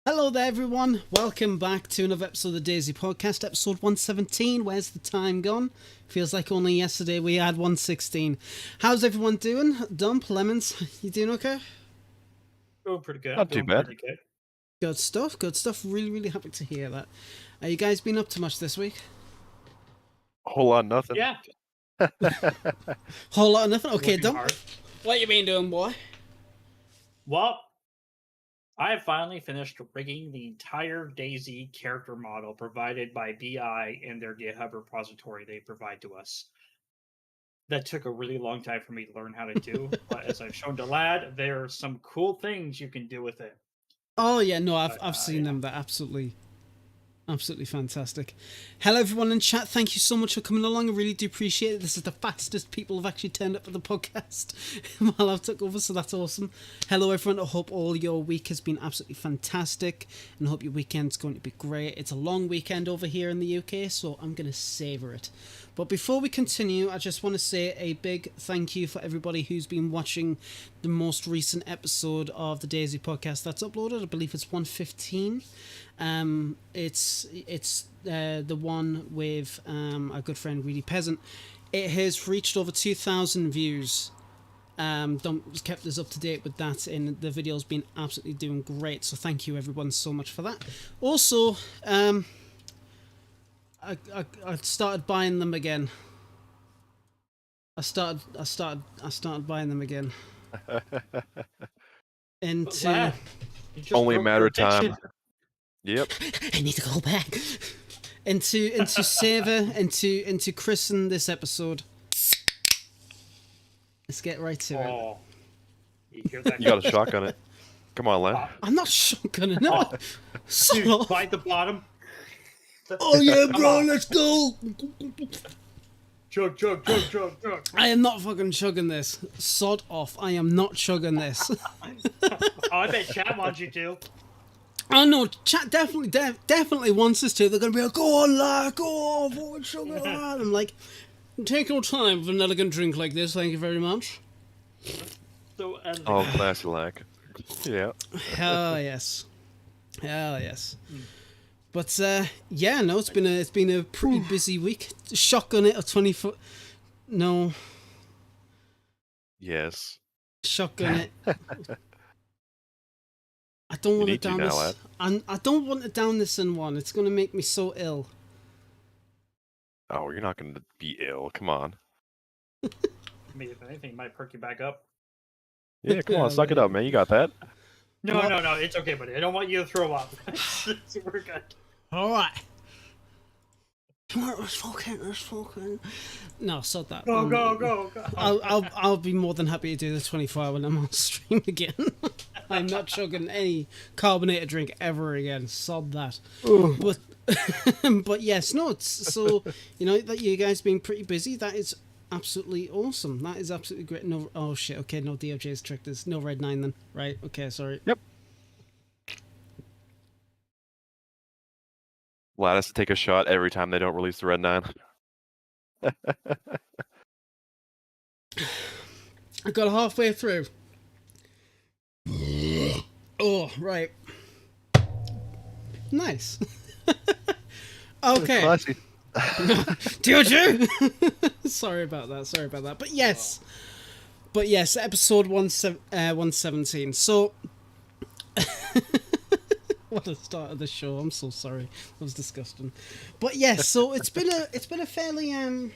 Hello there, everyone. Welcome back to another episode of the DayZ Podcast, episode 117. Where's the time gone? Feels like only yesterday we had 116. How's everyone doing? Dump, Lemons, you doing okay? Oh, pretty good. Not too bad. Good. Good stuff, good stuff. Really happy to hear that. You guys been up to much this week? A whole lot of nothing. Yeah. Whole lot of nothing? Okay, Working Dump, hard. what you been doing, boy? Well, I have finally finished rigging the entire DayZ character model provided by BI in their GitHub repository they provide to us. That took a really long time for me to learn how to do, but as I've shown to Lad, there are some cool things you can do with it. Oh yeah, no, I've seen them. They're absolutely fantastic. Hello everyone in chat, thank you so much for coming along. I really do appreciate it. This is the fastest people have actually turned up for the podcast while I've took over, so that's awesome. Hello everyone, I hope all your week has been absolutely fantastic and I hope your weekend's going to be great. It's a long weekend over here in the UK, so I'm going to savour it. But before we continue, I just want to say a big thank you for everybody who's been watching the most recent episode of the DayZ Podcast that's uploaded. I believe it's 115. It's the one with our good friend Greedy Peasant. It has reached over 2,000 views. Don't kept us up to date with that, and the video's been absolutely doing great. So thank you everyone so much for that. Also, I started buying them again. I started buying them again. Into Lad, you just Only a broke matter your of time. addiction. Yep. I need to go back. into savor, into christen this episode. Let's get right to it. Oh, you hear that? You got a shotgun it. Come on, Len. I'm not shotgunning. No. Dude, bite the bottom. Oh yeah, Come bro, on. let's go. Chug. I am not fucking chugging this. Sod off. I am not chugging this. Oh, I bet chat wants you to. Oh no, chat definitely wants us to. They're gonna be like, go on, lad, go on, fucking sugar, lad. I'm like, take your time with an elegant drink like this, thank you very much. So, Oh, classy lack. Yeah. Hell yes. But yeah, no, it's been a pretty busy week. Shotgun it a 20-foot. No, Yes. shotgun it. I don't want need to to down now, this. lad. I don't want to down this in one. It's gonna make me so ill. Oh, you're not going to be ill. Come on. I mean, if anything, it might perk you back up. Yeah, come on. Suck it up, man. You got that. No, it's okay, buddy. I don't want you to throw up. We're good. All right. Let's fucking. No, sod that. Go. I'll be more than happy to do the 24-hour when I'm on stream again. I'm not chugging any carbonated drink ever again. Sod that. But but yes, no. It's so that you guys being pretty busy. That is absolutely awesome. That is absolutely great. No, oh shit. Okay, no DOJ's tricked us. No red 9 then. Right. Okay, sorry. Yep. Lad has to take a shot every time they don't release the Red 9. I got halfway through. Oh, right. Nice. Okay. Classy. Jojo! Sorry about that. But yes, episode 117. So, what a start of the show. I'm so sorry. That was disgusting. But yes, so it's been a fairly again,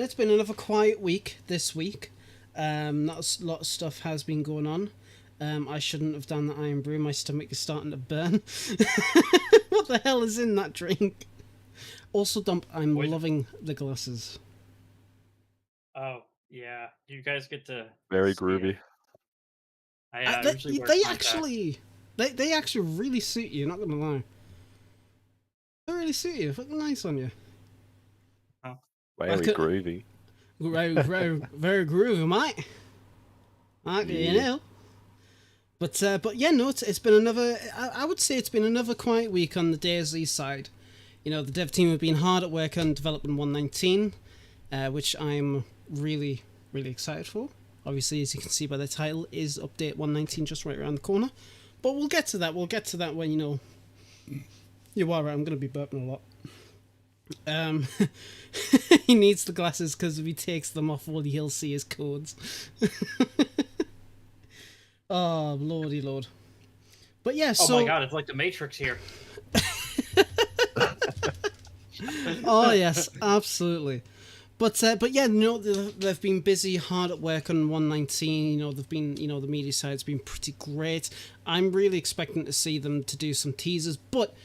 it's been another quiet week this week. Not a lot of stuff has been going on. I shouldn't have done the iron brew. My stomach is starting to burn. What the hell is in that drink? Also, Dump, I'm loving the glasses. Oh, yeah. You guys get to... Very see groovy. it. I They usually wear they contacts. actually... They actually really suit you, not gonna lie. They really suit you. Fucking nice on you. Very could- groovy. Very groovy, mate. You know. But yeah, no, it's been another. I would say it's been another quiet week on the DayZ side. The dev team have been hard at work on developing 119, which I'm really excited for. Obviously, as you can see by the title, is update 119 just right around the corner. But we'll get to that. We'll get to that when, you know, you are right. I'm going to be burping a lot. He needs the glasses because if he takes them off, all he'll see is codes. Oh, lordy lord. But yeah, so... Oh my god, it's like the Matrix here. Oh yes, absolutely. But yeah, you know, they've been busy, hard at work on 119. You know, they've been, you know, the media side's been pretty great. I'm really expecting to see them to do some teasers, but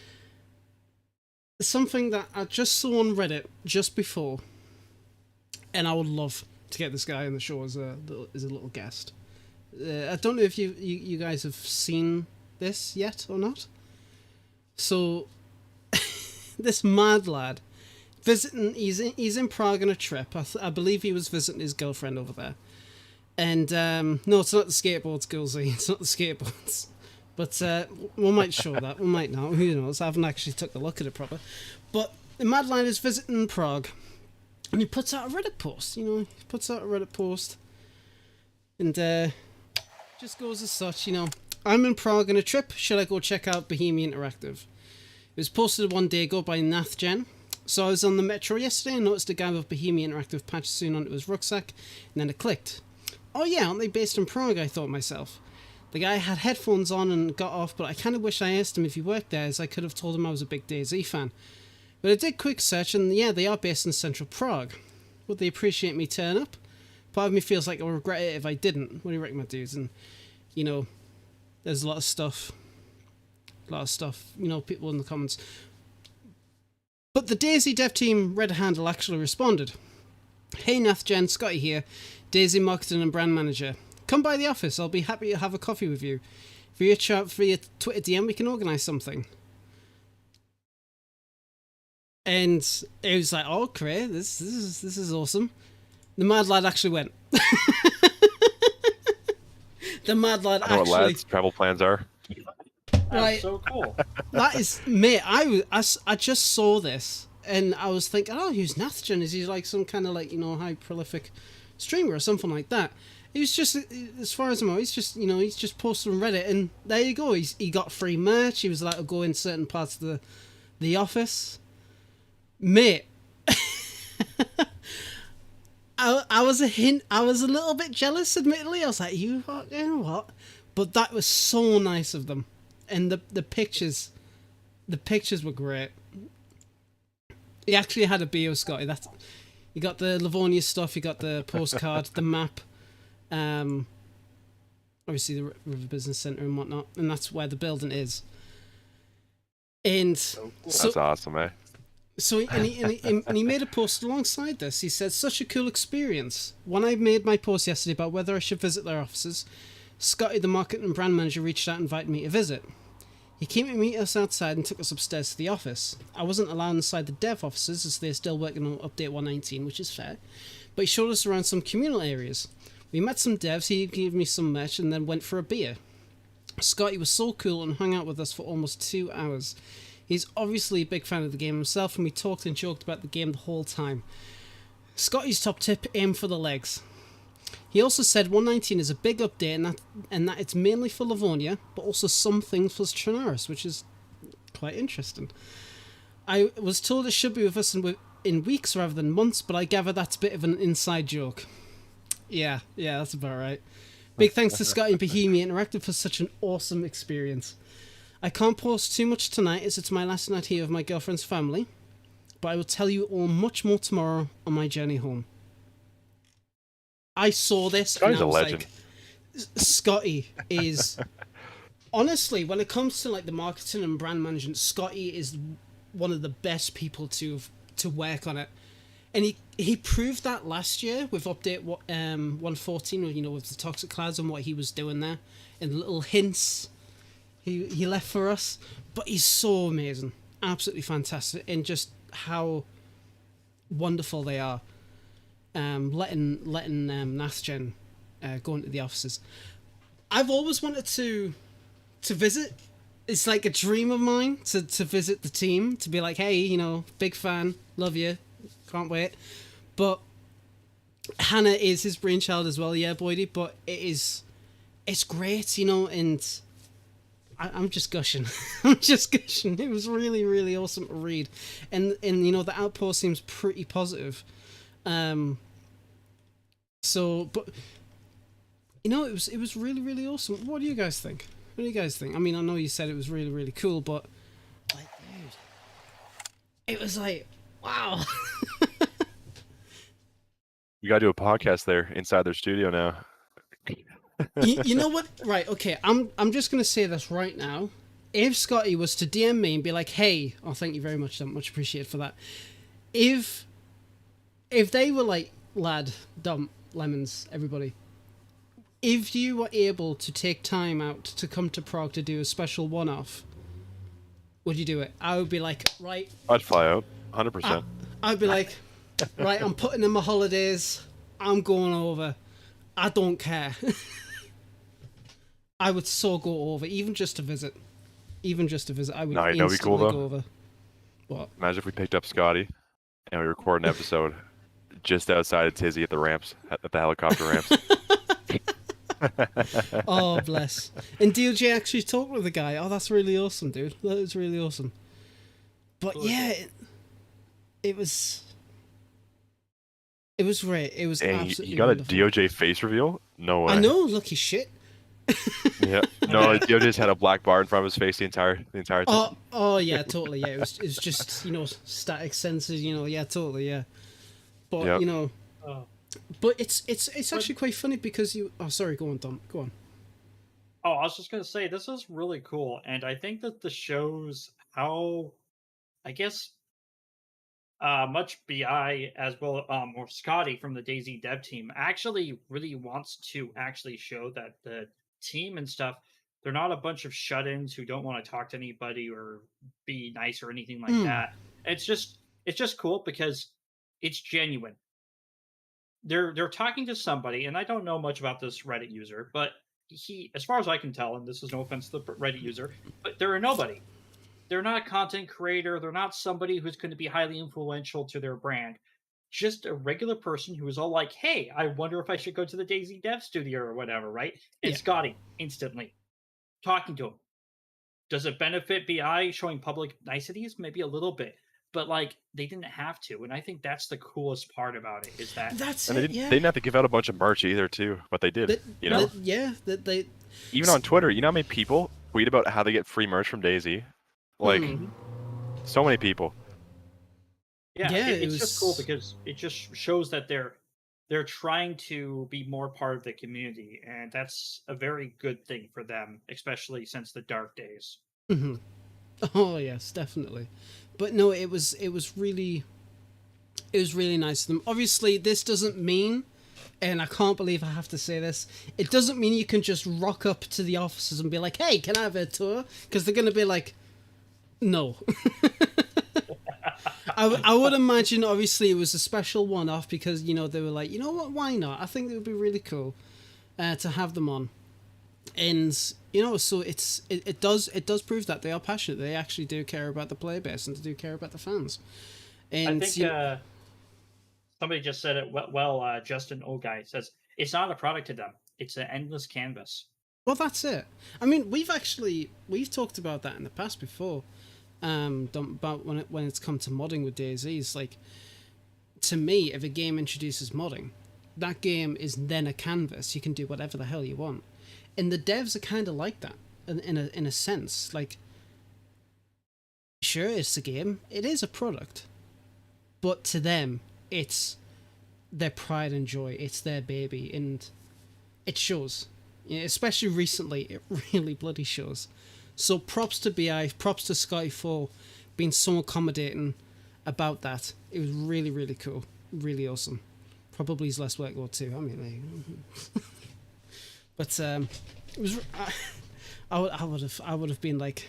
something that I just saw on Reddit just before, and I would love to get this guy on the show as a little guest. I don't know if you guys have seen this yet or not. So, this mad lad visiting, he's in Prague on a trip. I believe he was visiting his girlfriend over there. And no, it's not the skateboards, Gilsey. It's not the skateboards. But we might show that. We might not. Who knows? I haven't actually took a look at it proper. But the mad lad is visiting Prague, and he puts out a Reddit post. You know, he puts out a Reddit post, and just goes as such. You know, I'm in Prague on a trip. Should I go check out Bohemia Interactive? It was posted 1 day ago by NathGen. So I was on the metro yesterday and noticed a guy with Bohemia Interactive patch soon onto his rucksack, and then it clicked. Oh yeah, aren't they based in Prague? I thought myself. The guy had headphones on and got off, but I kind of wish I asked him if he worked there, as I could have told him I was a big DayZ fan. But I did quick search, and yeah, they are based in central Prague. Would they appreciate me turn up? Part of me feels like I would regret it if I didn't. What do you reckon, my dudes? And, you know, there's a lot of stuff, you know, people in the comments. But the DayZ dev team Red Handle actually responded. Hey NathGen, Scotty here, DayZ Marketing and Brand Manager. Come by the office, I'll be happy to have a coffee with you. For your Twitter DM, we can organise something. And it was like, oh great, this is awesome. The mad lad actually went. The mad lad I know actually... what lads' travel plans are. That's Right. so cool. That is, mate, I just saw this and I was thinking, oh, who's NathGen? Is he like some kind of like, you know, high prolific streamer or something like that? He was just, as far as I know, he's just, you know, he's just posted on Reddit and there you go. He got free merch. He was allowed to go in certain parts of the office. Mate, I was a little bit jealous, admittedly. I was like, you know what? But that was so nice of them. And the pictures were great. He actually had a bio, Scotty. You got the Livonia stuff, you got the postcard, the map, obviously the River Business Centre and whatnot, and that's where the building is. And That's awesome, eh? So he made a post alongside this. He said, such a cool experience. When I made my post yesterday about whether I should visit their offices, Scotty, the marketing and brand manager, reached out and invited me to visit. He came to meet us outside and took us upstairs to the office. I wasn't allowed inside the dev offices as they're still working on Update 119, which is fair, but he showed us around some communal areas. We met some devs, he gave me some merch, and then went for a beer. Scotty was so cool and hung out with us for almost 2 hours. He's obviously a big fan of the game himself, and we talked and joked about the game the whole time. Scotty's top tip, aim for the legs. He also said 119 is a big update and that it's mainly for Livonia, but also some things for Trinaris, which is quite interesting. I was told it should be with us in weeks rather than months, but I gather that's a bit of an inside joke. Yeah, that's about right. Big thanks to Scotty and Bohemia Interactive for such an awesome experience. I can't post too much tonight as it's my last night here with my girlfriend's family, but I will tell you all much more tomorrow on my journey home. I saw this Scotty's and I was a legend. like, Scotty is... Honestly, when it comes to like the marketing and brand management, Scotty is one of the best people to work on it. And he proved that last year with update 114, you know, with the toxic clouds and what he was doing there, and the little hints he left for us. But he's so amazing, absolutely fantastic, and just how wonderful they are. Letting NathGen go into the offices. I've always wanted to visit. It's like a dream of mine to visit the team, to be like, hey, you know, big fan, love you, can't wait. But Hannah is his brainchild as well, yeah, Boydie. But it's great, you know, and I'm just gushing. I'm just gushing. It was really, really awesome to read, and you know the outpost seems pretty positive. So, but you know, it was really, really awesome. What do you guys think? What do you guys think? I mean, I know you said it was really, really cool, but like, dude, it was like, wow. You gotta do a podcast there inside their studio now. You know what? Right, okay. I'm just gonna say this right now. If Scotty was to DM me and be like, "Hey, oh, thank you very much, much appreciated for that." If they were like, "Lad, Dom, Lemons, everybody, if you were able to take time out to come to Prague to do a special one-off, would you do it?" I would be like, right. I'd fly out, 100%. I'd be like, right. I'm putting in my holidays. I'm going over. I don't care. I would so go over, even just to visit. Even just to visit, I would No, you know, instantly be cool, go though. over. What? Imagine if we picked up Scotty and we record an episode just outside of Tizzy at the ramps, at the helicopter ramps. Oh, bless. And DLJ actually talked with the guy. Oh, that's really awesome, dude. That is really awesome. But yeah, it was great. It was And absolutely you got wonderful. a DOJ face reveal? No way. I know, lucky shit. Yeah. No, DOJ just had a black bar in front of his face the entire time. Oh yeah, totally. Yeah, it was just, you know, static sensors. You know, yeah, totally, yeah. But Yep. you know, Oh. but it's actually quite funny because you. Oh, sorry. Go on, Dom. Go on. Oh, I was just gonna say this is really cool, and I think that this shows how, I guess, much BI as well, or Scotty from the DayZ dev team actually really wants to actually show that the team and stuff, they're not a bunch of shut-ins who don't want to talk to anybody or be nice or anything like that. It's just cool because it's genuine. They're talking to somebody, and I don't know much about this Reddit user, but he, as far as I can tell, and this is no offense to the Reddit user, but they're a nobody. They're not a content creator. They're not somebody who's going to be highly influential to their brand. Just a regular person who is all like, "Hey, I wonder if I should go to the DayZ Dev Studio or whatever," right? And Yeah. Scotty instantly talking to him. Does it benefit BI showing public niceties? Maybe a little bit, but like they didn't have to, and I think that's the coolest part about it. Is that That's And they it. didn't, Yeah. they didn't have to give out a bunch of merch either, too, but they did. You know, Yeah. That they. even on Twitter, you know how many people tweet about how they get free merch from DayZ? Like, so many people. Yeah, Yeah, it's it just cool was- because it just shows that they're trying to be more part of the community, and that's a very good thing for them, especially since the dark days. Mhm. Oh yes, definitely. But no, it was really nice of them. Obviously, this doesn't mean, and I can't believe I have to say this, it doesn't mean you can just rock up to the offices and be like, "Hey, can I have a tour?" Because they're going to be like, "No." I would imagine, obviously, it was a special one-off because, you know, they were like, you know what, why not? I think it would be really cool to have them on. And, you know, so it does prove that they are passionate. They actually do care about the player base and they do care about the fans. And I think somebody just said it well. Justin Old Guy says it's not a product to them; it's an endless canvas. well, that's it. I mean, we've talked about that in the past before. About when it's come to modding with DayZ, it's like, to me, if a game introduces modding, that game is then a canvas. You can do whatever the hell you want, and the devs are kind of like that in a sense. Like, sure, it's a game, it is a product, but to them, it's their pride and joy. It's their baby, and it shows. Yeah, especially recently, it really bloody shows. So props to BI, props to Sky for being so accommodating about that. It was really, really cool. Really awesome. Probably his last workload too. I mean, but it was. I would have been like,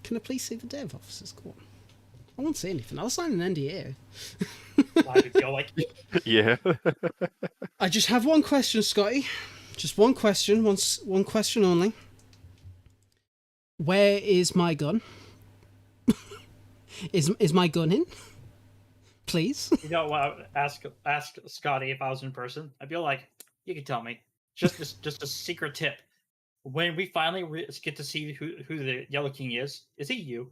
"Can I please see the dev officers? Go on." I won't say anything. I'll sign an NDA. I would feel like Yeah. I just have one question, Scotty. Just one question. One question only. Where is my gun? is my gun in? Please. you know what? Ask Scotty if I was in person. I'd be like, you can tell me. Just a secret tip. when we finally get to see who the Yellow King is he you?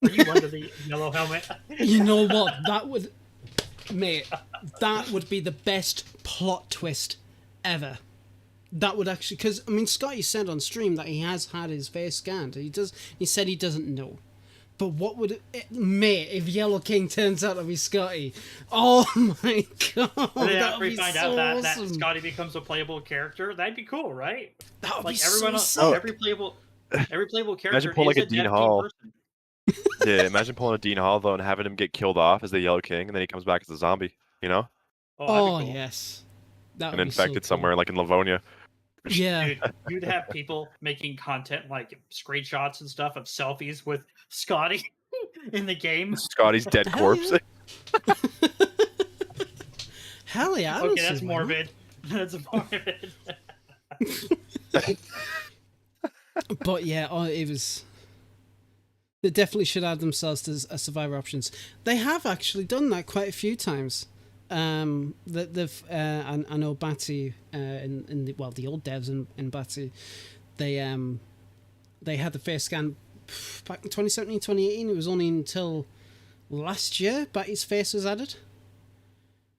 Are you under the yellow helmet? You know what? That would, mate, that would be the best plot twist ever. That would actually, because I mean, Scotty said on stream that he has had his face scanned. He said he doesn't know. But what would mate, if Yellow King turns out to be Scotty? Oh my god! And then That after would we be find so out that awesome. Scotty becomes a playable character, that'd be cool, right? That would Like be everyone so else, sick. every playable character Imagine pulling is like a Dean Dead King Hall. person. Yeah, imagine pulling a Dean Hall though and having him get killed off as the Yellow King, and then he comes back as a zombie, you know, Oh, that'd Oh be cool. yes, that and would be so infected cool. somewhere like in Livonia. Yeah, Dude, you'd have people making content like screenshots and stuff of selfies with Scotty in the game. Scotty's dead Hell corpse. yeah. Hell yeah! I don't Okay, see that's why not. morbid. That's morbid. But yeah, it was. They definitely should add themselves as survivor options. They have actually done that quite a few times. They've I know Batty in the old devs in Batty, they had the face scan back in 2017, 2018. It was only until last year Batty's face was added.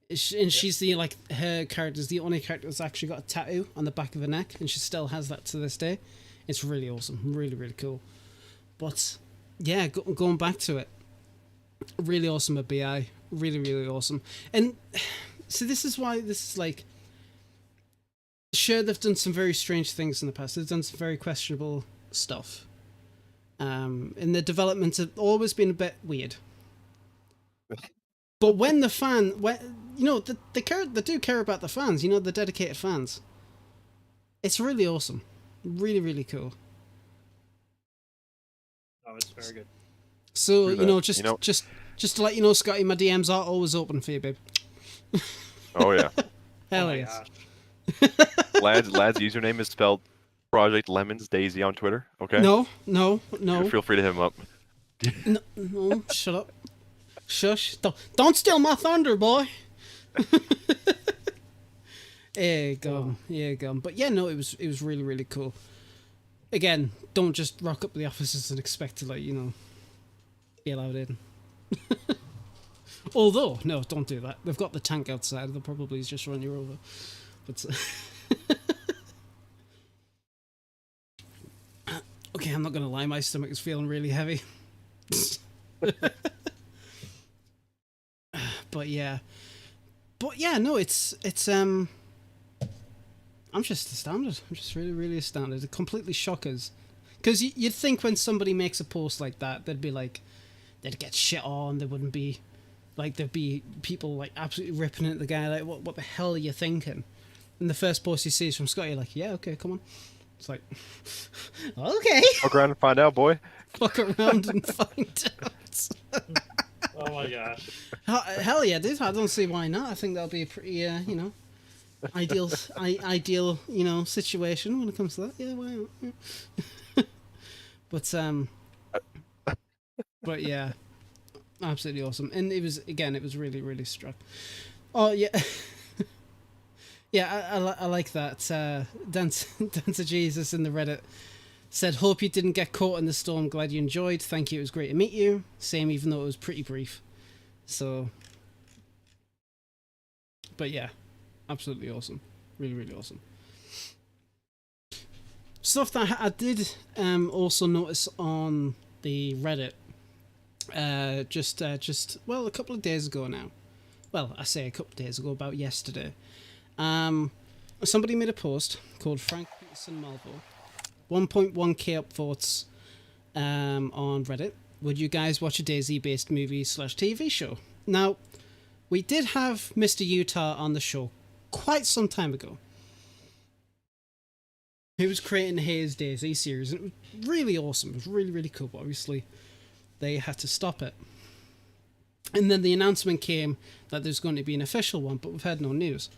And she's the her character's the only character that's actually got a tattoo on the back of her neck, and she still has that to this day. It's really awesome, really really cool. But yeah, going back to it, really awesome at BI, really really awesome. And so this is why this is like, sure they've done some very strange things in the past. They've done some very questionable stuff. And the development have always been a bit weird. But when the fan, you know, they do care about the fans. You know, the dedicated fans. It's really awesome, really really cool. Oh, it's very good. So True you know, that. just to let you know, Scotty, my DMs are always open for you, babe. Oh yeah, Hell Oh my yes. gosh. lad's username is spelled Project Lemons DayZ on Twitter. Okay. No. Feel free to hit him up. No, shut up. Shush. Don't steal my thunder, boy. Yeah, go. But yeah, no, it was really, really cool. Again, don't just rock up the offices and expect to, like, you know, be allowed in. Although, no, don't do that. They've got the tank outside. They'll probably just run you over. But okay, I'm not gonna lie. My stomach is feeling really heavy. But yeah, no, it's I'm just astounded. I'm just really, really astounded. It completely shockers. Because you'd think when somebody makes a post like that, they'd be like, they'd get shit on. There wouldn't be, like, there'd be people like absolutely ripping at the guy. Like, what the hell are you thinking? And the first post he sees from Scotty, like, yeah, okay, come on. It's like, okay, Fuck around and find out, boy. fuck around and find out. Oh my gosh. Hell yeah, dude. I don't see why not. I think that'll be a pretty, you know, ideal, you know, situation when it comes to that. Yeah, why not? Yeah. But yeah, absolutely awesome. And it was really, really struck. Oh yeah, yeah. I like that. Dance to Jesus in the Reddit said, "Hope you didn't get caught in the storm. Glad you enjoyed. Thank you. It was great to meet you. Same, even though it was pretty brief." So, but yeah, absolutely awesome. Really, really awesome. Stuff that I did also notice on the Reddit just well, a couple of days ago now. Well, I say a couple of days ago, about yesterday. Somebody made a post called Frank Peterson Malvo. 1.1k upvotes on Reddit. Would you guys watch a DayZ based movie / TV show? Now, we did have Mr. Utah on the show quite some time ago. He was creating his DayZ series, and it was really awesome. It was really, really cool, but obviously they had to stop it. And then the announcement came that there's going to be an official one, but we've had no news.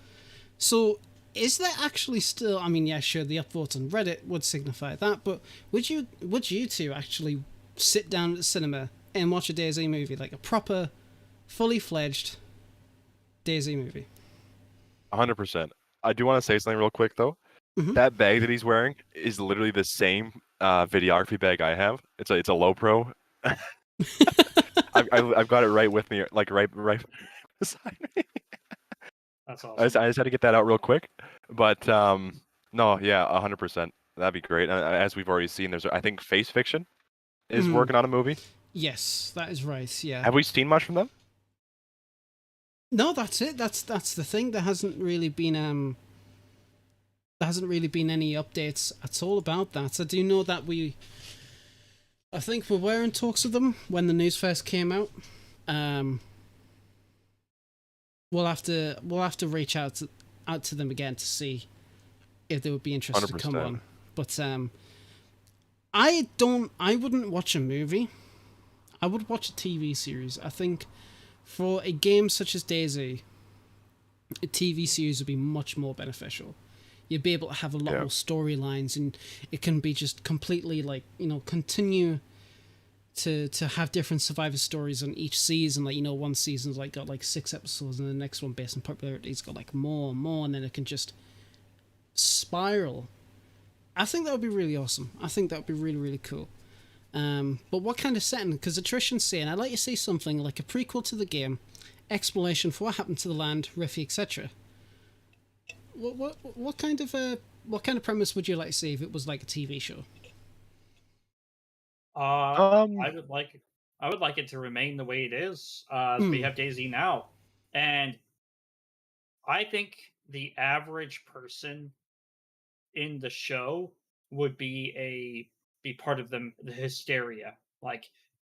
So, is there actually still... I mean, yeah, sure, the upvotes on Reddit would signify that, but would you two actually sit down at the cinema and watch a DayZ movie, like a proper, fully fledged DayZ movie? 100%. I do want to say something real quick though. Mhm. That bag that he's wearing is literally the same videography bag I have. It's a low pro. I've got it right with me, like right beside me. That's awesome. I just had to get that out real quick. But no, yeah, 100%. That'd be great. As we've already seen, I think Face Fiction is Mhm. working on a movie. Yes, that is right. Yeah. Have we seen much from them? No, that's it. That's the thing. There hasn't really been any updates at all about that. I do know that I think we were in talks with them when the news first came out. We'll have to reach out to them again to see if they would be interested to come 100%. on. But I wouldn't watch a movie. I would watch a TV series. I think for a game such as DayZ, a TV series would be much more beneficial. You'd be able to have a lot more storylines, and it can be just completely like, continue to have different survivor stories on each season. Like, one season's like got like 6 episodes, and the next one, based on popularity's got like more and more, and then it can just spiral. I think that would be really awesome. I think that would be really, really cool. But what kind of setting? Because Attrition's saying, I'd like to see something like a prequel to the game, explanation for what happened to the land, Riffy, etc. What kind of premise would you like to see if it was like a TV show? I would like it to remain the way it is. We have DayZ now, and I think the average person in the show would be part of the hysteria. Like,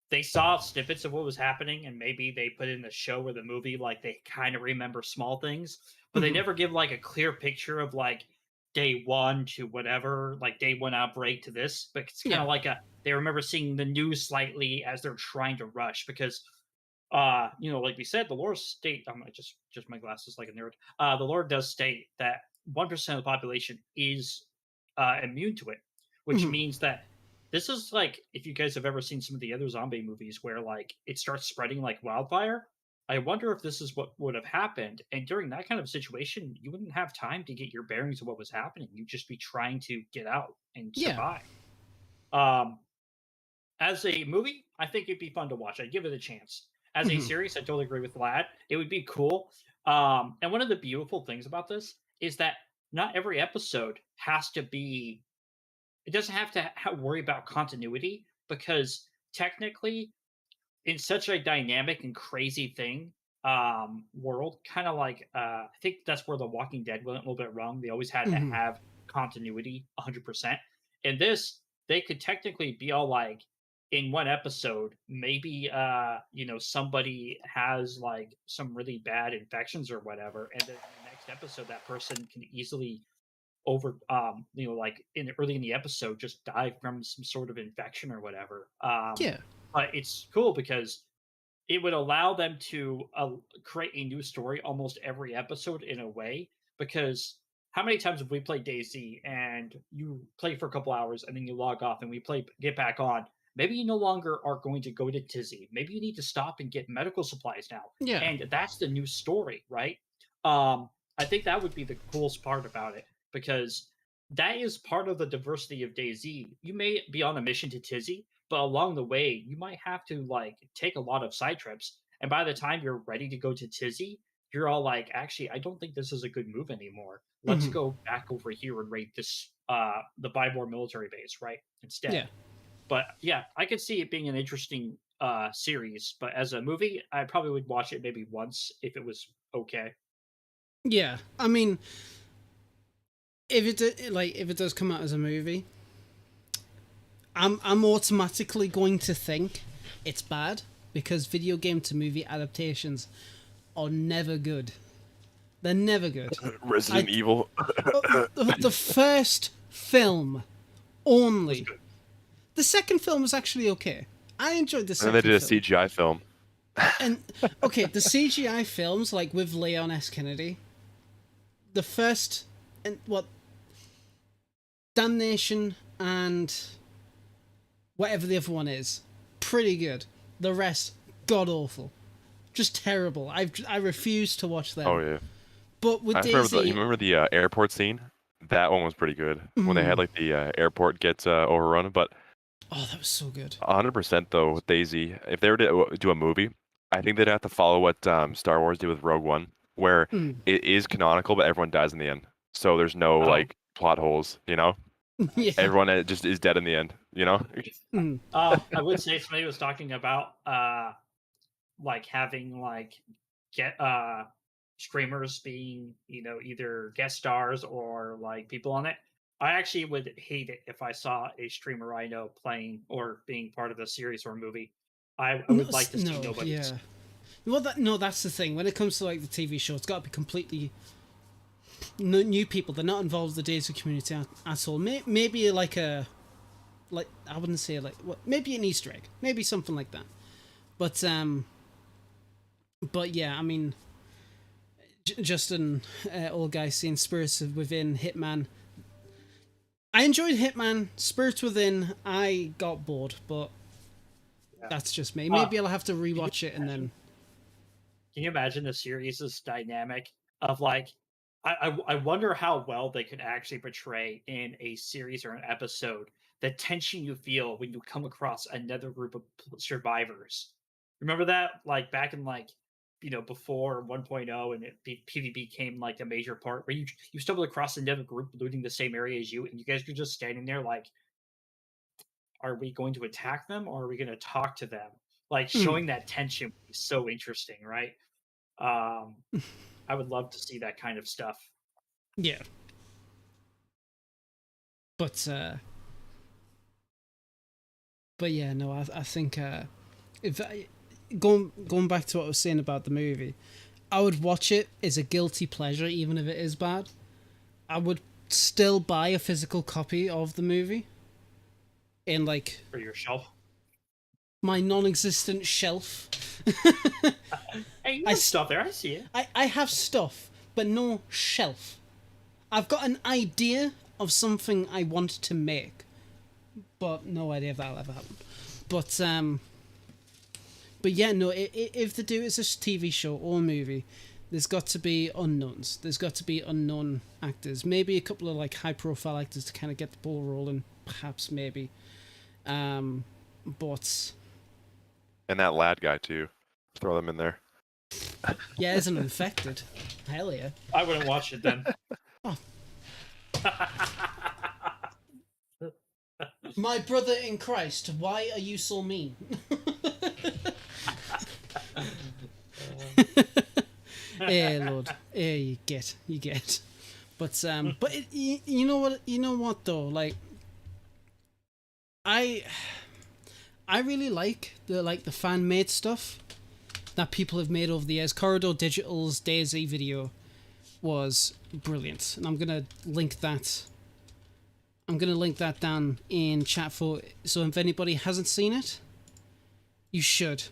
they saw snippets of what was happening, and maybe they put in the show or the movie, like, they kind of remember small things, but they never give like a clear picture of like day one to whatever, like day one outbreak to this. But it's kind of like they remember seeing the news slightly as they're trying to rush, because like we said, the lore state, I'm just my glasses like a nerd. The lore does state that 1% of the population is immune to it, which means that this is like, if you guys have ever seen some of the other zombie movies where like it starts spreading like wildfire. I wonder if this is what would have happened. And during that kind of situation, you wouldn't have time to get your bearings of what was happening. You'd just be trying to get out and survive. As a movie, I think it'd be fun to watch. I'd give it a chance. As a series, I totally agree with Vlad. It would be cool. And one of the beautiful things about this is that not every episode has to be. It doesn't have to worry about continuity, because technically, in such a dynamic and crazy thing world, kind of like I think that's where The Walking Dead went a little bit wrong. They always had to have continuity 100%. In this, they could technically be all like, in one episode, maybe somebody has like some really bad infections or whatever, and then in the next episode that person can easily like early in the episode just die from some sort of infection or whatever. But it's cool because it would allow them to create a new story almost every episode in a way. Because how many times have we played DayZ and you play for a couple hours and then you log off and we get back on? Maybe you no longer are going to go to Tizzy. Maybe you need to stop and get medical supplies now. Yeah. And that's the new story, right? I think that would be the coolest part about it, because that is part of the diversity of DayZ. You may be on a mission to Tizzy, but along the way, you might have to like take a lot of side trips. And by the time you're ready to go to Tizzy, you're all like, actually, I don't think this is a good move anymore. Let's go back over here and raid this the Bybor military base, right? Instead. Yeah. But yeah, I could see it being an interesting series. But as a movie, I probably would watch it maybe once if it was okay. Yeah, I mean, if it does come out as a movie, I'm automatically going to think it's bad, because video game to movie adaptations are never good. They're never good. Resident Evil. The first film only. The second film was actually okay. I enjoyed the second And then they did a film. CGI film. And okay, the CGI films, like with Leon S. Kennedy, the first and Damnation and whatever the other one is, pretty good. The rest, god awful, just terrible. I refuse to watch them. Oh yeah. But with I remember DayZ, you remember the airport scene That one was pretty good when they had like the airport gets overrun. But Oh, that was so good. 100% though with DayZ, if they were to do a movie, I think they'd have to follow what Star Wars did with Rogue One, where it is canonical, but everyone dies in the end. So there's no like plot holes, you know? Yeah. Everyone just is dead in the end, you know? I would say somebody was talking about like having like get streamers being, you know, either guest stars or like people on it. I actually would hate it if I saw a streamer I know playing or being part of a series or movie. I would like to see nobody. Yeah. Well, that's the thing. When it comes to like the TV show, it's got to be completely new people. They're not involved in the DayZ community at all. Maybe like I wouldn't say like what, maybe an Easter egg, maybe something like that. But yeah, I mean, Justin, old guy, seeing Spirits Within, Hitman. I enjoyed Hitman. Spirits Within, I got bored, but that's just me. Maybe I'll have to rewatch it and then. Can you imagine the series' dynamic of like, I wonder how well they could actually portray in a series or an episode the tension you feel when you come across another group of survivors. Remember that, like back in like, you know, before 1.0 and PvP became like a major part, where you stumble across another group looting the same area as you, and you guys are just standing there like, are we going to attack them or are we going to talk to them? Like showing that tension would be so interesting, right? I would love to see that kind of stuff. Yeah. But yeah, no, I think if going back to what I was saying about the movie, I would watch it as a guilty pleasure, even if it is bad. I would still buy a physical copy of the movie in like For your shelf. my non-existent shelf. Hey, you have stuff there. I see it. I have stuff, but no shelf. I've got an idea of something I want to make, but no idea if that'll ever happen. But yeah, no. If they do it as a TV show or movie, there's got to be unknowns. There's got to be unknown actors. Maybe a couple of like high-profile actors to kind of get the ball rolling. Perhaps, maybe. But. And that lad guy too. Throw them in there. Yeah, as an infected. Hell yeah. I wouldn't watch it then. Oh. My brother in Christ, why are you so mean? Hey, Lord. Hey, you get. But you know what though, like, I really like the fan made stuff that people have made over the years. Corridor Digital's DayZ video was brilliant, and I'm gonna link that down in chat so if anybody hasn't seen it, you should.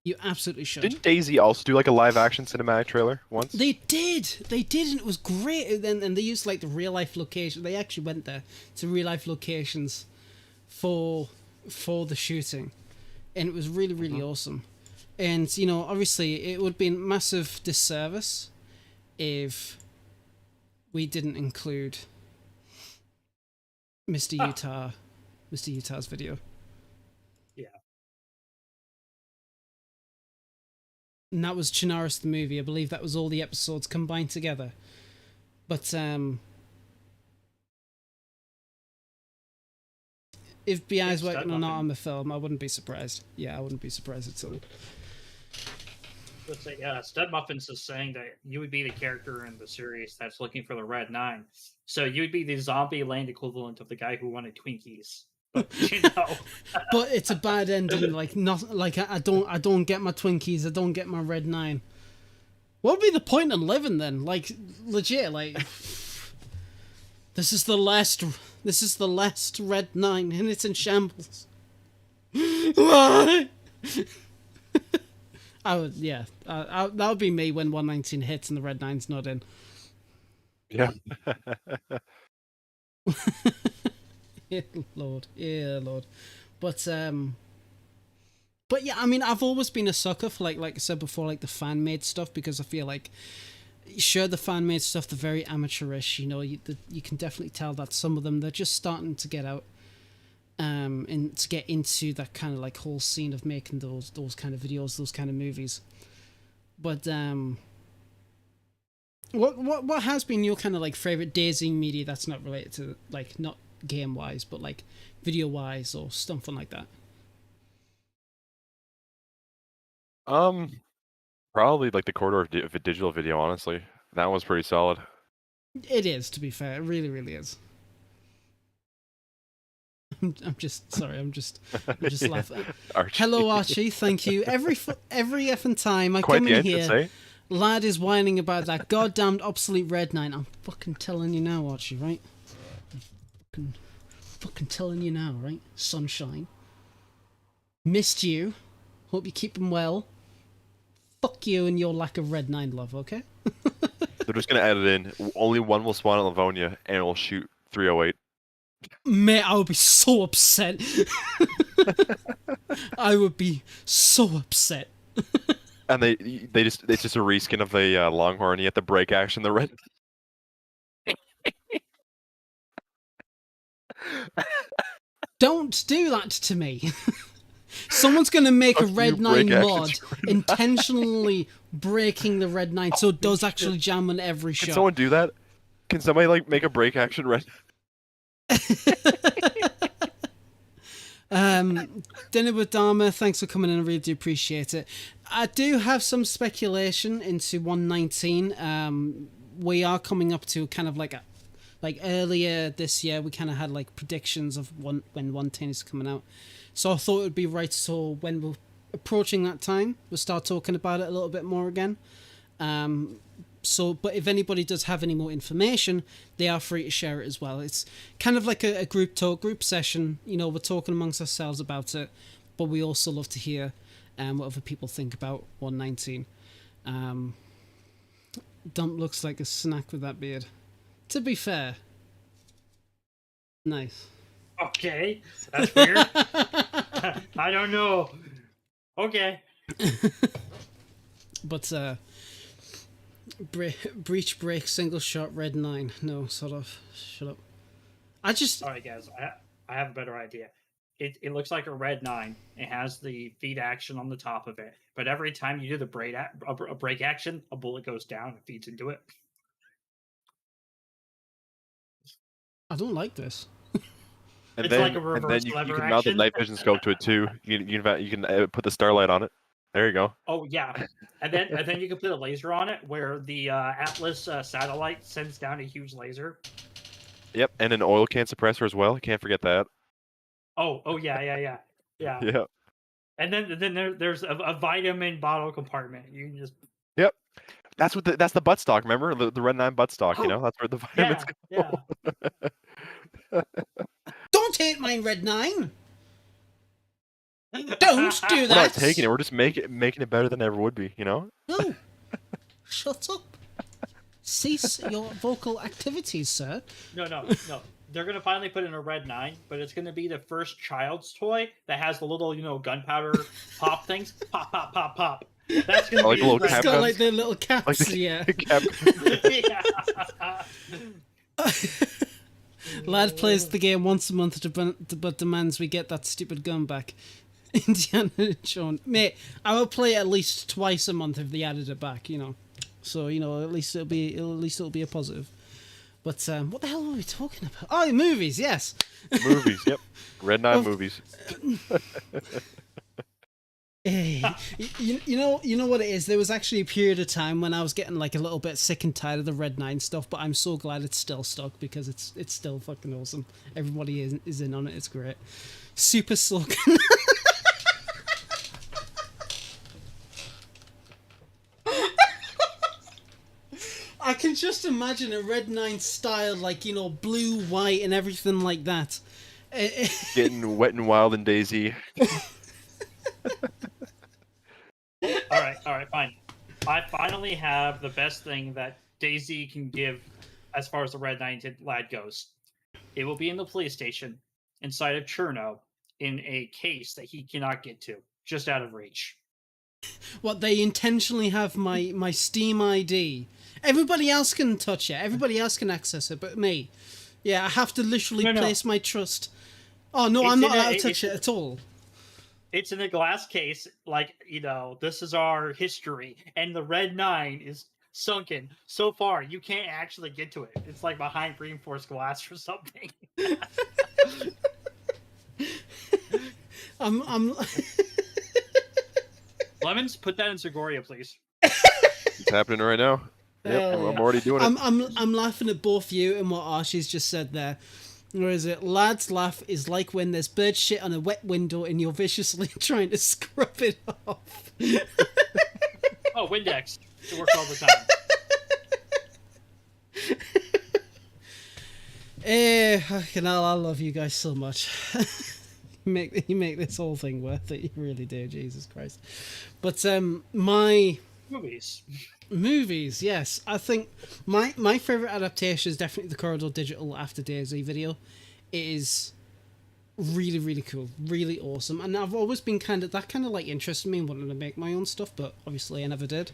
You absolutely should. Didn't DayZ also do like a live action cinematic trailer once? They did, and it was great. And they used like the real life location. They actually went there to real life locations for the shooting, and it was really, really awesome. And you know, obviously, it would be a massive disservice if we didn't include Mr. Utah's video. Yeah. And that was Chinaris the movie. I believe that was all the episodes combined together. But if BI's working or not on the film, I wouldn't be surprised. Yeah, I wouldn't be surprised at all. Let's say, Stud Muffins is saying that you would be the character in the series that's looking for the Red Nine. So you would be the zombie land equivalent of the guy who wanted Twinkies. But, you know. But it's a bad ending. Like not like I don't get my Twinkies. I don't get my Red Nine. What would be the point in living then? Like legit. Like this is the last Red Nine, and it's in shambles. Why? I would, yeah. That would be me when 119 hits and the Red Nine's not in. Yeah. Yeah, Lord. But yeah, I mean, I've always been a sucker for like I said before, like the fan made stuff, because I feel like sure, the fan made stuff, they're very amateurish. You know, you can definitely tell that some of them they're just starting to get out, and to get into that kind of like whole scene of making those kind of videos, those kind of movies. But what has been your kind of like favorite DayZ media that's not related to, like, not game wise, but like video wise or something like that? Probably like the corridor of digital video. Honestly, that was pretty solid. It is, to be fair. It really, really is. I'm just sorry. I'm just Yeah. laughing. Archie. Hello, Archie. Thank you. Every effing time I Quite come the in entrance, here, eh? lad is whining about that goddamned obsolete Red 9. I'm fucking telling you now, Archie. Right? I'm fucking telling you now, right? Sunshine. Missed you. Hope you keep him well. Fuck you and your lack of Red 9 love. Okay. They're just gonna add it in. Only one will spawn at Livonia, and it'll shoot 308. Mate, I would be so upset. I would be so upset. And it's just a reskin of the Longhorn. You have the break action, the red. Don't do that to me. Someone's going to make a Red 9 mod intentionally breaking the Red 9 so it does actually jam on every shot. Can someone do that? Can somebody like make a break action red? Dinner with Dharma, thanks for coming in. I really do appreciate it. I do have some speculation into 119. We are coming up to kind of like earlier this year, we kind of had like predictions of when 110 is coming out. So I thought it would be right, so when we're approaching that time, we'll start talking about it a little bit more again. But if anybody does have any more information, they are free to share it as well. It's kind of like a group talk, group session. You know, we're talking amongst ourselves about it, but we also love to hear what other people think about 119. Dump looks like a snack with that beard. To be fair. Nice. Okay, that's weird. I don't know. Okay. But breach break single shot Red 9. No, sort of. Shut up. All right, guys. I have a better idea. It looks like a Red 9. It has the feed action on the top of it, but every time you do the break action, a bullet goes down and feeds into it. I don't like this. And It's like a reverse you lever can mount the action. night vision scope to it too. You can put the starlight on it. There you go. Oh yeah, and then you can put a laser on it where the Atlas satellite sends down a huge laser. Yep, and an oil can suppressor as well. Can't forget that. Oh yeah. Yeah. And then there's a vitamin bottle compartment. You can just Yep. That's the butt stock. Remember the Red 9 butt stock? You know, that's where the vitamins yeah. Don't hate my Red 9! Don't do that! We're not taking it. We're just making it better than it ever would be. You know. No. Shut up. Cease your vocal activities, sir. No. They're gonna finally put in a Red 9, but it's gonna be the first child's toy that has the little, gunpowder pop things. Pop, pop, pop, pop. That's gonna Like be little It's cap got guns? like the little caps, Like the yeah. Yeah. Lad plays the game once a month, but demands we get that stupid gun back. Indiana Jones, mate, I would play it at least twice a month if they added it back. You know, so at least it'll be a positive. But what the hell were we talking about? Oh, movies, yes. Movies. Yep. Red 9 movies. Hey, you know what it is? There was actually a period of time when I was getting like a little bit sick and tired of the Red 9 stuff, but I'm so glad it's still stuck because it's still fucking awesome. Everybody is in on it. It's great. Super slogan. I can just imagine a Red 9 style, like, blue, white, and everything like that. Getting wet and wild in DayZ. All right, fine. I finally have the best thing that DayZ can give as far as the Red 9 lad goes. It will be in the police station inside of Cherno in a case that he cannot get to, just out of reach. What, they intentionally have my Steam ID. Everybody else can touch it. Everybody else can access it, but me. Yeah, I have to literally place my trust. Oh no, I'm not allowed to touch it at all. It's in a glass case, like, this is our history, and the red 9 is sunken so far you can't actually get to it. It's like behind reinforced glass or something. I'm Lemons, put that in Segoria, please. It's happening right now. Yep, I'm already doing it. I'm laughing at both you and what Archie's just said there. Where is it? Lads laugh is like when there's bird shit on a wet window and you're viciously trying to scrub it off. Oh, Windex. It works all the time. I love you guys so much. you make this whole thing worth it. You really do, Jesus Christ. But my movies, yes. I think my favorite adaptation is definitely the Corridor Digital After DayZ video. It is really, really cool, really awesome, and I've always been kind of like interested me in wanting to make my own stuff, but obviously I never did.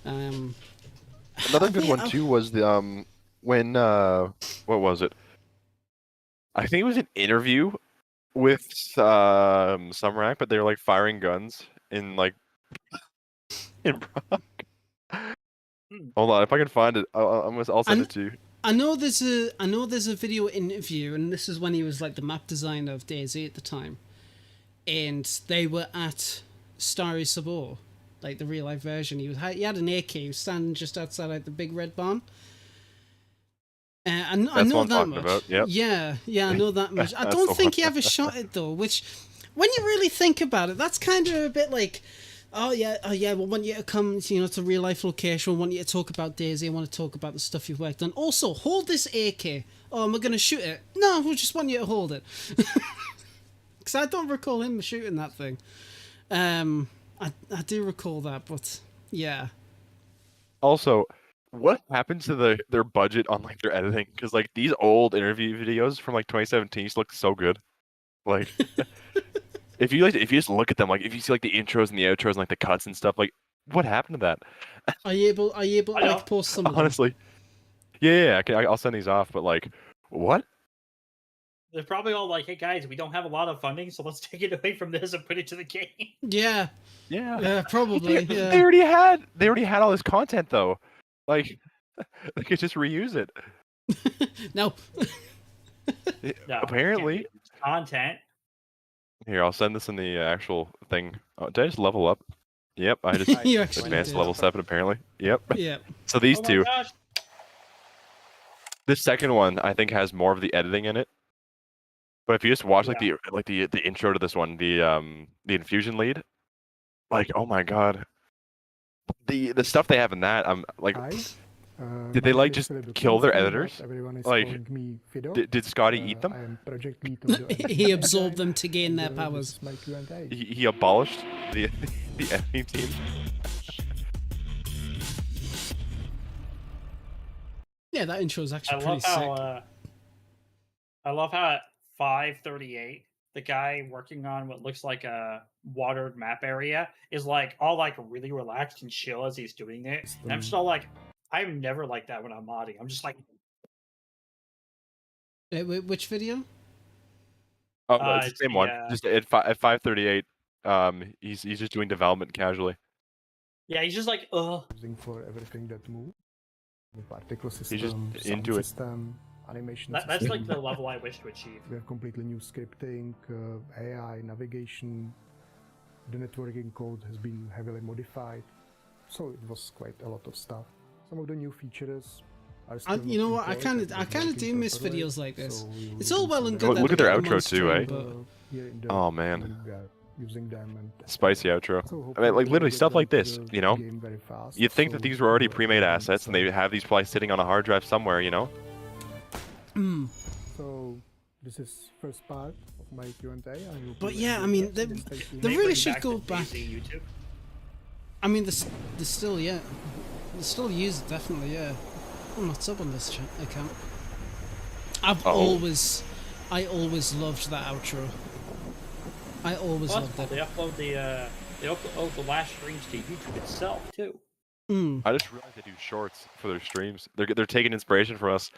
Another good one too was the when what was it? I think it was an interview with Sumrak, but they were like firing guns in Prague. Hold on, if I can find it, I'll send it to you. I know there's a video interview, and this is when he was like the map designer of DayZ at the time, and they were at Starry Sabor, like the real life version. He had an AK. He was standing just outside like the big red barn. I know that much. About, yep. Yeah, I know that much. I don't think he ever shot it though. Which, when you really think about it, that's kind of a bit like, oh yeah, we want you to come, to real life location. We want you to talk about DayZ. I want to talk about the stuff you've worked on. Also, hold this AK. Oh, am I going to shoot it? No, we just want you to hold it. Because I don't recall him shooting that thing. I do recall that, but yeah. Also, what happened to their budget on their editing? Because these old interview videos from 2017 used to look so good. If you just look at them, if you see the intros and the outros and the cuts and stuff, what happened to that? Are you able to post some of them? Honestly, yeah, I'll send these off. But what? They're probably all hey guys, we don't have a lot of funding, so let's take it away from this and put it to the game. Yeah, probably. Yeah. They already had all this content though. They could just reuse it. No. Apparently. Content. Here, I'll send this in the actual thing. Oh, did I just level up? Yep, I just advanced level 7 apparently. Yep. Yep. So these two. Gosh. This second one I think has more of the editing in it. But if you just watch the intro to this one, the infusion lead, oh my god. The stuff they have in that, I'm did they just kill their editors? Did Scotty eat them? He absorbed them to gain their powers. He abolished the editing team. Yeah, that intro is actually pretty sick. I love how at 5:38, the guy working on what looks like a watered map area is all really relaxed and chill as he's doing it. And I'm just all I'm never like that when I'm modding. I'm just which video? Oh, no, it's the same one. Just at 5:38, he's just doing development casually. Yeah, he's just Using for everything that moves. The particle system, he's just into it. System, animation. That's the level I wish to achieve. We have completely new scripting, AI, navigation. The networking code has been heavily modified, so it was quite a lot of stuff. Some of the new features are still you know what? I kind of do miss videos like this. It's all well and good. Look at their outro too, eh? But oh man. Using them and spicy outro. So I mean, literally stuff like this, You'd think that these were already pre-made assets, and they have these probably sitting on a hard drive somewhere, So this is first part of my Q&A. But yeah, I mean, they really should go back. YouTube. I mean, they still use it, definitely, yeah. I'm not sub on this account. I always loved that outro. I always loved it. They upload They upload the last streams to YouTube itself too. I just realized they do shorts for their streams. They're taking inspiration from us.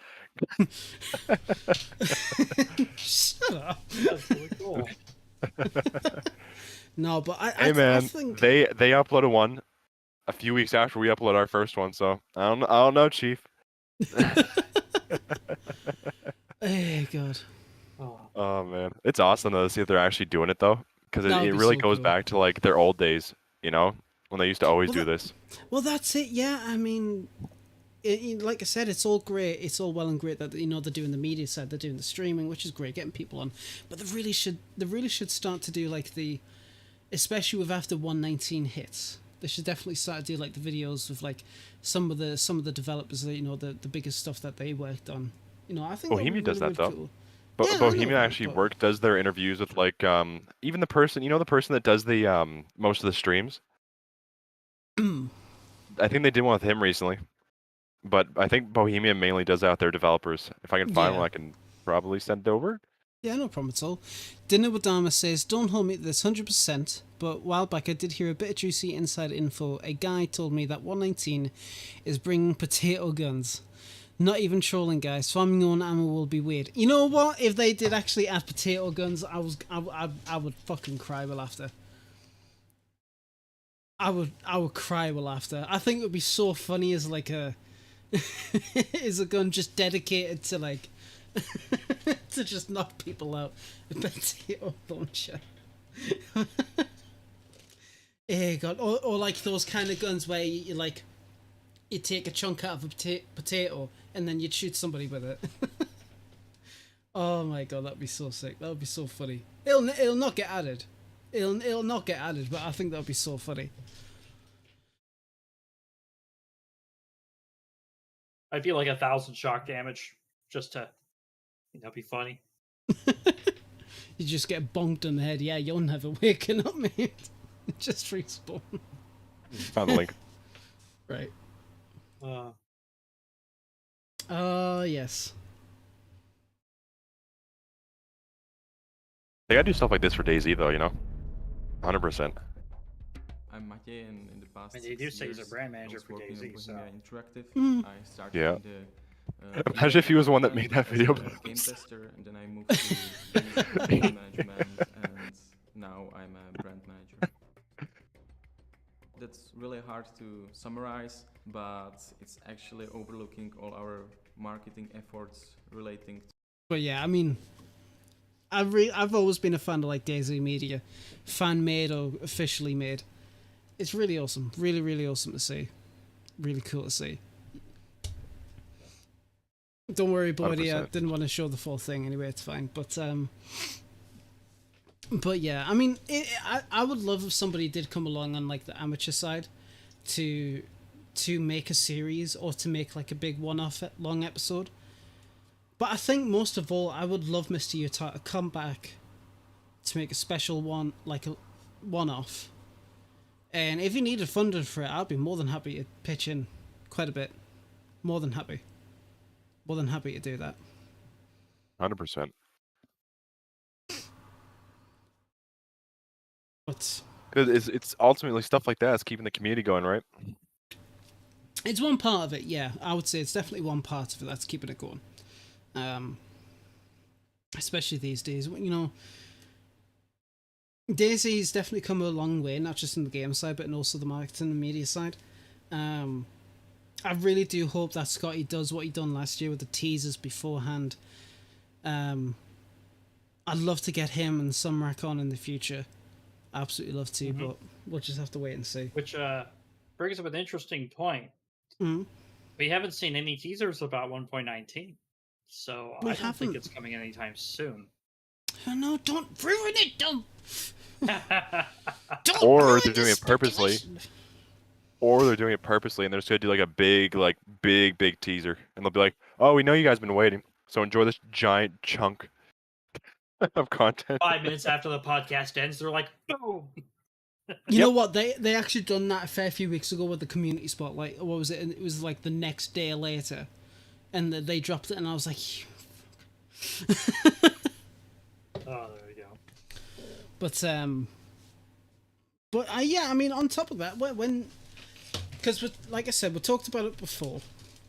Shut up. That's really cool. No, but I Hey man, think they uploaded one a few weeks after we uploaded our first one, so I don't know, Chief. Hey God. Oh man, it's awesome though to see if they're actually doing it though, because That would it be really so goes cool. back to like their old days, you know, when they used to always do this. Well, that's it. Yeah, I mean, like I said, it's all great. It's all well and great that they're doing the media side, they're doing the streaming, which is great, getting people on. But they really should start to do like especially with after 119 hits. They should definitely start to do like the videos with like some of the developers that the biggest stuff that they worked on. I think Bohemia does that though. cool. But Yeah, I Bohemia know, actually but- does their interviews with like even the person that does the most of the streams. I think they did one with him recently, but I think Bohemia mainly does that with their developers. If I can find one, I can probably send it over. Yeah, no problem at all. Dinner with Dharma says, don't hold me to this 100%, but a while back I did hear a bit of juicy inside info. A guy told me that 119 is bringing potato guns. Not even trolling, guys. Farming your own ammo will be weird. You know what? If they did actually add potato guns, I would fucking cry with laughter. I would cry with laughter. I think it would be so funny as like a is a gun just dedicated to like to just knock people out. A potato launcher. Eh, God. Or like those kind of guns where you like you take a chunk out of a potato and then you'd shoot somebody with it. Oh my God, that'd be so sick. That would be so funny. It'll not get added. It'll not get added, but I think that'd be so funny. I feel like 1,000 shock damage just to, be funny. You just get bonked on the head. Yeah, you're never waking up, mate. Just respawn. Found the link. Right. Yes. They gotta do stuff like this for DayZ though, 100%. I'm Matej, and in the past And they do say he's a 6 brand years, manager I was for working DayZ, on so- Bohemia Interactive. Mm. I started Yeah. in the Imagine if he was the one that made that as video. a game tester, and then I moved to game management, and now I'm a brand manager. That's really hard to summarize, but it's actually overlooking all our marketing efforts relating to But yeah, I mean, I've always been a fan of like DayZ Media, fan made or officially made. It's really awesome, really really awesome to see, really cool to see. Don't worry, buddy. I 100%. didn't want to show the full thing anyway. It's fine, but yeah, I mean, I would love if somebody did come along on like the amateur side, to make a series or to make like a big one-off long episode. But I think most of all, I would love Mr. Utah to come back to make a special one, like a one-off. And if he needed funding for it, I'd be more than happy to pitch in quite a bit. More than happy. More than happy to do that. 100%. But Because it's ultimately stuff like that that's keeping the community going, right? it's one part of it, yeah. I would say it's definitely one part of it that's keeping it going. Especially these days, DayZ's definitely come a long way, not just in the game side, but also the marketing and media side. I really do hope that Scotty does what he done last year with the teasers beforehand. I'd love to get him and Sumrak on in the future. Absolutely love to, but we'll just have to wait and see. Which brings up an interesting point. Mm. We haven't seen any teasers about 1.19, so We I don't think haven't. it's coming anytime soon. Oh, no, don't ruin it! Don't Or ruin they're doing the it purposely. speculation. Or they're doing it purposely and they're just gonna do like a big teaser, and they'll be like, "Oh, we know you guys been waiting, so enjoy this giant chunk of content." 5 minutes after the podcast ends, they're like, boom! You know what? They actually done that a fair few weeks ago with the community spotlight. What was it? And it was like the next day later, and they dropped it, and I was like, "You fuck." Oh, there we go. But But yeah, I mean, on top of that, because like I said, we talked about it before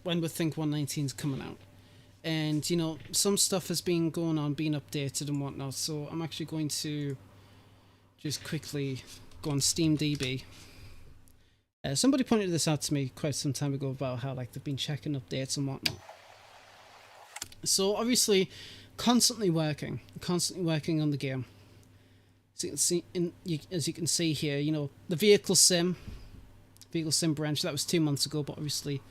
when we think 119 is coming out, and you know, some stuff has been going on, being updated and whatnot. So I'm actually going to just quickly go on SteamDB. Somebody pointed this out to me quite some time ago about how like they've been checking updates and whatnot. So obviously, constantly working on the game. As you can see, as you can see here, you know, the vehicle sim branch, that was 2 months ago, but obviously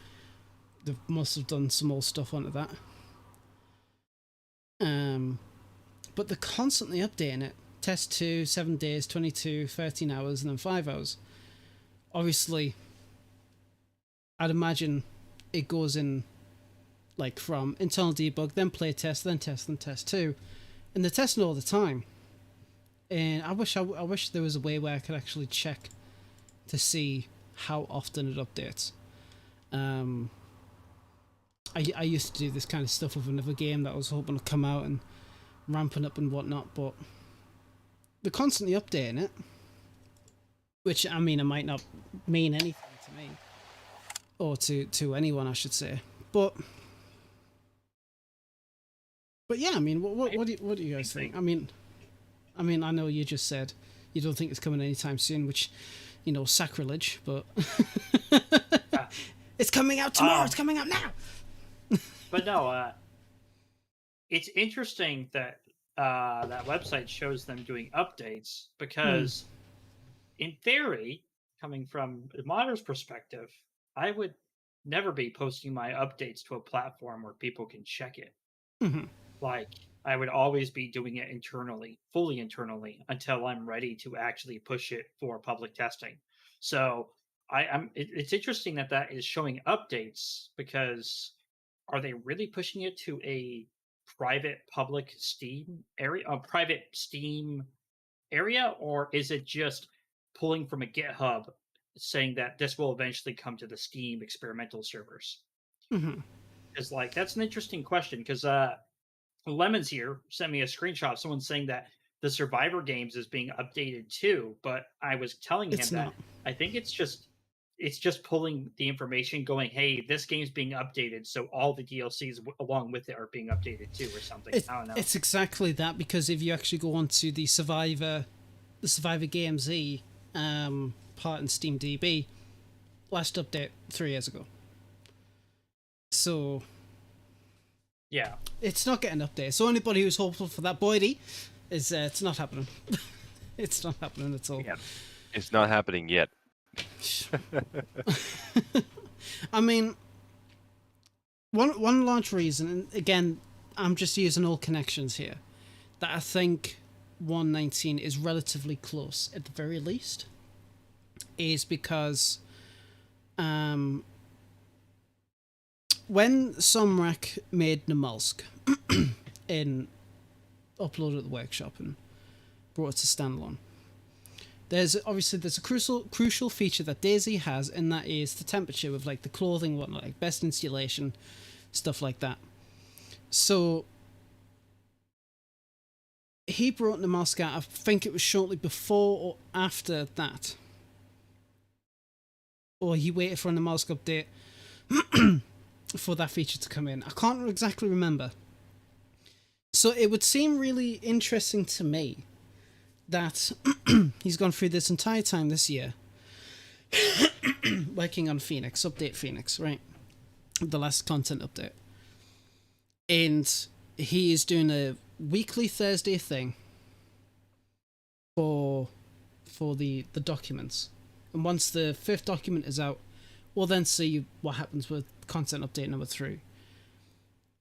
they must have done some more stuff onto that. But they're constantly updating it. Test 2, 7 days, 22, 13 hours, and then 5 hours. Obviously, I'd imagine it goes in like from internal debug, then play test, then test 2. And they're testing all the time. And I wish there was a way where I could actually check to see how often it updates. I used to do this kind of stuff with another game that I was hoping to come out and ramping up and whatnot, but they're constantly updating it. Which, I mean, it might not mean anything to me. Or to anyone, I should say. But yeah, I mean, what do you guys think? I mean, I know you just said you don't think it's coming anytime soon, which, you know, sacrilege, but it's coming out tomorrow. It's coming out now. But no, it's interesting that that website shows them doing updates because, in theory, coming from a modder's perspective, I would never be posting my updates to a platform where people can check it. Mm-hmm. Like, I would always be doing it internally, fully internally, until I'm ready to actually push it for public testing. So it's interesting that is showing updates, because are they really pushing it to a private public Steam area, or is it just pulling from a GitHub saying that this will eventually come to the Steam experimental servers? Mm-hmm. Because like that's an interesting question, because Lemons here sent me a screenshot of someone saying that the Survivor games is being updated too, but I was telling him that I think it's just pulling the information going, hey, this game's being updated, so all the DLCs along with it are being updated too, or something. I don't know. It's exactly that, because if you actually go onto the Survivor Game Z part in SteamDB, last update 3 years ago. So yeah, it's not getting updated. So anybody who's hopeful for that, Boydie, is it's not happening. It's not happening at all. Yeah. It's not happening yet. I mean, one large reason, and again, I'm just using all connections here, that I think 119 is relatively close at the very least, is because when Somrak made Namalsk and uploaded at the workshop and brought it to standalone, there's a crucial feature that DayZ has, and that is the temperature with like the clothing, whatnot, like best insulation, stuff like that. So he brought Namalsk out, I think it was shortly before or after that, or he waited for a Namalsk update for that feature to come in. I can't exactly remember. So it would seem really interesting to me that he's gone through this entire time this year working on Update Phoenix, right? The last content update. And he is doing a weekly Thursday thing for the documents. And once the 5th document is out, we'll then see what happens with content update number 3.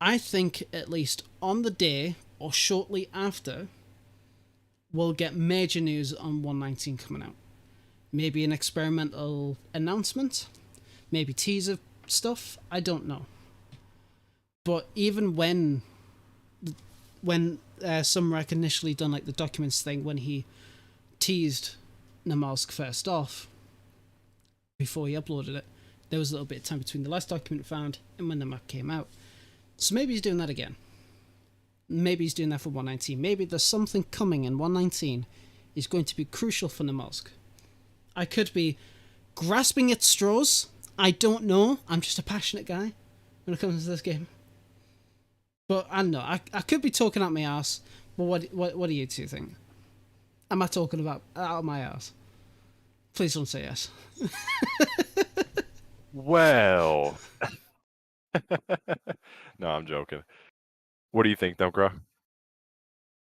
I think at least on the day or shortly after, we'll get major news on 119 coming out. Maybe an experimental announcement, maybe teaser stuff, I don't know. But even when Sumrak initially done like the documents thing, when he teased Namalsk first off, before he uploaded it, there was a little bit of time between the last document found and when the map came out. So maybe he's doing that again. Maybe he's doing that for 119. Maybe there's something coming in 119 is going to be crucial for Namalsk. I could be grasping at straws. I don't know. I'm just a passionate guy when it comes to this game. But I don't know. I could be talking out my ass. But what do you two think? Am I talking about out of my ass? Please don't say yes. Well, no, I'm joking. What do you think, Dunkra?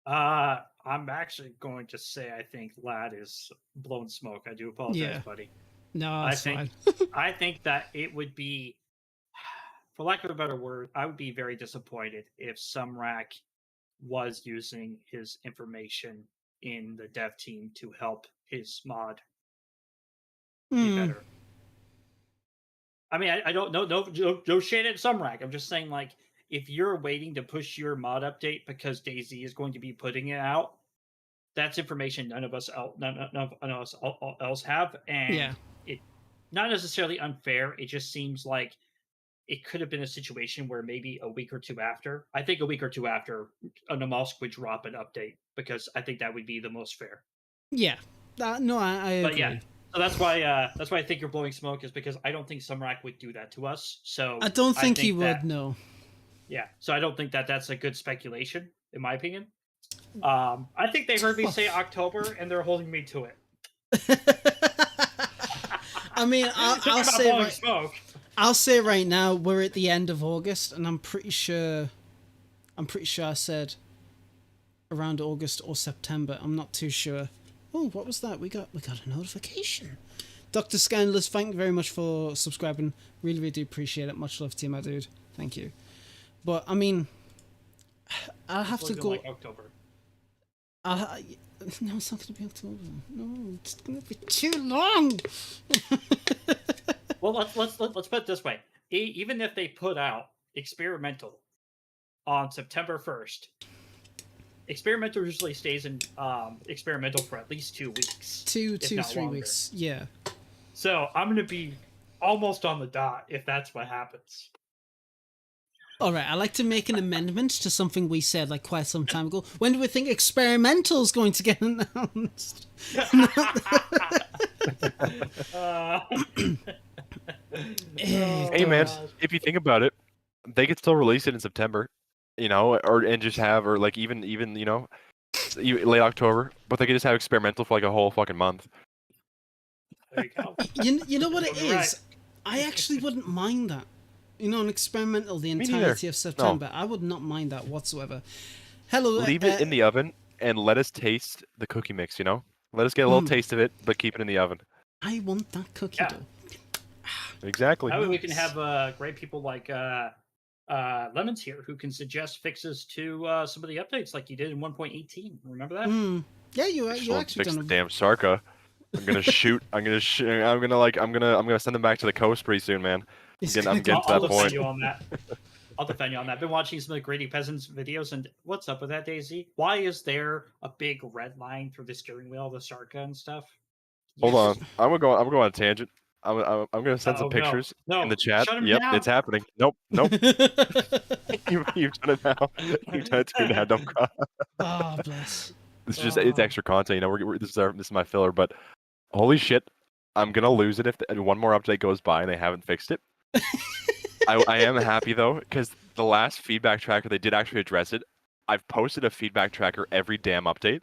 I'm actually going to say I think Lad is blowing smoke. I do apologize, buddy. No, that's fine. I think that it would be, for lack of a better word, I would be very disappointed if Sumrak was using his information in the dev team to help his mod be better. I mean, I don't know, no shade at Sumrak. I'm just saying, like, if you're waiting to push your mod update because DayZ is going to be putting it out, that's information none of us else have, and it not necessarily unfair. It just seems like it could have been a situation where maybe a week or two after. I think a week or two after, Namalsk would drop an update because I think that would be the most fair. Yeah, no, I agree. But yeah. So that's why I think you're blowing smoke, is because I don't think Sumrak would do that to us. So I don't think he would. No. Yeah. So I don't think that that's a good speculation, in my opinion. I think they heard me say October and they're holding me to it. I mean, I'll say right now we're at the end of August, and I'm pretty sure I said around August or September. I'm not too sure. Oh, what was that? We got a notification. Dr. Scandalous, thank you very much for subscribing. Really, really do appreciate it. Much love to you, my dude. Thank you. But I mean, I'll have to go. Like October. No, it's not going to be October. No, it's going to be too long. Well, let's put it this way. Even if they put out experimental on September 1st, experimental usually stays in experimental for at least 2 weeks. 3 weeks. Yeah. So I'm going to be almost on the dot if that's what happens. All right, I'd like to make an amendment to something we said like quite some time ago. When do we think experimental's going to get announced? Hey man, if you think about it, they could still release it in September, you know, and just have, or like even you know, late October, but they could just have experimental for like a whole fucking month. There you go. You know what it is? Right. I actually wouldn't mind that. You know, an experimental the entirety of September. No. I would not mind that whatsoever. Hello. Leave it in the oven and let us taste the cookie mix, you know? Let us get a little taste of it, but keep it in the oven. I want that cookie dough. Exactly. That way we can have great people like Lemons here who can suggest fixes to some of the updates like you did in 1.18. Remember that? Yeah, you actually fix done the damn Sarka. I'm gonna shoot. I'm gonna send them back to the coast pretty soon, man. I'm getting to that point. I'll defend you on that. I've been watching some of the Greedy Peasants videos, and what's up with that, DayZ? Why is there a big red line through the steering wheel of the Sarka and stuff? Hold on, I'm gonna go on a tangent. I'm gonna send some pictures in the chat. Yep, down. It's happening. Nope. You've done it now. You've done it to me now. Don't cry. Oh, bless. This is just it's extra content. You know, this is my filler, but holy shit, I'm gonna lose it if one more update goes by and they haven't fixed it. I am happy though, because the last feedback tracker they did actually address it. I've posted a feedback tracker every damn update,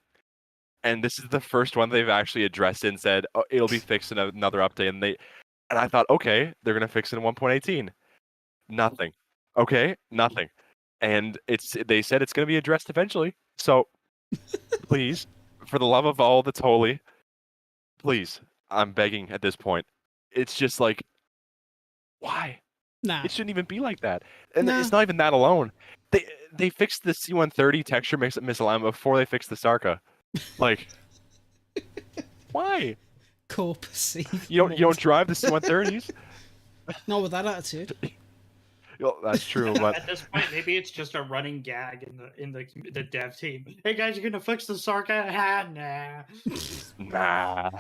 and this is the first one they've actually addressed it and said, oh, it'll be fixed in another update. And I thought, okay, they're gonna fix it in 1.18. Nothing. Okay, nothing. And they said it's gonna be addressed eventually. So please, for the love of all that's holy, please, I'm begging at this point. It's just like, why? Nah. It shouldn't even be like that. And it's not even that alone. They fixed the C-130 texture misalignment before they fixed the Sarka. Like, why? Corpusy. You don't drive the C-130s? Not with that attitude. That's true, but at this point, maybe it's just a running gag in the dev team. Hey guys, you're gonna fix the Sarka? Nah.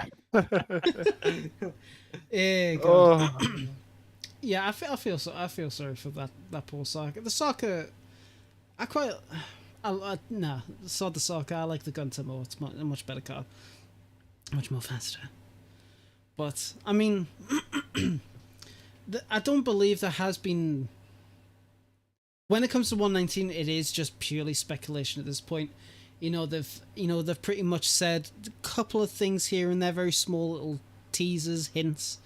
Yeah, I feel sorry for that poor Sarka. The Sarka, the Sarka. I like the Gunter more. It's a much better car, much more faster. But I mean, I don't believe there has been. When it comes to 119, it is just purely speculation at this point. They've pretty much said a couple of things here and there, very small little teasers, hints,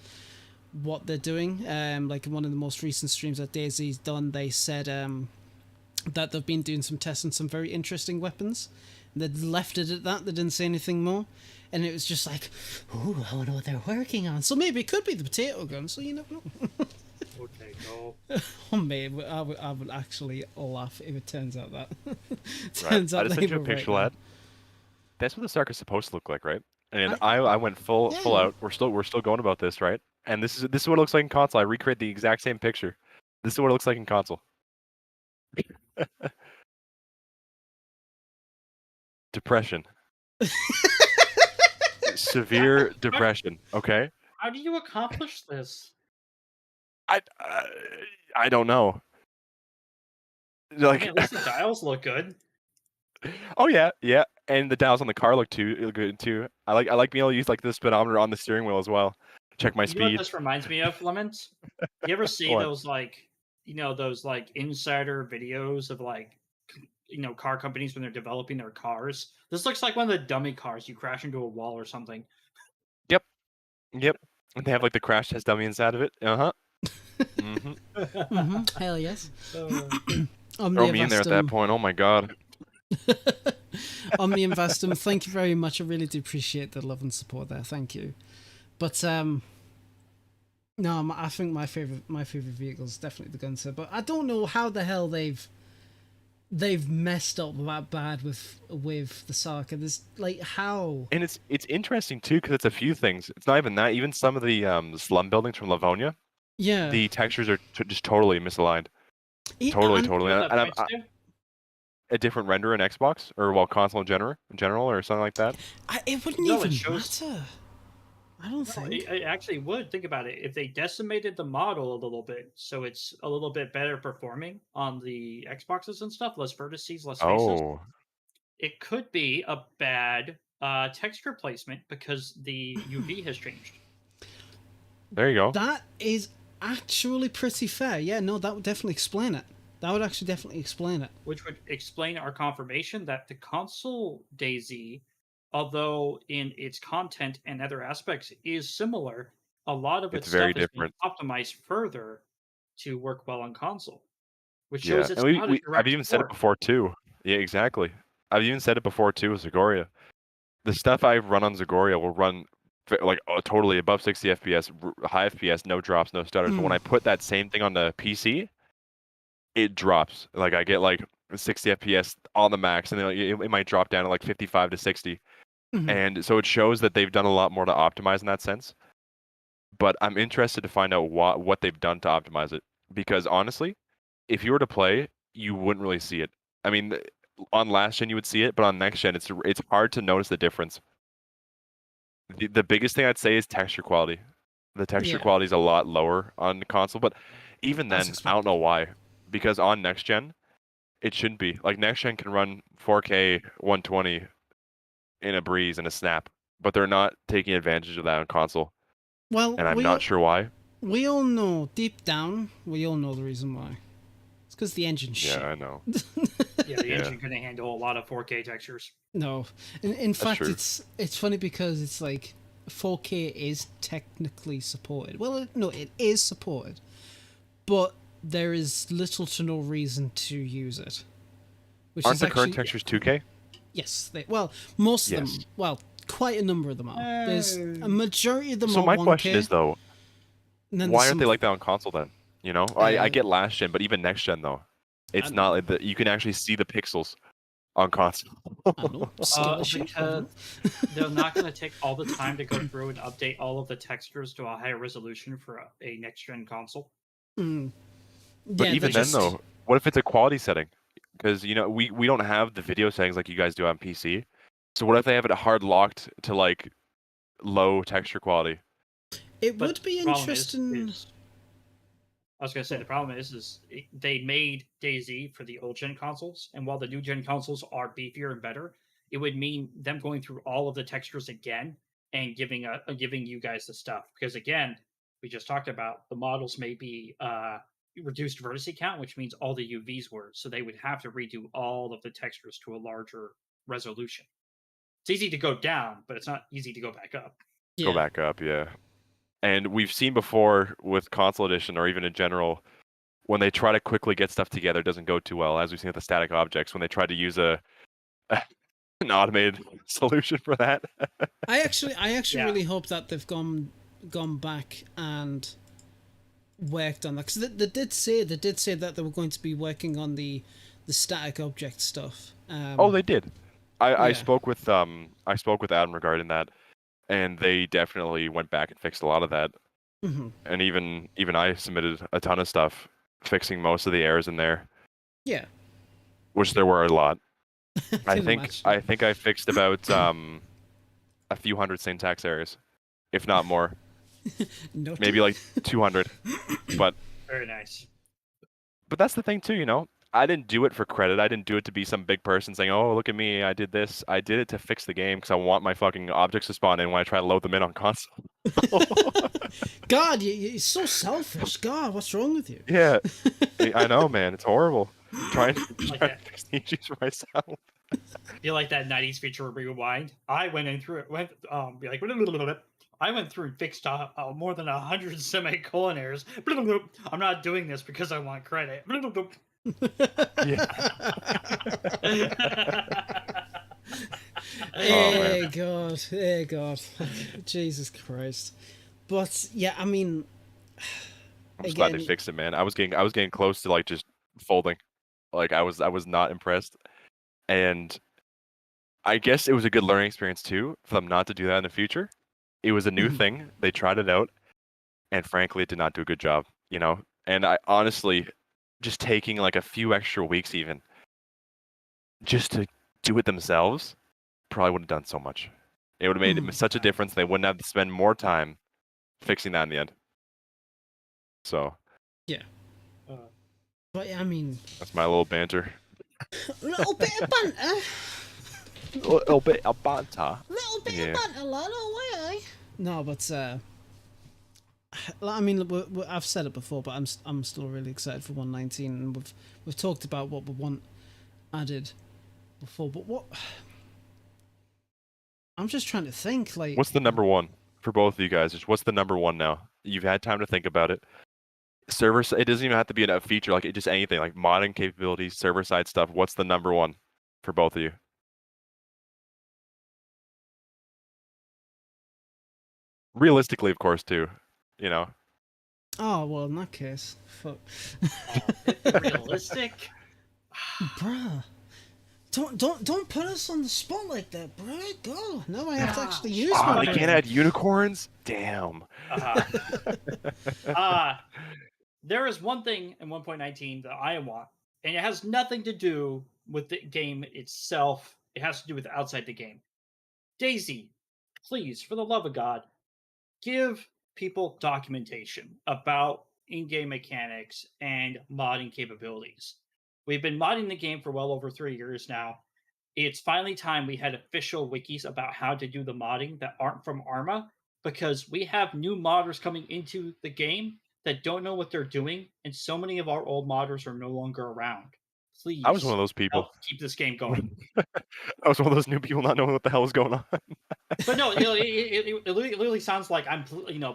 what they're doing. Like in one of the most recent streams that DayZ's done, they said that they've been doing some tests on some very interesting weapons. They left it at that. They didn't say anything more, and it was just like, "Ooh, I wonder what they're working on." So maybe it could be the potato gun. So you never know. Okay, no. Oh, maybe I would actually laugh if it turns out that. Right. turns I out just they sent you a were picture, right lad. That's what the Sark is supposed to look like, right? And I- I went full Yeah. out. We're still going about this, right? And this is what it looks like in console. I recreate the exact same picture. This is what it looks like in console. Depression. Severe depression. Okay. How do you accomplish this? I don't know. I Like, mean, at least the dials look good. oh yeah, and the dials on the car look good too. I like being able to use like the speedometer on the steering wheel as well. Check my You know what speed. this reminds me of, Lemons? You ever see What? those those like insider videos of car companies when they're developing their cars? This looks like one of the dummy cars. You crash into a wall or something. Yep. And they have like the crash test dummy inside of it. Uh-huh. Hell yes. Throw me in there at that point. Oh my god. Omniinvestum, thank you very much. I really do appreciate the love and support there. Thank you. But no, I think my favorite vehicle is definitely the Gunter. But I don't know how the hell they've messed up that bad with the Sarka. There's like how. And it's interesting too because it's a few things. It's not even that. Even some of the slum buildings from Livonia, Yeah. the textures are just totally misaligned. Yeah, Totally. You know what And that points to? a different render in Xbox or console in general or something like that. It wouldn't No, it even shows- matter. I don't No, think. it actually would. Think about it. If they decimated the model a little bit, so it's a little bit better performing on the Xboxes and stuff, less vertices, less faces, Oh, it could be a bad texture placement because the UV has changed. there you go. That is actually pretty fair. Yeah, no, that would definitely explain it. That would actually definitely explain it. Which would explain our confirmation that the console DayZ, although in its content and other aspects is similar, a lot of It's its very stuff has been different. optimized further to work well on console, which Yeah, shows it's and not a I've direct even said it port. before too. Yeah, exactly. I've even said it before too with Zagoria. The stuff I've run on Zagoria will run like totally above 60 FPS, high FPS, no drops, no stutters. But when I put that same thing on the PC, it drops. Like I get like 60 FPS on the max, and then it might drop down to like 55 to 60. Mhm. And so it shows that they've done a lot more to optimize in that sense. But I'm interested to find out what they've done to optimize it. Because honestly, if you were to play, you wouldn't really see it. I mean, on last gen you would see it, but on next gen it's hard to notice the difference. The biggest thing I'd say is texture quality. The texture Yeah. quality is a lot lower on the console, but even then, That's I don't know why. Because on next gen, it shouldn't be. Like next gen can run 4K 120 in a breeze and a snap, but they're not taking advantage of that on console, Well, and I'm not sure why. We all know deep down. We all know the reason why. It's because the engine's shit. Yeah, I know. Yeah, the Yeah. engine couldn't handle a lot of 4K textures. No, in fact, true. it's funny because it's like 4K is technically supported. Well, no, it is supported, but there is little to no reason to use it. Which Aren't is the actually, current textures 2K? Yes, most of Yes. them. Well, quite a number of them are. There's a majority of them So are my 1K. question is though, and then why there's aren't they some- like that on console then? You know, I Uh, get last gen, but even next gen though, it's I not like you can actually see the pixels on console. I don't know, still a shit, I don't because they're not going to take all the time to go through and update all of the textures to a higher resolution for a next-gen console. know. Mm. But Yeah, even they're then though, what if it's a quality setting? Because you know we don't have the video settings like you guys do on PC. So what if they have it hard locked to like low texture quality? it But would be the problem interesting. I was going to say the problem is they made DayZ for the old gen consoles, and while the new gen consoles are beefier and better, it would mean them going through all of the textures again and giving you guys the stuff. Because again, we just talked about the models may be reduced vertice count, which means all the UVs were, so they would have to redo all of the textures to a larger resolution. It's easy to go down, but it's not easy to go back up. Go back up, yeah. And we've seen before with console edition or even in general, when they try to quickly get stuff together, it doesn't go too well. As we've seen with the static objects, when they try to use an automated solution for that. I actually really hope that they've gone back and worked on that, because they did say that they were going to be working on the static object stuff. Oh, they did. I spoke with Adam regarding that, and they definitely went back and fixed a lot of that. Mm-hmm. And even I submitted a ton of stuff fixing most of the errors in there. Yeah. Which there were a lot. I imagine. think I fixed about a few hundred syntax errors, if not more. Maybe like 200. But Very nice. But that's the thing too, you know. I didn't do it for credit. I didn't do it to be some big person saying, "Oh, look at me, I did this." I did it to fix the game because I want my fucking objects to spawn in when I try to load them in on console. God, you're so selfish. God, what's wrong with you? Yeah, I know, man. It's horrible. Trying to fix the issues for myself. You like that 90s feature of Rewind? I went in through it. Be like, I went through and fixed more than 100 semicolon errors. I'm not doing this because I want credit. Hey God, Jesus Christ! But yeah, I mean, I'm just glad they fixed it, man. I was getting close to like just folding. Like I was not impressed, and I guess it was a good learning experience too for them not to do that in the future. It was a new thing. They tried it out, and frankly, it did not do a good job. You know, and I honestly, just taking like a few extra weeks even, just to do it themselves, probably would have done so much. It would have made such a difference. They wouldn't have to spend more time fixing that in the end. So. Yeah. But I mean. That's my little banter. Little bit of banter. Little bit of banter. Little bit of banter, lad. Oh, way. No, but I mean, I've said it before, but I'm still really excited for 119, and we've talked about what we want added before. But what? I'm just trying to think. Like, what's the number one for both of you guys? What's the number one now? You've had time to think about it. Server. It doesn't even have to be a feature. Like just anything, like modding capabilities, server side stuff. What's the number one for both of you? Realistically, of course, too. You know. Oh well, in that case, fuck. Realistic, bruh. Don't put us on the spot like that, bruh. Go. No, I have to actually use one. They can't add unicorns. Damn. There is one thing in 1.19 that I want, and it has nothing to do with the game itself. It has to do with outside the game. DayZ, please, for the love of God, give people documentation about in-game mechanics and modding capabilities. We've been modding the game for well over 3 years now. It's finally time we had official wikis about how to do the modding that aren't from Arma, because we have new modders coming into the game that don't know what they're doing, and so many of our old modders are no longer around. Please, I was one of those people. Keep this game going. I was one of those new people not knowing what the hell is going on. But no, it literally sounds like I'm,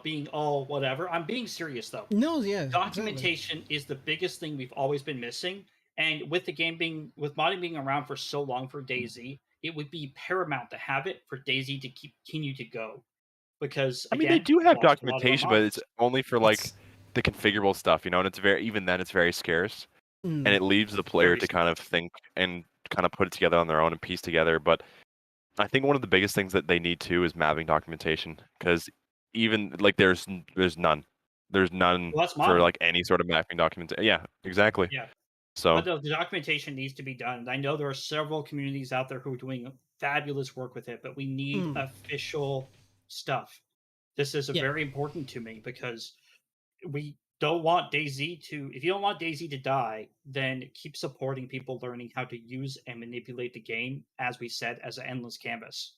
being all whatever. I'm being serious though. No, yeah. Documentation is the biggest thing we've always been missing, and with modding being around for so long for DayZ, it would be paramount to have it for DayZ to continue to go. Because I mean, they do have documentation, but it's only for like the configurable stuff, you know, and it's very scarce. And it leaves the player to kind of think and kind of put it together on their own and piece together. But I think one of the biggest things that they need too is mapping documentation, because even like there's none for like any sort of mapping documentation. Yeah, exactly. Yeah. So but the documentation needs to be done. I know there are several communities out there who are doing fabulous work with it, but we need official stuff. This is very important to me, because we don't want DayZ if you don't want DayZ to die, then keep supporting people learning how to use and manipulate the game, as we said, as an endless canvas.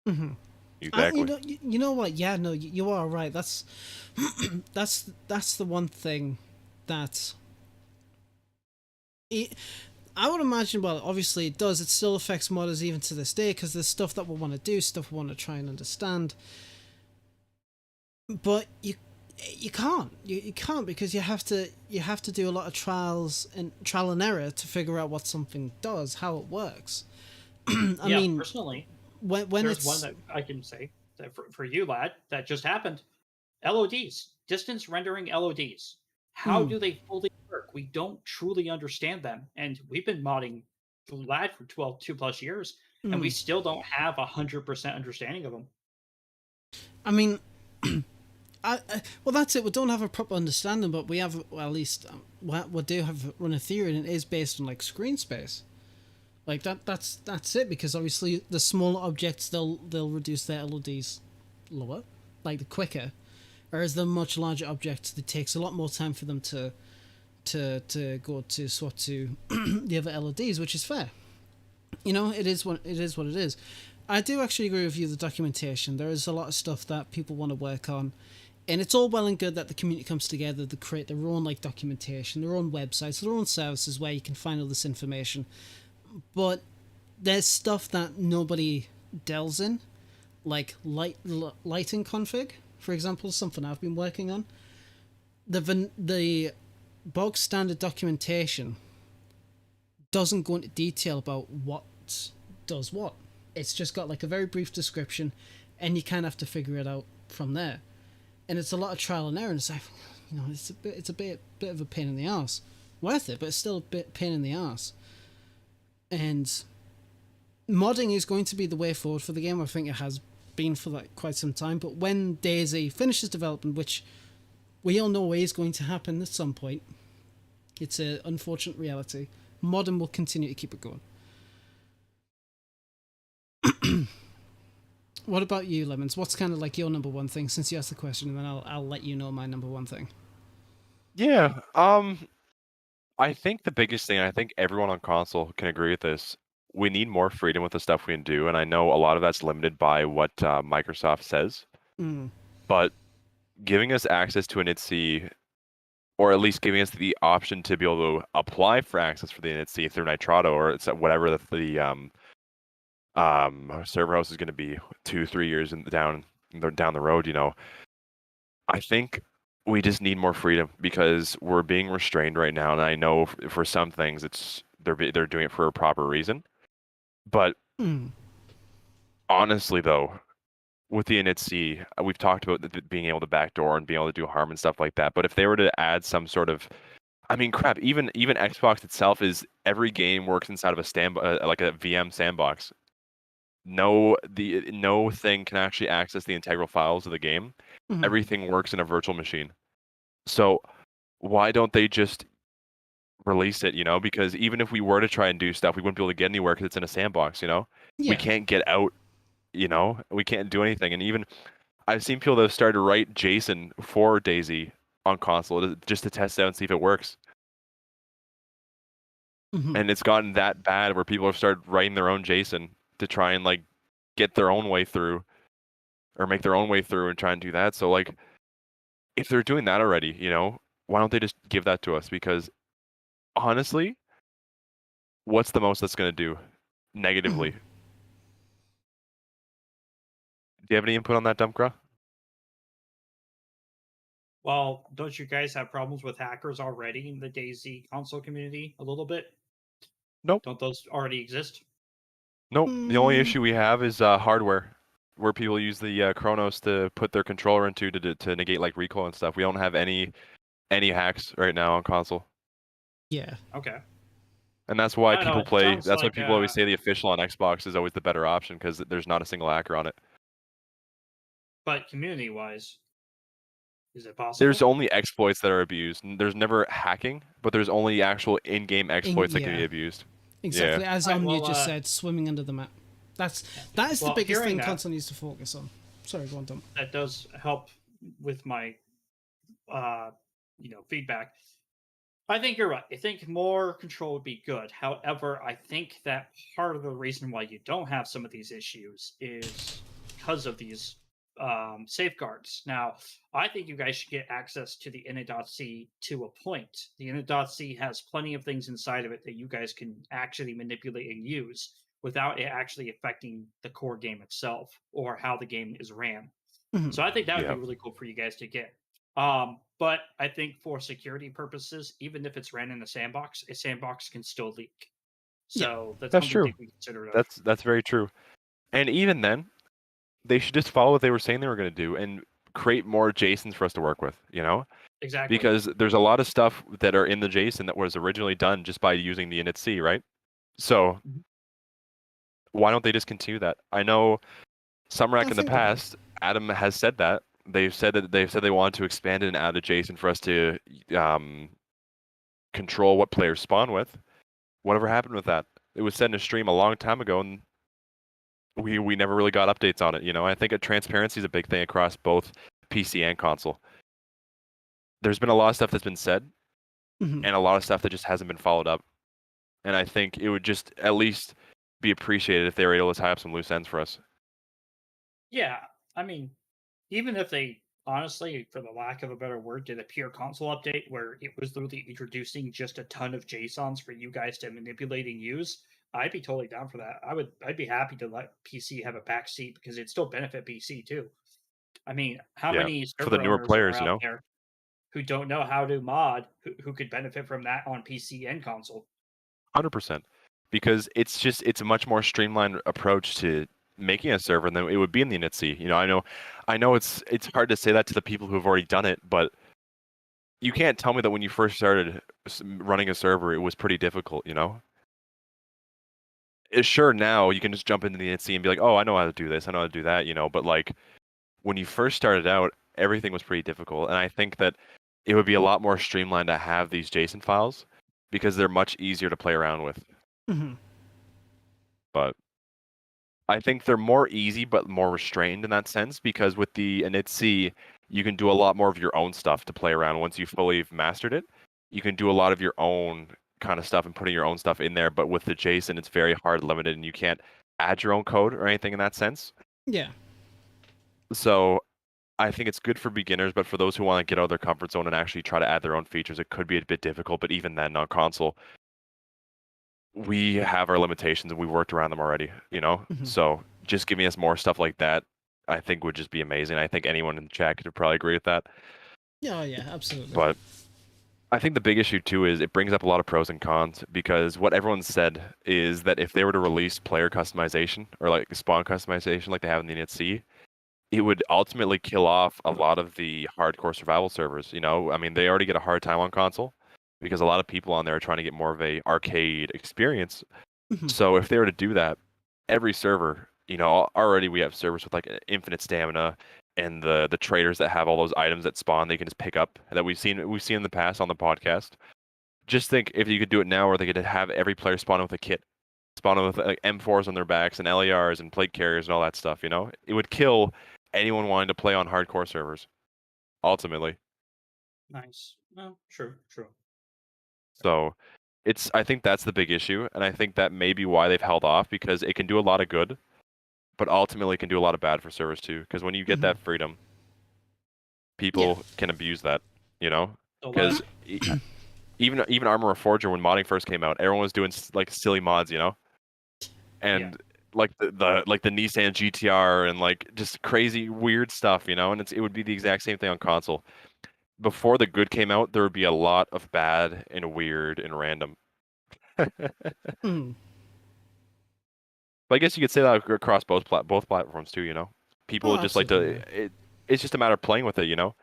Mm-hmm. Exactly. You know what? Yeah, no, you are right. That's that's the one thing that I would imagine. Well, obviously it does. It still affects modders even to this day because there's stuff that we want to do, stuff we want to try and understand. But you can't you can't because you have to do a lot of trial and error to figure out what something does, how it works. I mean, personally, when there's it's one that I can say that for you, lad, that just happened. LODs, distance rendering LODs. How do they fully work? We don't truly understand them, and we've been modding lad for 2+ years, and we still don't have 100% understanding of them. I mean, well, that's it. We don't have a proper understanding, but we have, well, at least we do have run a theory, and it is based on like screen space. Like that's it. Because obviously the smaller objects they'll reduce their LODs lower, like the quicker, whereas the much larger objects it takes a lot more time for them to go to swap to the other LODs, which is fair. You know, it is what it is. I do actually agree with you. The documentation, there is a lot of stuff that people want to work on. And it's all well and good that the community comes together to create their own like documentation, their own websites, their own services where you can find all this information. But there's stuff that nobody delves in, like lighting config, for example, something I've been working on. The bog standard documentation doesn't go into detail about what does what. It's just got like a very brief description, and you kind of have to figure it out from there. And it's a lot of trial and error. And it's like, you know, it's a bit of a pain in the arse. Worth it, but it's still a bit pain in the arse. And modding is going to be the way forward for the game. I think it has been for like quite some time. But when DayZ finishes development, which we all know is going to happen at some point, it's an unfortunate reality. Modding will continue to keep it going. What about you, Lemons? What's kind of like your number one thing? Since you asked the question, and then I'll let you know my number one thing. Yeah. I think the biggest thing, and I think everyone on console can agree with this, we need more freedom with the stuff we can do, and I know a lot of that's limited by what Microsoft says. But giving us access to an ITC, or at least giving us the option to be able to apply for access for the ITC through Nitrado, or it's whatever the server house is going to be 2-3 years down the road, you know, I think we just need more freedom because we're being restrained right now. And I know for some things they're doing it for a proper reason. But honestly, though, with the initc, we've talked about being able to backdoor and being able to do harm and stuff like that. But if they were to add some sort of, I mean, crap, even Xbox itself is every game works inside of a like a VM sandbox. No thing can actually access the integral files of the game. Everything works in a virtual machine. So why don't they just release it, you know? Because even if we were to try and do stuff, we wouldn't be able to get anywhere because it's in a sandbox, you know? Yeah. We can't get out, you know? We can't do anything. And even I've seen people that have started to write JSON for DayZ on console just to test it out and see if it works. And it's gotten that bad where people have started writing their own JSON to try and like get their own way through or make their own way through and try and do that. So like if they're doing that already, you know, why don't they just give that to us? Because honestly, what's the most that's going to do negatively? Do you have any input on that, Dumpgra? Well, don't you guys have problems with hackers already in the DayZ console community a little bit? Nope. Don't those already exist? Nope. The only issue we have is hardware, where people use the Chronos to put their controller into to negate like recoil and stuff. We don't have any hacks right now on console. Yeah. Okay. And that's why people play. That's why like, people always say the official on Xbox is always the better option because there's not a single hacker on it. But community-wise, is it possible? There's only exploits that are abused. There's never hacking, but there's only actual in-game exploits that can be abused. Exactly, yeah. as you just said, swimming under the map. That is the biggest thing console needs to focus on. Sorry, go on, Tom. That does help with my, feedback. I think you're right. I think more control would be good. However, I think that part of the reason why you don't have some of these issues is because of these safeguards. Now, I think you guys should get access to the init.c to a point. The init.c has plenty of things inside of it that you guys can actually manipulate and use without it actually affecting the core game itself or how the game is ran. So I think that would be really cool for you guys to get. But I think for security purposes, even if it's ran in a sandbox can still leak. So that's true. we consider. That's very true. And even then, they should just follow what they were saying they were going to do and create more JSONs for us to work with, you know? Exactly. Because there's a lot of stuff that are in the JSON that was originally done just by using the init.c, right? So why don't they just continue that? I know Sumrak in the past, Adam has said that. They've said they wanted to expand it and add a JSON for us to control what players spawn with. Whatever happened with that? It was said in a stream a long time ago, and we never really got updates on it. You know, I think transparency is a big thing across both PC and console. There's been a lot of stuff that's been said, and a lot of stuff that just hasn't been followed up. And I think it would just at least be appreciated if they were able to tie up some loose ends for us. Yeah, I mean, even if they honestly, for the lack of a better word, did a pure console update where it was literally introducing just a ton of JSONs for you guys to manipulate and use, I'd be totally down for that. I'd be happy to let PC have a back seat because it'd still benefit PC too. I mean, how many for the newer players, out there who don't know how to mod who could benefit from that on PC and console? 100%, because it's a much more streamlined approach to making a server than it would be in the init.c. You know, I know it's hard to say that to the people who have already done it, but you can't tell me that when you first started running a server, it was pretty difficult. You know, sure, now you can just jump into the init.c and be like, oh, I know how to do this, I know how to do that. You know, but like when you first started out, everything was pretty difficult, and I think that it would be a lot more streamlined to have these JSON files because they're much easier to play around with. But I think they're more easy but more restrained in that sense because with the init.c, you can do a lot more of your own stuff to play around once you fully mastered it. You can do a lot of your own kind of stuff and putting your own stuff in there, but with the JSON, it's very hard limited and you can't add your own code or anything in that sense. Yeah. So I think it's good for beginners, but for those who want to get out of their comfort zone and actually try to add their own features, it could be a bit difficult, but even then on console, we have our limitations and we worked around them already, you know? So just giving us more stuff like that, I think would just be amazing. I think anyone in the chat could probably agree with that. Yeah, absolutely. But I think the big issue too is it brings up a lot of pros and cons because what everyone said is that if they were to release player customization or like spawn customization like they have in the init.c, it would ultimately kill off a lot of the hardcore survival servers. You know, I mean, they already get a hard time on console because a lot of people on there are trying to get more of a arcade experience. So if they were to do that, every server, you know, already we have servers with like infinite stamina and the traders that have all those items that spawn they can just pick up that we've seen in the past on the podcast. Just think if you could do it now where they could have every player spawn with a kit, spawn with like M4s on their backs and LARs and plate carriers and all that stuff, you know? It would kill anyone wanting to play on hardcore servers, ultimately. Nice. No, true. So I think that's the big issue, and I think that may be why they've held off because it can do a lot of good, but ultimately can do a lot of bad for servers too. Because when you get that freedom, people can abuse that, you know? Because even Armor Forger, when modding first came out, everyone was doing like silly mods, you know? And like the Nissan GTR and like just crazy weird stuff, you know? And it would be the exact same thing on console. Before the good came out, there would be a lot of bad and weird and random. But I guess you could say that across both platforms too, you know? People would just like to... It's just a matter of playing with it, you know?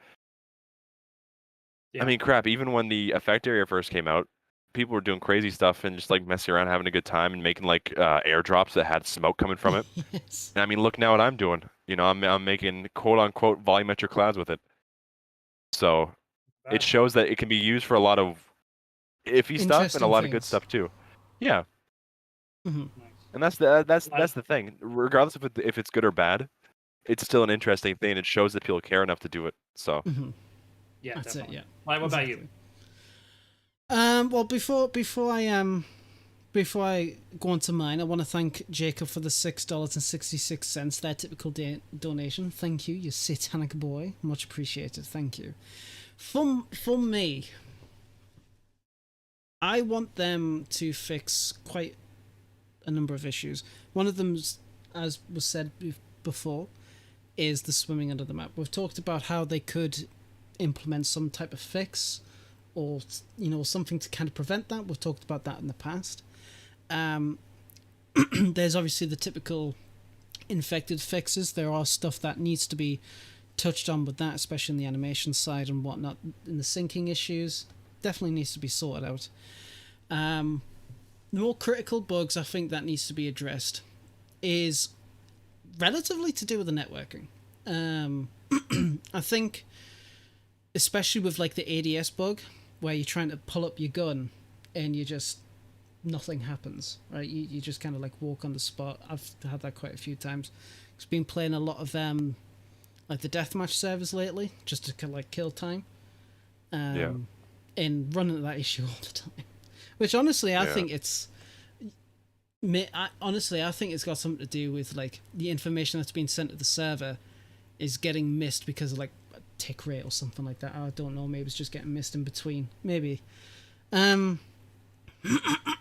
I mean, crap, even when the effect area first came out, people were doing crazy stuff and just like messing around, having a good time and making like airdrops that had smoke coming from it. And I mean, look now what I'm doing. You know, I'm making quote-unquote volumetric clouds with it. So it shows that it can be used for a lot of iffy stuff and a lot of good stuff too. Yeah. And that's the thing. Regardless if it's good or bad, it's still an interesting thing. It shows that people care enough to do it. So yeah, that's definitely. it. Yeah. What about you? Well, before I before I go on to mine, I want to thank Jacob for the $6.66, their typical donation. Thank you, you satanic boy. Much appreciated. Thank you. For me, I want them to fix quite a number of issues. One of them, as was said before, is the swimming under the map. We've talked about how they could implement some type of fix, or something to kind of prevent that. We've talked about that in the past. There's obviously the typical infected fixes. There are stuff that needs to be touched on with that, especially in the animation side and whatnot. In the syncing issues, definitely needs to be sorted out. The more critical bugs I think that needs to be addressed is relatively to do with the networking. I think, especially with like the ADS bug, where you're trying to pull up your gun and nothing happens, right? You just kind of like walk on the spot. I've had that quite a few times. I've been playing a lot of like the deathmatch servers lately, just to kind of like kill time. And running into that issue all the time. Which honestly, I think it's. I think it's got something to do with like the information that's being sent to the server is getting missed because of like a tick rate or something like that. I don't know. Maybe it's just getting missed in between. Maybe. If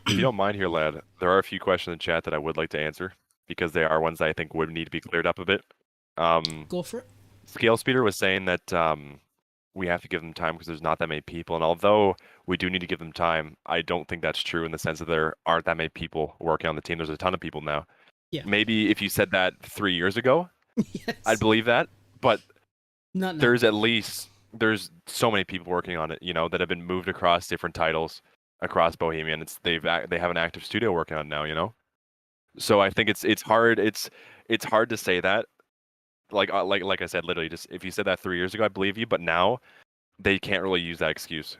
you don't mind here, lad, there are a few questions in chat that I would like to answer because they are ones that I think would need to be cleared up a bit. Go for it. Scale Speeder was saying that we have to give them time because there's not that many people, and although we do need to give them time, I don't think that's true in the sense that there aren't that many people working on the team. There's a ton of people now. Yeah. Maybe if you said that 3 years ago, Yes. I'd believe that, but Not now. there's so many people working on it, that have been moved across different titles across Bohemian. They have an active studio working on it now, So I think it's hard to say that. Like I said, literally, just if you said that 3 years ago, I believe you. But now, they can't really use that excuse,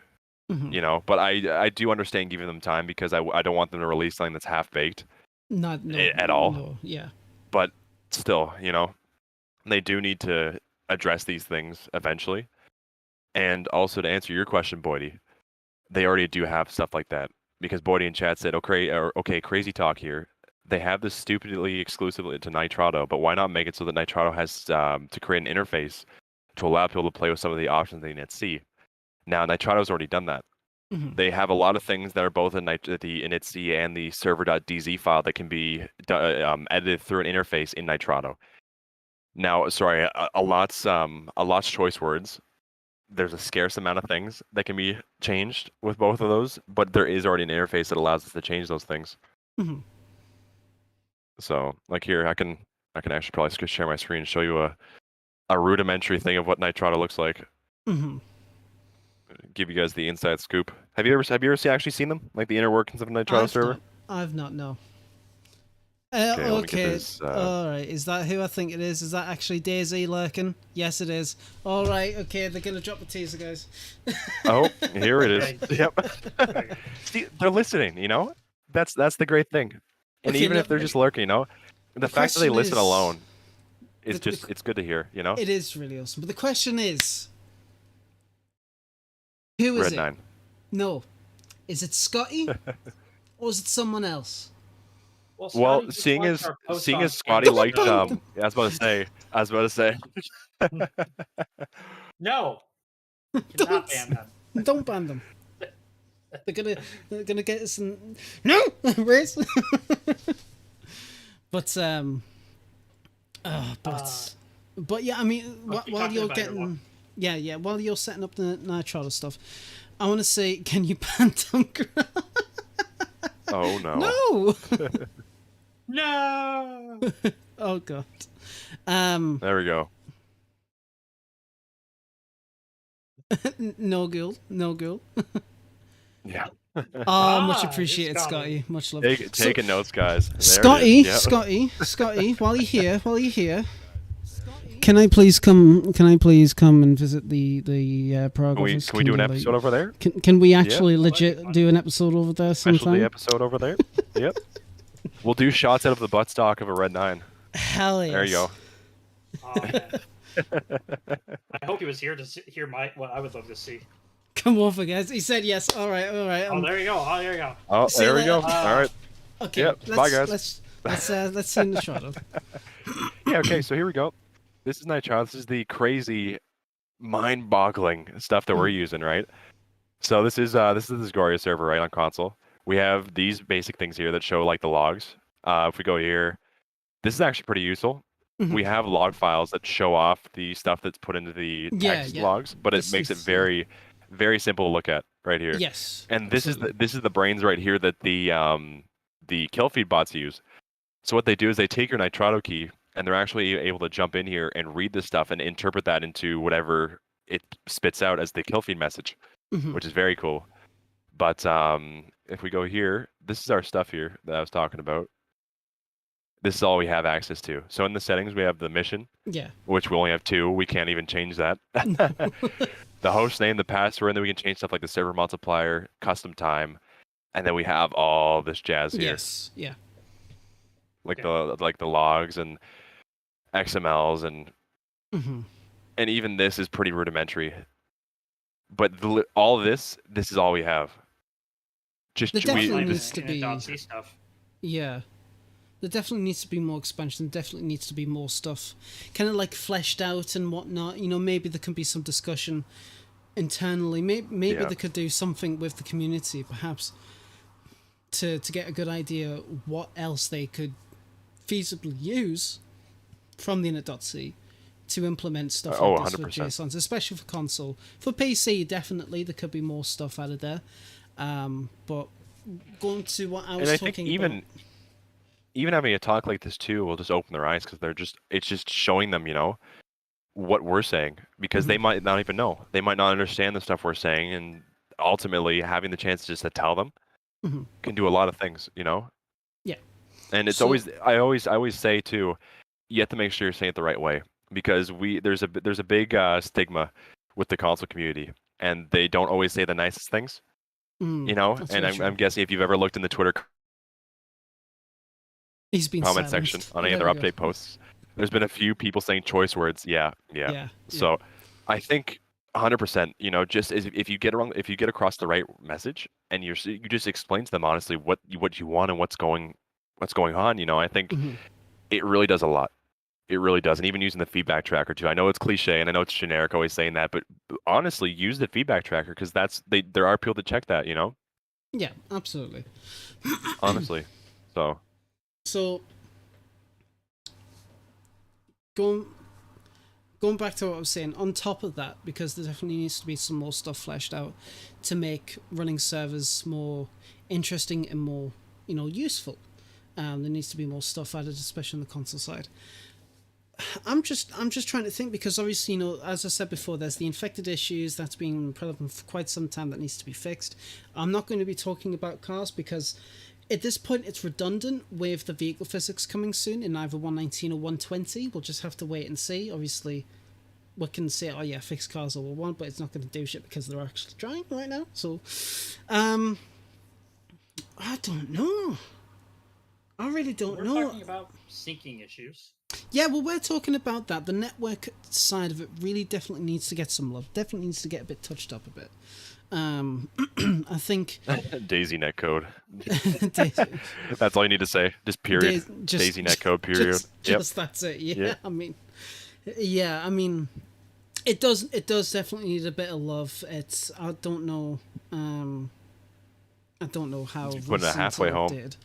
But I do understand giving them time because I don't want them to release something that's half baked, at all. No, yeah. But still, they do need to address these things eventually. And also to answer your question, Boydie, they already do have stuff like that because Boydie in chat said, okay, crazy talk here. They have this stupidly exclusively to Nitrado, but why not make it so that Nitrado has to create an interface to allow people to play with some of the options they need to see? Now, Nitrado's already done that. Mm-hmm. They have a lot of things that are both in the initc and the server.dz file that can be edited through an interface in Nitrado. Now, sorry, a lot's choice words. There's a scarce amount of things that can be changed with both of those, but there is already an interface that allows us to change those things. Mm-hmm. So, like here, I can actually probably share my screen and show you a rudimentary thing of what Nitrado looks like. Mm-hmm. Give you guys the inside scoop. Have you ever actually seen them, like the inner workings of a Nitrado server? I've not. No. Okay. All right. Is that who I think it is? Is that actually DayZ lurking? Yes, it is. All right. Okay. They're gonna drop the teaser, guys. Oh, here it is. Yep. See, they're listening. That's the great thing. And Okay, even if they're just lurking, the fact that they question listen is- alone is it's good to hear. It is really awesome. But the question is, who is Red it? 9. No. Is it Scotty or is it someone else? Well, Scotty just seeing likes as our post seeing on as Scotty Instagram. liked I was about to say. No. Don't- Cannot ban them. Don't ban them. They're gonna get us in. No, race. But but yeah, I mean, while talking you're about your getting, one. yeah, while you're setting up the Nitrado stuff, I want to say, can you ban Dunker? Oh no. No. No. Oh god. There we go. No girl. Yeah. Oh, much it's appreciated, Scotty. Scotty. Much love. Taking notes, guys. There it Scotty, is. Yep. Scotty, while you're here, can I please come and visit the Prague Can we office? do an episode over there? Can we actually legit do an episode over there Special sometime? day episode over there. Yep. We'll do shots out of the buttstock of a Red 9. Hell yes. There you go. Oh, man. I hope he was here to hear what I would love to see. Come over, guys. He said yes. All right. Oh, there you go. Oh, there you go. Oh, See there we you go. later. All right. Okay. Yep, bye, guys. Let's see in the shot of. Yeah. Okay. So here we go. This is Nitro. This is the crazy, mind-boggling stuff that we're using, right? So this is the Zgoria server, right, on console. We have these basic things here that show like the logs. If we go here, this is actually pretty useful. We have log files that show off the stuff that's put into the text logs, but it makes it very, very simple to look at right here. Yes. And this is the brains right here that the kill feed bots use. So what they do is they take your Nitrado key and they're actually able to jump in here and read this stuff and interpret that into whatever it spits out as the kill feed message, which is very cool. But if we go here, this is our stuff here that I was talking about. This is all we have access to. So in the settings, we have the mission, which we only have 2. We can't even change that. The host name, the password, and then we can change stuff like the server multiplier, custom time, and then we have all this jazz here. Yes, yeah. Like the logs and XMLs and even this is pretty rudimentary. But all of this is all we have. There definitely needs to be stuff. Yeah. There definitely needs to be more expansion. There definitely needs to be more stuff kind of like fleshed out and whatnot. You know, maybe there can be some discussion internally. Maybe they could do something with the community, perhaps, to get a good idea what else they could feasibly use from the init.c to implement stuff like this 100%. with JSONs, especially for console. For PC, definitely, there could be more stuff added there. But going to what I was talking about... Even having a talk like this too will just open their eyes because it's just showing them, you know, what we're saying because they might not even know. They might not understand the stuff we're saying, and ultimately having the chance just to tell them can do a lot of things, you know. Yeah. And it's I always say too, you have to make sure you're saying it the right way because there's a big stigma with the console community, and they don't always say the nicest things, you know. And I'm guessing if you've ever looked in the Twitter comment section on any of their update posts, there's been a few people saying choice words. Yeah. So I think 100%, you know, just if you get across the right message and you just explain to them honestly what you want and what's going on, you know, I think it really does a lot. It really does. And even using the feedback tracker too. I know it's cliche and I know it's generic always saying that, but honestly use the feedback tracker because there are people that check that, you know. Yeah, absolutely. Honestly. So going back to what I was saying, on top of that, because there definitely needs to be some more stuff fleshed out to make running servers more interesting and more, you know, useful. There needs to be more stuff added, especially on the console side. I'm just trying to think because obviously, you know, as I said before, there's the infected issues that's been prevalent for quite some time that needs to be fixed. I'm not going to be talking about cars because at this point, it's redundant with the vehicle physics coming soon in either 119 or 120. We'll just have to wait and see. Obviously, we can say, oh yeah, fixed cars all we want, but it's not going to do shit because they're actually trying right now. So, I don't know. I really don't know. We're talking about syncing issues. Yeah, well, we're talking about that. The network side of it really definitely needs to get some love. Definitely needs to get a bit touched up a bit. I think DayZ netcode. That's all you need to say. Just period. DayZ netcode. Period. Just that's it. Yeah. I mean, it does definitely need a bit of love. I don't know how. Putting it halfway home. Did.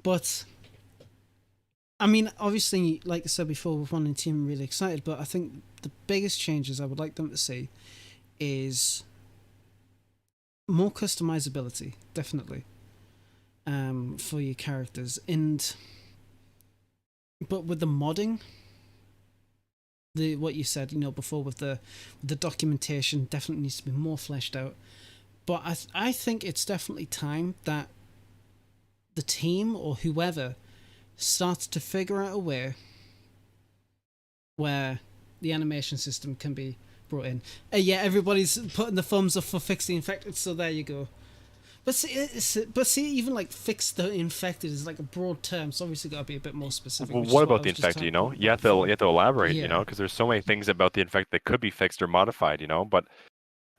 But I mean, obviously, like I said before, with one team, I'm really excited. But I think the biggest changes I would like them to see is more customizability, definitely, for your characters. But with the modding, what you said, you know, before with the documentation, definitely needs to be more fleshed out. But I think it's definitely time that the team or whoever starts to figure out a way where the animation system can be brought in. Yeah, everybody's putting the thumbs up for Fix the Infected, so there you go. But see, even like fix the infected is like a broad term, so obviously got to be a bit more specific. Well, what about the infected? You know, you have to elaborate. Yeah. You know, because there's so many things about the infected that could be fixed or modified. You know, but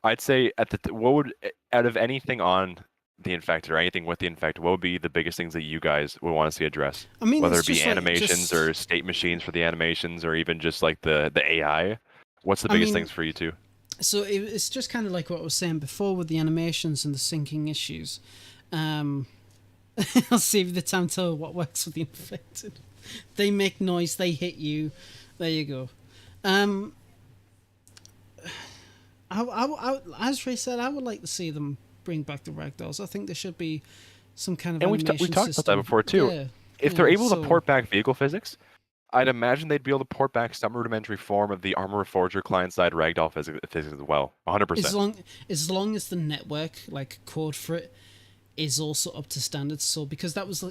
I'd say what would out of anything on the infected or anything with the infected, what would be the biggest things that you guys would want to see addressed? I mean, whether it's it be just like, animations or state machines for the animations, or even just like the AI. What's the biggest things for you two? So it's just kind of like what I was saying before with the animations and the syncing issues. I'll save the time to what works with the infected. They make noise, they hit you. There you go. As Ray said, I would like to see them bring back the ragdolls. I think there should be some kind of animation we talked about that before too. Yeah, If they're able to port back vehicle physics, I'd imagine they'd be able to port back some rudimentary form of the Armor Forger client-side ragdoll physics as well. 100%. As long as the network like code for it is also up to standards. So because that was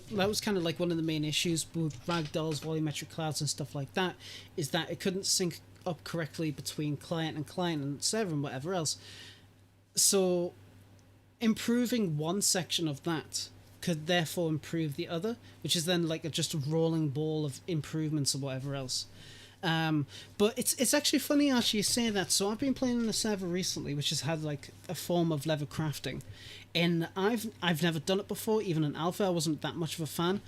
kind of like one of the main issues with ragdolls, volumetric clouds, and stuff like that, is that it couldn't sync up correctly between client and server and whatever else. So improving one section of that could therefore improve the other, which is then like just a rolling ball of improvements or whatever else. But it's actually funny actually you say that. So I've been playing on a server recently which has had like a form of lever crafting, and I've never done it before. Even in alpha I wasn't that much of a fan,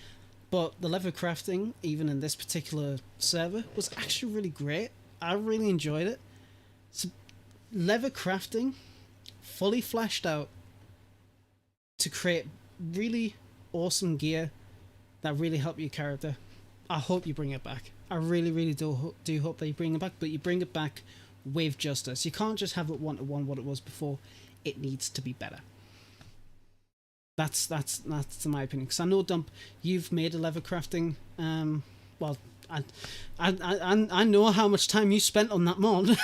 but the lever crafting even in this particular server was actually really great. I really enjoyed it. So lever crafting fully fleshed out to create really awesome gear that really help your character. I hope you bring it back. I really do hope that you bring it back, but you bring it back with justice. You can't just have it 1-to-1 what it was before. It needs to be better. That's my opinion. Because I know, Dump, you've made a lever crafting. Well, I know how much time you spent on that mod,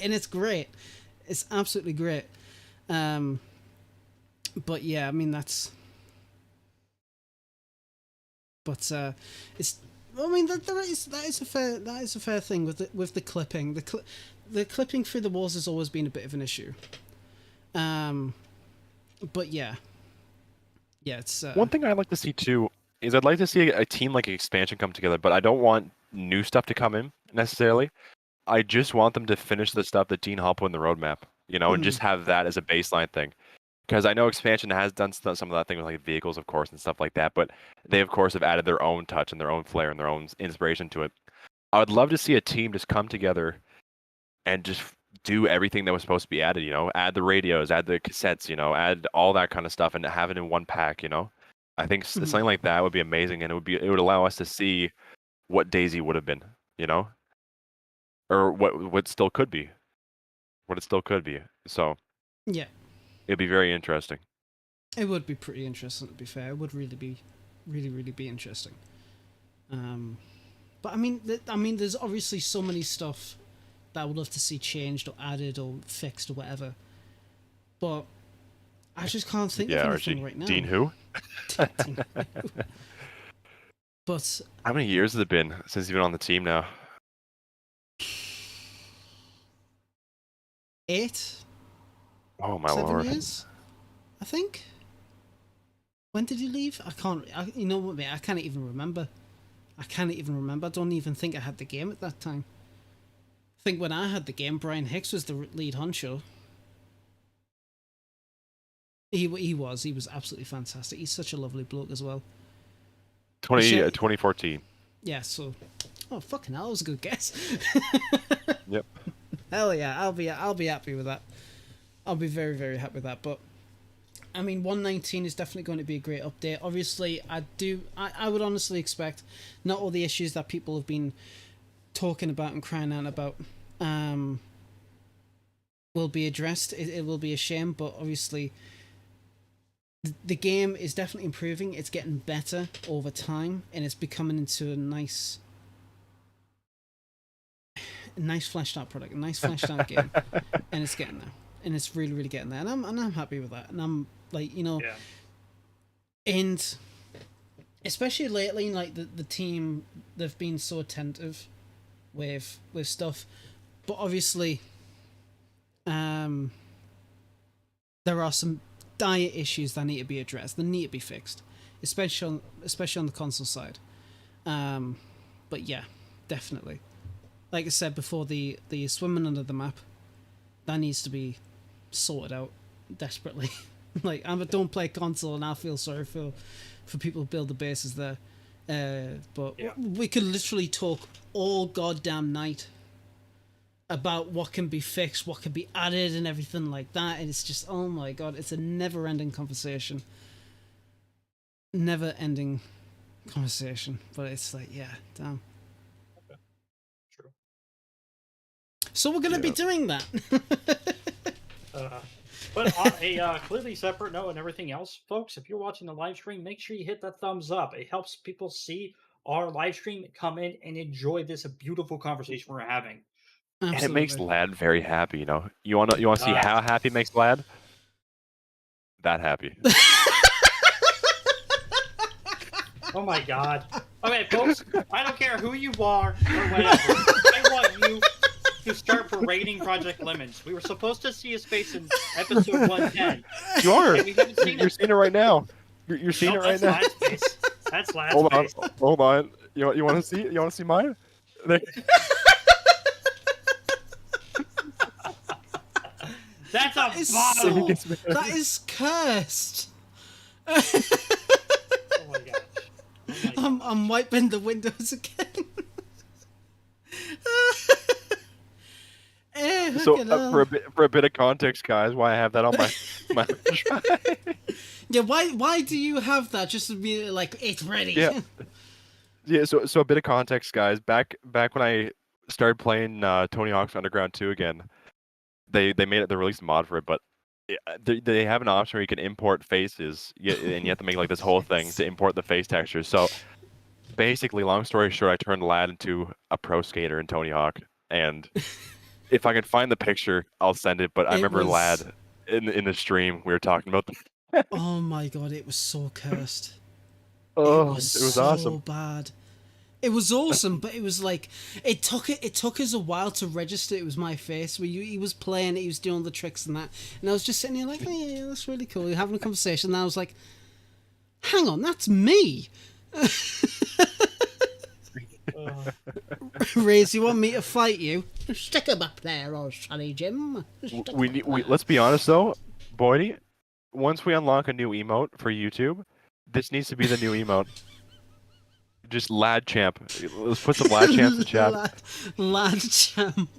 and it's great. It's absolutely great. But yeah, I mean that's. But it's. I mean that is a fair thing with the clipping. The clipping through the walls has always been a bit of an issue. But yeah, it's. One thing I'd like to see too is I'd like to see a team like Expansion come together, but I don't want new stuff to come in necessarily. I just want them to finish the stuff that Dean Hall put in the roadmap, you know, and just have that as a baseline thing. Because I know Expansion has done some of that thing with like vehicles, of course, and stuff like that, but they, of course, have added their own touch and their own flair and their own inspiration to it. I would love to see a team just come together and just do everything that was supposed to be added, you know, add the radios, add the cassettes, you know, add all that kind of stuff and have it in one pack, you know. I think something like that would be amazing, and it would allow us to see what DayZ would have been, you know, or what it still could be. So yeah. It'd be very interesting. It would be pretty interesting, to be fair. It would really be interesting. But I mean, there's obviously so many stuff that I would love to see changed or added or fixed or whatever. But I just can't think of anything right now. Dean who? Dean who? But how many years has it been since you've been on the team now? 8. Oh my 7 lord! years, I think. When did he leave? You know what, mate? I can't even remember. I don't even think I had the game at that time. I think when I had the game, Brian Hicks was the lead honcho. He was absolutely fantastic. He's such a lovely bloke as well. 2014. Yeah. So, oh fucking hell, that was a good guess. Yep. Hell yeah, I'll be happy with that. I'll be very, very happy with that. But I mean, 1.19 is definitely going to be a great update. Obviously, I would honestly expect not all the issues that people have been talking about and crying out about will be addressed. It will be a shame, but obviously the game is definitely improving. It's getting better over time, and it's becoming into a nice fleshed out product, a nice fleshed out game, and it's getting there. And it's really, really getting there, and I'm happy with that. And I'm like, you know, and especially lately, like the team, they've been so attentive with stuff, but obviously, there are some dire issues that need to be addressed. They need to be fixed, especially on the console side. But yeah, definitely. Like I said before, the swimming under the map, that needs to be sorted out desperately. Like, I don't play console, and I feel sorry for people who build the bases there. But we could literally talk all goddamn night about what can be fixed, what can be added, and everything like that. And it's just, oh my god, it's a never-ending conversation. Never-ending conversation. But it's like, yeah, damn. Okay. True. So we're gonna be doing that. But on a completely separate note and everything else, folks, if you're watching the live stream, make sure you hit that thumbs up. It helps people see our live stream, come in, and enjoy this beautiful conversation we're having. Absolutely. And it makes Lad very happy, you know. You wanna see how happy it makes Lad? That happy. Oh my god. Okay, folks, I don't care who you are or whatever. I want you to start parading Project Lemons. We were supposed to see his face in episode 110. You are. And we haven't seen You're seeing it right now. You're seeing it right now. Lad's face. That's Lad's Hold on. face. Hold on. You want to see? You want to see mine? There. That's a so, bottle. that is cursed. Oh my gosh. Oh my I'm wiping the windows again. So for a bit of context, guys, why I have that on my drive. Yeah, why do you have that? Just to be like, it's ready. Yeah. So a bit of context, guys. Back when I started playing Tony Hawk's Underground 2 again, they made it. They released a mod for it, but they have an option where you can import faces, and you have to make like this whole thing to import the face textures. So basically, long story short, I turned Lad into a pro skater in Tony Hawk, and if I can find the picture, I'll send it. But I remember Lad in the stream we were talking about. Oh my god, it was so cursed. Oh, it was so awesome. Bad. It was awesome, but it was like it took us a while to register it was my face. Where he was playing, he was doing the tricks and that, and I was just sitting here like, oh, yeah, that's really cool. We're having a conversation, and I was like, hang on, that's me. Riz, you want me to fight you? Stick him up there, old Sonny Jim. Let's be honest though, Boydie. Once we unlock a new emote for YouTube, this needs to be the new emote. Just Lad Champ. Let's put some Lad Champs in the chat. Lad Champ.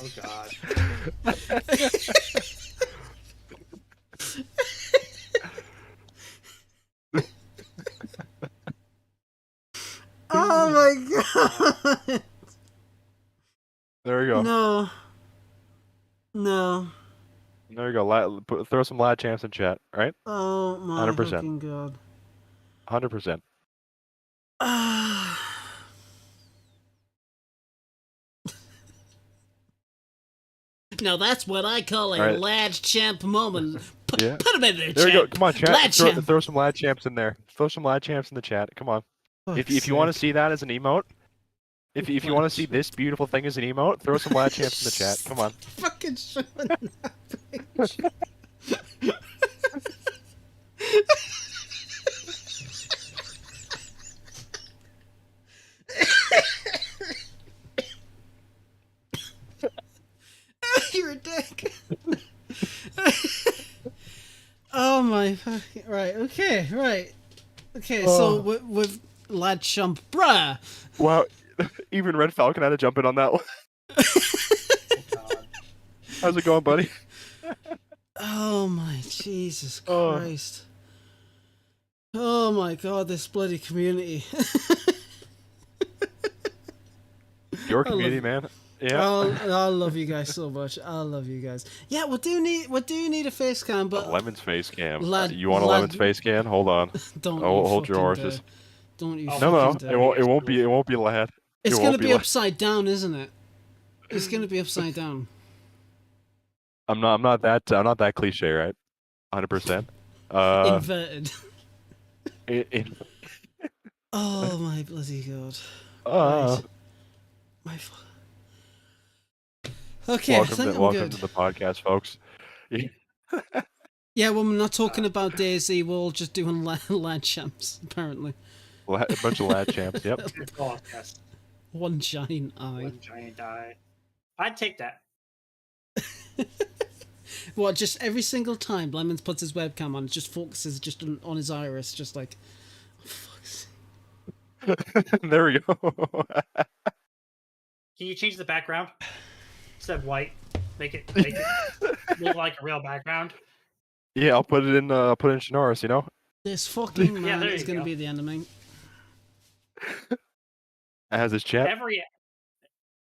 Oh god. Oh my god. There we go. No. There you go. Throw some Lad Champs in chat, right? Oh my 100%. fucking god. 100%. Now that's what I call a Lad Champ moment. Put him in there, There champ. you go. Come on, chat. Lad Champ. Throw some Lad Champs in there. Throw some Lad Champs in the chat. Come on. If you want to see that as an emote, if you want to see this beautiful thing as an emote, throw some Lad Champs in the chat. Come on. Fucking showing that page. You're a dick. Oh my fucking right. Okay. So with Lad Champ, bruh. Wow, even Red Falcon had to jump in on that one. How's it going, buddy? Oh my Jesus Christ. Oh my god, this bloody community. Your community, man. Yeah. I love you guys so much. I love you guys. Yeah, we do need a face cam, but Lemon's face cam. Lad, you want a Lemon's face cam? Hold on. Don't hold your horses. Don't you? No. It won't be Lad. It's gonna be upside down, isn't it? It's gonna be upside down. I'm not that cliche, right? 100%. Inverted. Oh my bloody god. Right. Okay, welcome to the podcast, folks. Yeah, well, we're not talking about DayZ. We're all just doing lad champs, apparently. A bunch of lad champs. Yep. It's all yes. One giant eye. One giant eye. I'd take that. What, just every single time Lemons puts his webcam on, it just focuses just on his iris, just like, oh, fuck's sake. There we go. Can you change the background? Instead of white, make it look like a real background. Yeah, I'll put it in Shinoris, you know? This fucking man there is you going to go. be the enemy. It has his chat. Every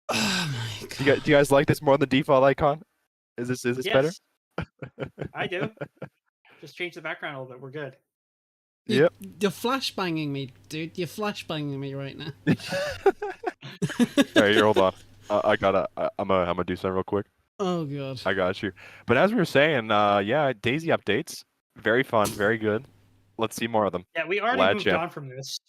Oh my god. Do you guys like this more than the default icon? Is this better? yes, I do. Just change the background a little bit. We're good. Yep. You're flashbanging me, dude. You're flashbanging me right now. Alright, here, hold on. I'm gonna do something real quick. Oh god. I got you. But as we were saying, yeah, DayZ updates, very fun, very good. Let's see more of them. Yeah, we already Lad moved champ. on from this.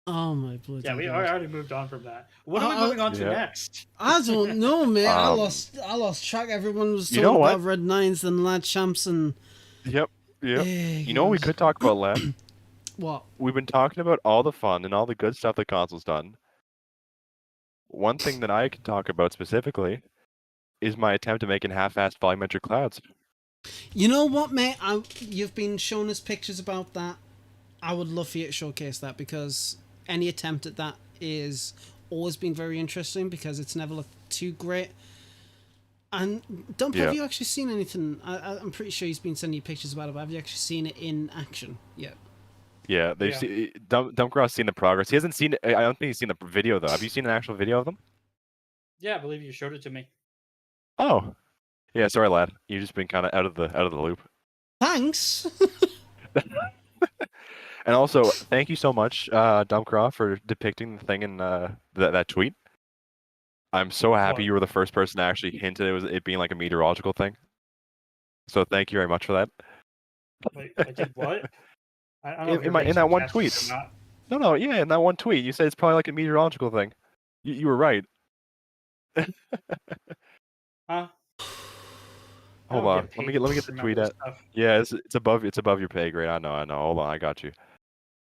Oh my bloody Yeah, we god. already moved on from that. What are we moving on to Yeah. next? I don't know, mate. I Um, lost track. Everyone was you talking know what? about Red Nines and Lad Champs and Yep. Eh, You know what we God. could talk about, Lad? What? We've been talking about all the fun and all the good stuff the console's done. One thing that I can talk about specifically is my attempt at making half-assed volumetric clouds. You know what, mate? You've been showing us pictures about that. I would love for you to showcase that, because any attempt at that is always been very interesting, because it's never looked too great. And Dump, have you actually seen anything? I'm pretty sure he's been sending you pictures about it, but have you actually seen it in action yet? Yeah, they've seen Dumpgrass seen the progress. He hasn't seen it. I don't think he's seen the video though. Have you seen an actual video of them? Yeah, I believe you showed it to me. Oh, yeah. Sorry, lad. You've just been kind of out of the loop. Thanks. And also, thank you so much, Dumpcraw, for depicting the thing in that tweet. I'm so happy What? you were the first person to actually hint at it being like a meteorological thing. So thank you very much for that. Wait, I did what? I don't know if In you're my- being in that one sarcastic tweet. or not. No, yeah, in that one tweet, you said it's probably like a meteorological thing. You were right. Huh? I Hold don't on, get let me paid get to the remember tweet this at. stuff. Yeah, it's above your pay grade. I know. Hold on, I got you.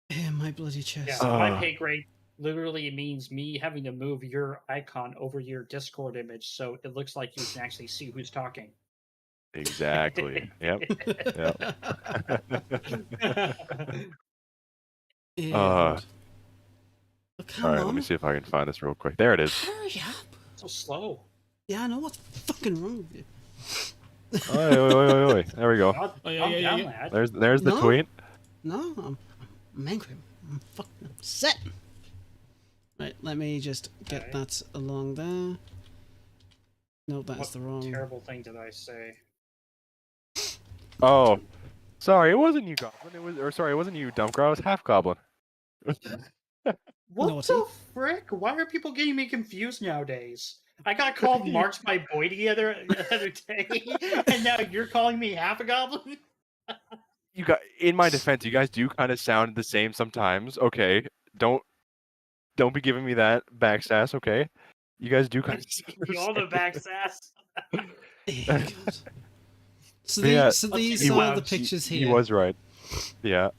Yeah, my bloody chest. Yeah, my Ah. pay grade literally means me having to move your icon over your Discord image so it looks like you can actually see who's talking. Exactly. Yep. Yeah, Uh, God. Oh, come All right, on. let me see if I can find this real quick. There it is. Hurry up. So slow. Yeah, I know what's fucking wrong with you. Oi. There we go. God, Oh, yeah, calm yeah, down, yeah. lad. There's the No. tweet. No, I'm angry. I'm fucking upset. Right, let me just get Okay. that along there. No, that's What the wrong. terrible thing did I say? Oh, sorry, it wasn't you, Goblin. It wasn't you, Dumpcraw. It was Half Goblin. What Naughty. the frick? Why are people getting me confused nowadays? I got called March by Boy the other day, and now you're calling me half a goblin? You got. In my defense, you guys do kind of sound the same sometimes. Okay, don't be giving me that back sass. Okay, you guys do kind of. You all the back sass. Eh, God. So, Yeah, so let's these keep are it the out. pictures He here. was right. Yeah.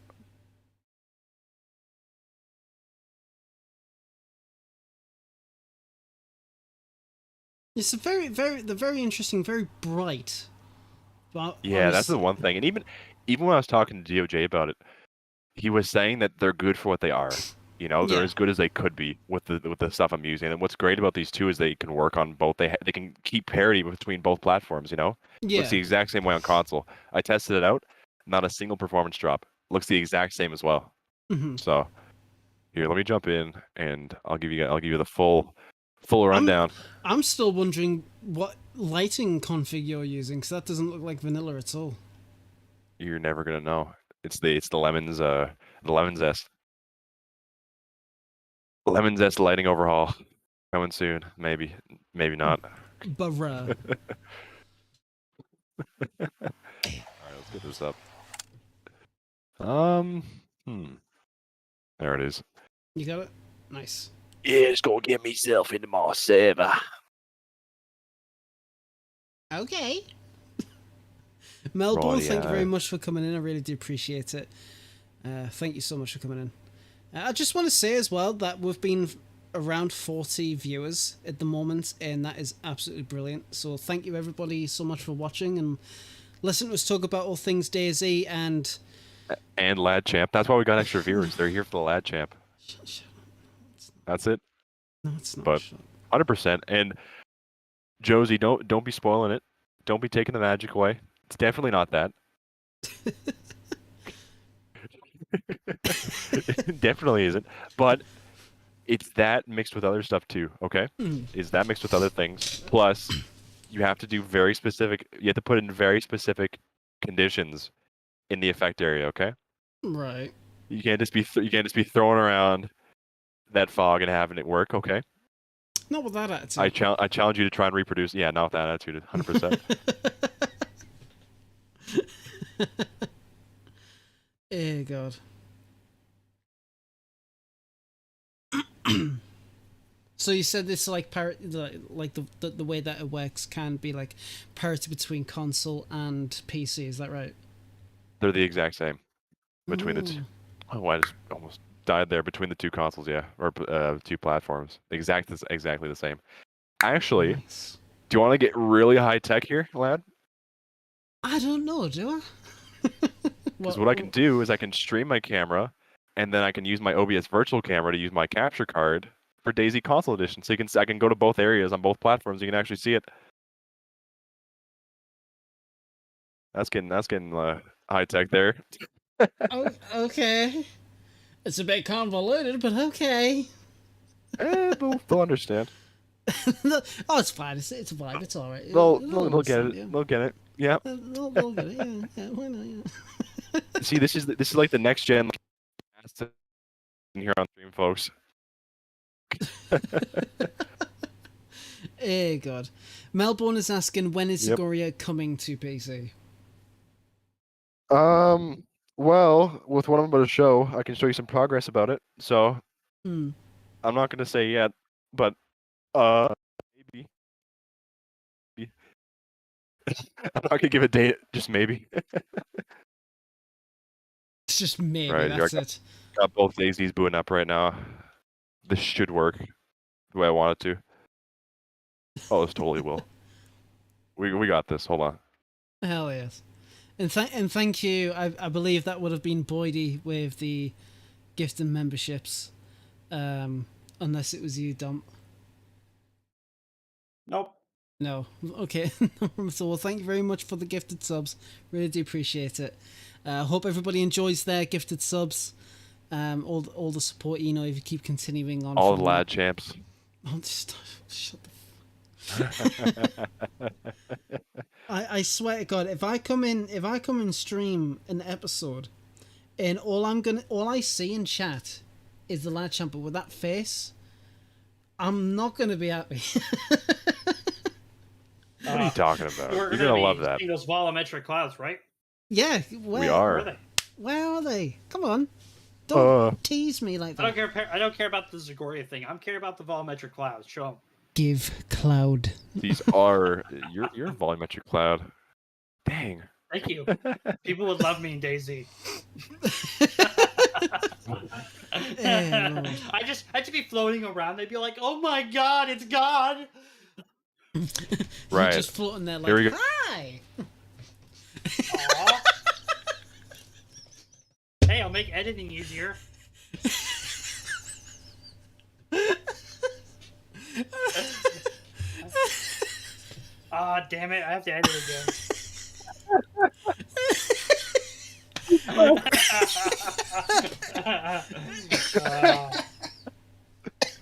It's a they're very interesting, very bright. But Yeah, that's the one thing. And even when I was talking to DOJ about it, he was saying that they're good for what they are. You know, they're Yeah. as good as they could be with the stuff I'm using. And what's great about these two is they can work on both. They can keep parity between both platforms. You know, Yeah. looks the exact same way on console. I tested it out. Not a single performance drop. Looks the exact same as well. hmm So here, let me jump in and I'll give you the full rundown. I'm still wondering what lighting config you're using, because that doesn't look like vanilla at all. You're never gonna know. It's the lemon zest. Lemon zest lighting overhaul coming soon. Maybe not. Bruh. All right, let's get this up. There it is. You got it? Nice. Yeah, just go get myself into my server. Okay. Melbourne, thank you very Righty-o. much for coming in. I really do appreciate it. Thank you so much for coming in. I just want to say as well that we've been around 40 viewers at the moment, and that is absolutely brilliant. So thank you everybody so much for watching and listening to us talk about all things DayZ and Lad Champ. That's why we got extra viewers. They're here for the Lad Champ. Shut That's it. No, it's not. But 100%. And Josie, don't be spoiling it. Don't be taking the magic away. It's definitely not that. It definitely isn't. But it's that mixed with other stuff too, okay? Is that mixed with other things. Plus, you have to do very specific, you have to put in very specific conditions in the effect area, okay? Right. You can't just be throwing around that fog and having it work, okay? Not with that attitude. I challenge you to try and reproduce. Yeah, not with that attitude, 100%. Oh God. So you said this like the way that it works can be like parity between console and PC. Is that right? They're the exact same between the two. Oh, I just almost died there between the two consoles, yeah, or two platforms. Exactly the same. Actually, Nice. do you want to get really high tech here, lad? I don't know, do I? Because what I can do is I can stream my camera, and then I can use my OBS virtual camera to use my capture card for DayZ Console Edition. So I can go to both areas on both platforms. You can actually see it. That's getting high tech there. Oh, okay. It's a bit convoluted, but okay. They'll understand. Oh, it's fine. It's a vibe. It's all right. They'll get understand, it. yeah. They'll get it. Yeah. They'll get it. Yeah, why not? Yeah. See, this is like the next gen here on stream, folks. Oh God. Melbourne is asking, when is Yep. Sigoria coming to PC? Well, with what I'm about to show, I can show you some progress about it. So Hmm. I'm not gonna say yet, but maybe. I'm not gonna give a date, just maybe. It's just maybe. Right, That's it. Got both DayZs booting up right now. This should work the way I want it to. Oh, this totally will. We got this. Hold on. Hell yes. And thank you. I believe that would have been Boydie with the gift and memberships, unless it was you, Dom. Nope. No. Okay. So, well, thank you very much for the gifted subs. Really do appreciate it. Hope everybody enjoys their gifted subs. All the support, if you keep continuing on. All from the lad that. champs. Oh, just shut the. I swear to God, if I come in stream an episode, and all I see in chat is the lad champ, but with that face, I'm not gonna be happy. What are you talking about? We're You're gonna love be that. seeing those volumetric clouds, right? Yeah, We are. Where are they? Where are they? Come on, don't tease me like I that. don't care. I don't care about the Zagoria thing. I'm care about the volumetric clouds. Show them. Give cloud. These are you're a volumetric cloud. Dang. Thank you. People would love me in DayZ. I had to be floating around. They'd be like, "Oh my God, it's God!" Right. You're just floating there like, Here we go. hi. Aw. Hey, I'll make editing easier. Ah, damn it! I have to edit again.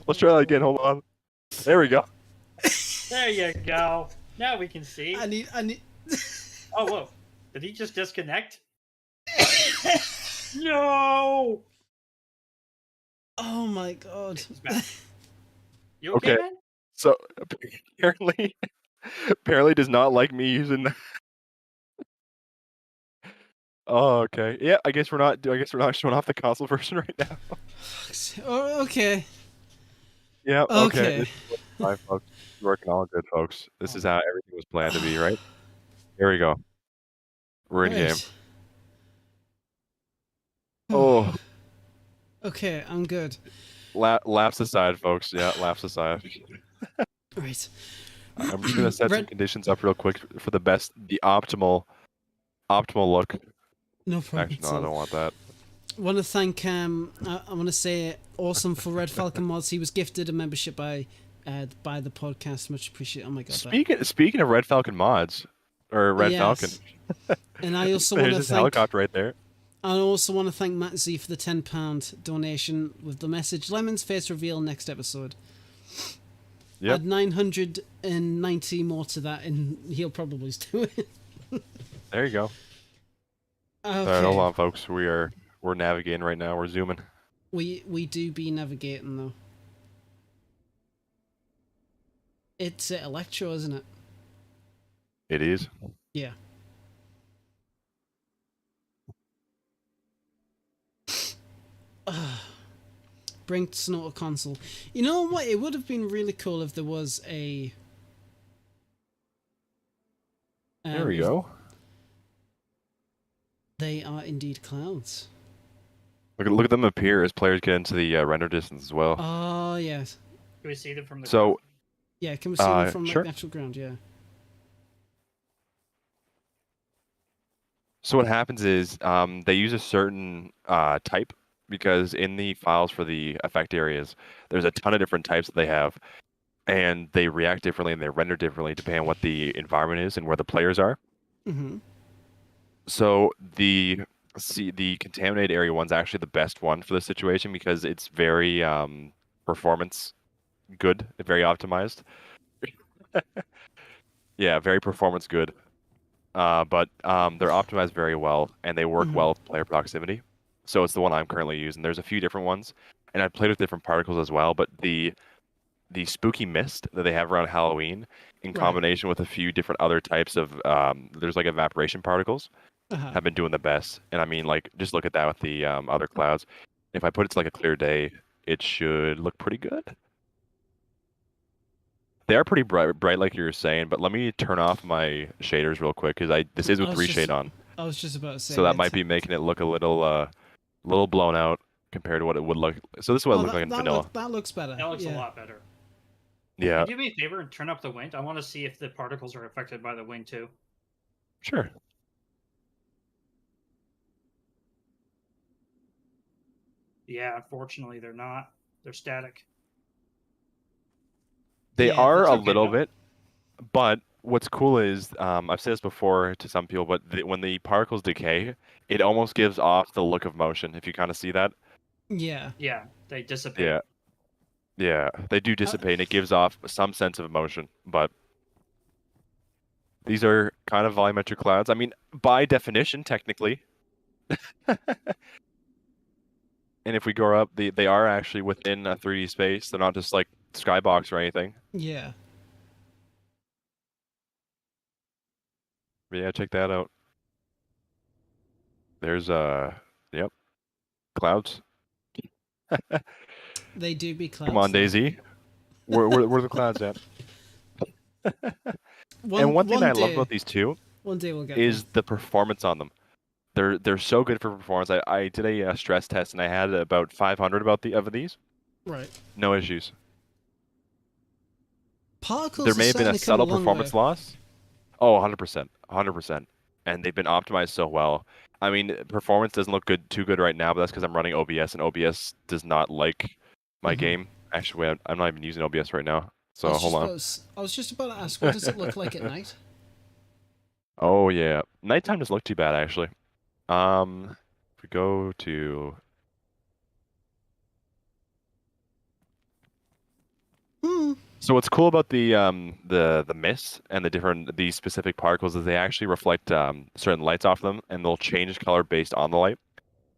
Let's try that again. Hold on. There we go. There you go. Now we can see. I need. Oh, whoa. Did he just disconnect? No! Oh my God. He's back. You okay, Okay. man? So apparently does not like me using that. Oh, okay. Yeah, I guess we're not showing off the console version right now. Oh, okay. Yeah. Okay. Okay. Fine, folks. Working all good, folks. This is how everything was planned to be, right? Here we go. We're in game. Right. Oh, Okay, I'm good. laps aside, folks. Yeah, laps aside. Right. I'm just gonna set some Red- conditions up real quick for the optimal look. No problem. Actually, no, at I all. don't want that. Want to thank I want to say awesome for Red Falcon Mods. He was gifted a membership by the podcast. Much appreciated. Oh my god. Speaking of Red Falcon mods, or Red Falcon, And I also want there's to his thank. helicopter right there. I also want to thank Matt Z for the £10 donation with the message "Lemon's face reveal next episode." Yep. Add 990 more to that, and he'll probably do it. There you go. Okay. All right, hold on, folks. We're navigating right now. We're zooming. We do be navigating though. It's Electro, isn't it? It is. Yeah. Bring Snow to console. You know what? It would have been really cool if there was a. There we go. They are indeed clouds. Look at them appear as players get into the render distance as well. Oh yes. Can we see them from the So, ground? Yeah, can we see them from sure. the actual ground? Yeah. So what happens is they use a certain type because in the files for the effect areas, there's a ton of different types that they have, and they react differently and they render differently depending on what the environment is and where the players are. Mm-hmm. So the contaminated area one's actually the best one for the situation because it's very performance good, very optimized. Yeah, very performance good. But they're optimized very well, and they work well with player proximity. So it's the one I'm currently using. There's a few different ones, and I've played with different particles as well. But the spooky mist that they have around Halloween, in combination with a few different other types of there's like evaporation particles, have been doing the best. And I mean, like, just look at that with the other clouds. If I put it to like a clear day, it should look pretty good. They are pretty bright, like you were saying. But let me turn off my shaders real quick because this is with reshade on. I was just about to say. So that might be making it look a little blown out compared to what it would look. So this is what it looks like in vanilla. That looks better. That looks a lot better. Yeah. Can you do me a favor and turn up the wind? I want to see if the particles are affected by the wind too. Sure. Yeah, unfortunately they're not. They're static. They are that's a okay, little though. bit, but what's cool is I've said this before to some people, but when the particles decay, it almost gives off the look of motion. If you kind of see that. Yeah. Yeah, they dissipate. Yeah. Yeah, they do dissipate, and it gives off some sense of motion. But these are kind of volumetric clouds. I mean, by definition, technically. And if we go up, they are actually within a 3D space. They're not just like skybox or anything. Yeah. But yeah, check that out. There's yep, clouds. They do be clouds. Come on, though. DayZ. Where the clouds at? And one thing that I love about these two one day we'll get is the performance on them. They're so good for performance. I did a stress test and I had about 500 of these. Right. No issues. Particles There may have been a certainly come subtle long performance way. loss. Oh, 100%. 100%. And they've been optimized so well. I mean, performance doesn't look too good right now, but that's because I'm running OBS, and OBS does not like my game. Actually, wait, I'm not even using OBS right now. So hold on. I was just about to ask, what does it look like at night? Oh yeah, nighttime doesn't look too bad actually. If we go to So what's cool about the mist and the specific particles is they actually reflect certain lights off them, and they'll change color based on the light.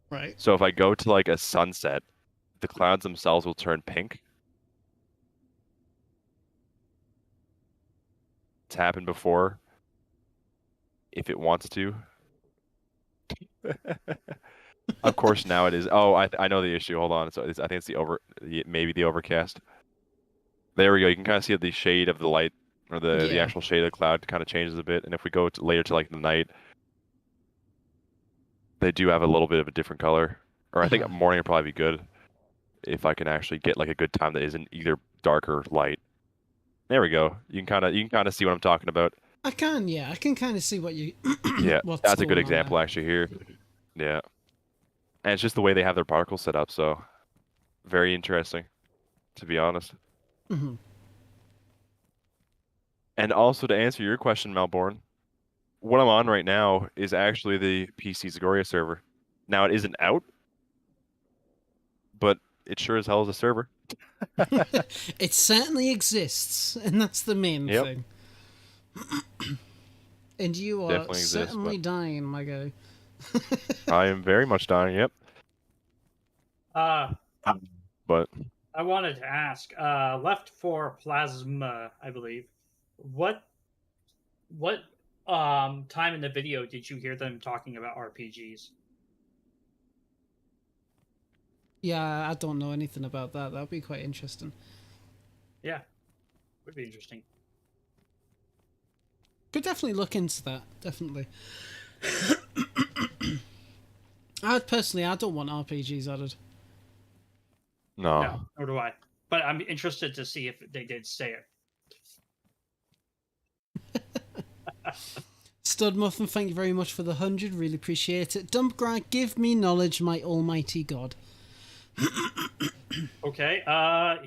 Right. So if I go to like a sunset, the clouds themselves will turn pink. It's happened before. If it wants to. Of course now it is. Oh, I know the issue. Hold on. So I think it's maybe the overcast. There we go. You can kind of see the shade of the light, or the actual shade of the cloud kind of changes a bit. And if we go later to like the night, they do have a little bit of a different color. Or I think morning would probably be good if I can actually get like a good time that isn't either dark or light. There we go. You can kind of see what I'm talking about. I can kind of see what you. Yeah, what's that's a good going on example there. actually here. Yeah, and it's just the way they have their particles set up. So very interesting, to be honest. Mm-hmm. And also to answer your question, Melbourne, what I'm on right now is actually the PC Zagoria server. Now it isn't out, but it sure as hell is a server. It certainly exists, and that's the main thing. And you are Definitely certainly dying, my guy. I am very much dying. Yep. But I wanted to ask, Left for Plasma, I believe. What time in the video did you hear them talking about RPGs? Yeah, I don't know anything about that. That'd be quite interesting. Yeah, would be interesting. Could definitely look into that. Definitely. I don't want RPGs added. no. Nor do I. But I'm interested to see if they did say it. Stud Muffin, thank you very much for the 100. Really appreciate it. Dumpgrad, give me knowledge, my almighty god. Okay,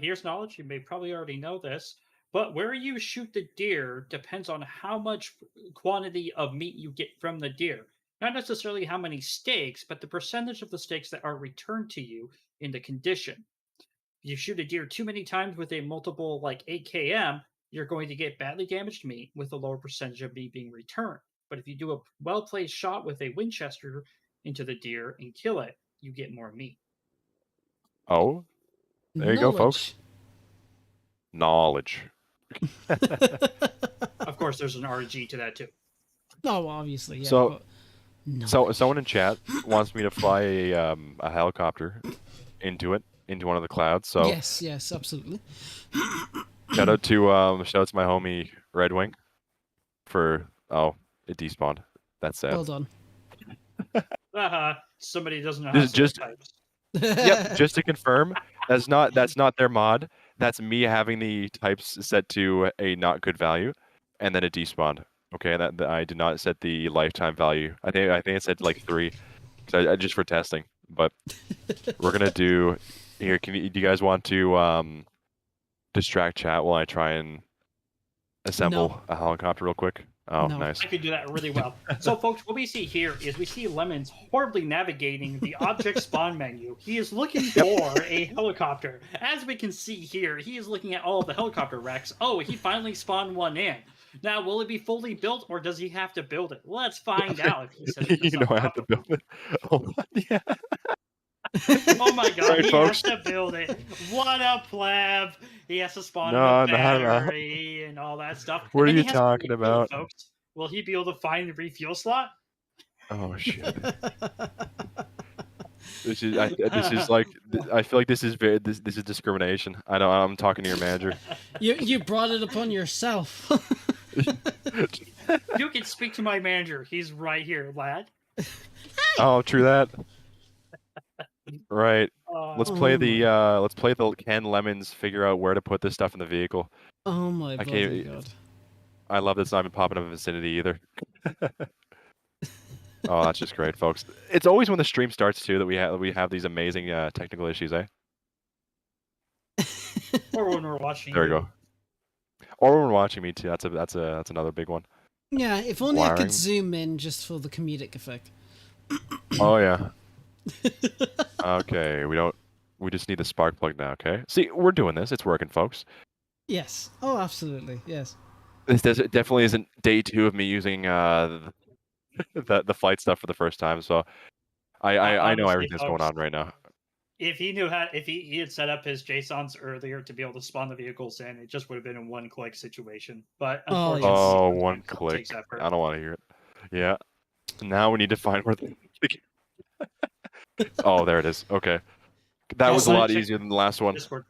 here's knowledge. You may probably already know this, but where you shoot the deer depends on how much quantity of meat you get from the deer. Not necessarily how many steaks, but the percentage of the steaks that are returned to you in the condition. If you shoot a deer too many times with a multiple like 8 km, you're going to get badly damaged meat with a lower percentage of meat being returned. But if you do a well-placed shot with a Winchester into the deer and kill it, you get more meat. Oh, there you go, folks. Knowledge. Of course, there's an RG to that too. Oh, obviously, yeah. So, but no. So someone in chat wants me to fly a helicopter into one of the clouds. So yes, absolutely. shout out to my homie Red Wing for it despawned. That's sad. Well done. Somebody doesn't know how to Just types. Yep, just to confirm, that's not their mod. That's me having the types set to a not good value, and then it despawned. Okay, that I did not set the lifetime value. I think it said like 3, so I just for testing. But we're gonna do here. Do you guys want to distract chat while I try and assemble a helicopter real quick? Oh, No. nice. I could do that really well. So, folks, what we see here is we see Lemons horribly navigating the object spawn menu. He is looking for a helicopter. As we can see here, he is looking at all of the helicopter wrecks. Oh, he finally spawned one in. Now, will it be fully built, or does he have to build it? Let's find out. If he says You know I have to build it. Oh, yeah. Oh my god, Right, he folks. has to build it. What a pleb. He has to spawn No, a no. battery and all that stuff. What And are then you he has to talking refuel, about? folks. Will he be able to find the refuel slot? Oh shit. This is like I feel like this is discrimination. I'm talking to your manager. You brought it upon yourself. You can speak to my manager. He's right here, lad. Oh, true that. Right. Let's play Oh the Ken Lemons figure out where to put this stuff in the vehicle. Oh my bloody god. I love that it's not even popping up in vicinity either. Oh, that's just great, folks. It's always when the stream starts too that we have these amazing technical issues, eh? Or when we're watching. There we go. Or when we're watching me too. That's another big one. Yeah, if only I Wiring. could zoom in just for the comedic effect. Oh yeah. Okay, we just need the spark plug now, okay? See, we're doing this. It's working, folks. Yes. Oh, absolutely. Yes. This definitely isn't day 2 of me using the flight stuff for the first time, so I know Honestly, everything's going folks, on right now. If he knew how, if he had set up his JSONs earlier to be able to spawn the vehicles in, it just would have been a one-click situation. But Oh, unfortunately, yes. Oh, sometimes one it click. takes effort. I don't want to hear it. Yeah. Now we need to find where the... Oh, there it is. Okay. That was a Also, lot check easier than the last one. Discord.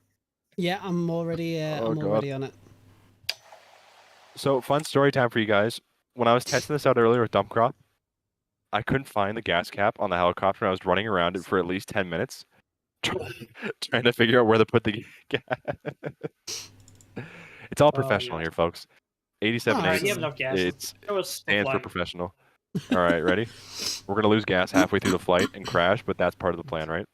Yeah, I'm already. Oh, I'm God. already on it. So, fun story time for you guys. When I was testing this out earlier with Dumpcroft, I couldn't find the gas cap on the helicopter. I was running around it for at least 10 minutes, trying to figure out where to put the gas. It's all professional yeah. here, folks. 87 Oh, All right, you eights. have enough gas. It's It was stands for professional. All right, ready? We're gonna lose gas halfway through the flight and crash, but that's part of the plan, right?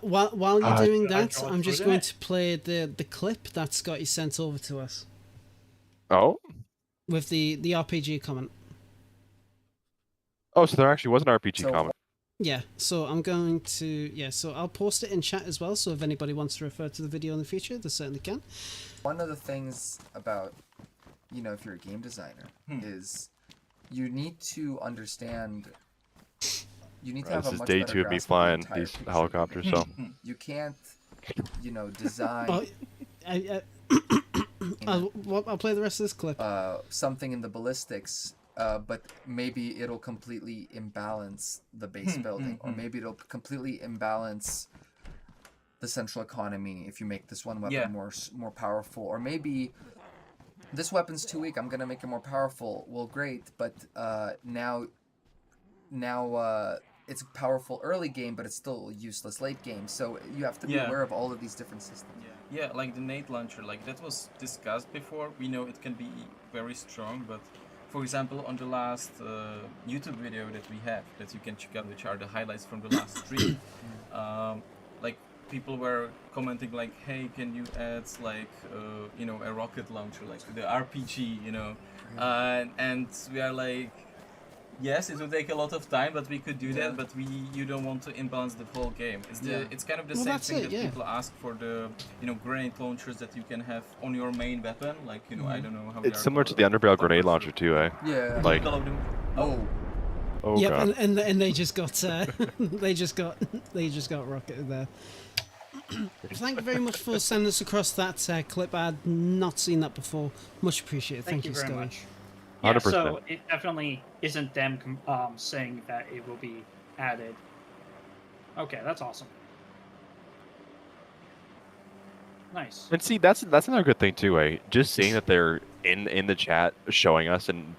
While you're Ah, doing Should I that, go I'm through just going that? to play the clip that Scotty sent over to us Oh, with the RPG comment. oh, so there actually was an RPG So- comment. Yeah, so I'm going to so I'll post it in chat as well. So if anybody wants to refer to the video in the future, they certainly can. One of the things about, if you're a game designer, is you need to understand. You need to have This a is much day better 2 of me grasp of the flying entire these picture of the helicopters. game. So You can't, design Oh, I'll play the rest of this clip. something in the ballistics, but maybe it'll completely imbalance the base building, or maybe it'll completely imbalance the central economy if you make this one weapon more powerful, or maybe this weapon's too weak. I'm gonna make it more powerful. Well, great, but now it's powerful early game, but it's still useless late game. So you have to be aware of all of these different systems. Yeah, like the nade launcher, like that was discussed before. We know it can be very strong, but for example, on the last YouTube video that we have, that you can check out, which are the highlights from the last stream, like people were commenting like, hey, can you add like, a rocket launcher, like to the RPG, and we are like, yes, it would take a lot of time, but we could do that. But you don't want to imbalance the whole game. It's kind of the same thing that people ask for the grenade launchers that you can have on your main weapon. Like I don't know how. it's similar to the underbarrel grenade launcher too, eh? Yeah. Like, oh Yep, god. and they just got they just got rocketed there. Thank you very much for sending us across that clip. I'd not seen that before. Much appreciated. Thank you, very Scotty. much. Yeah, 100%. so it definitely isn't them saying that it will be added. Okay, that's awesome. Nice. And see, that's another good thing too, eh? Just seeing that they're in the chat, showing us and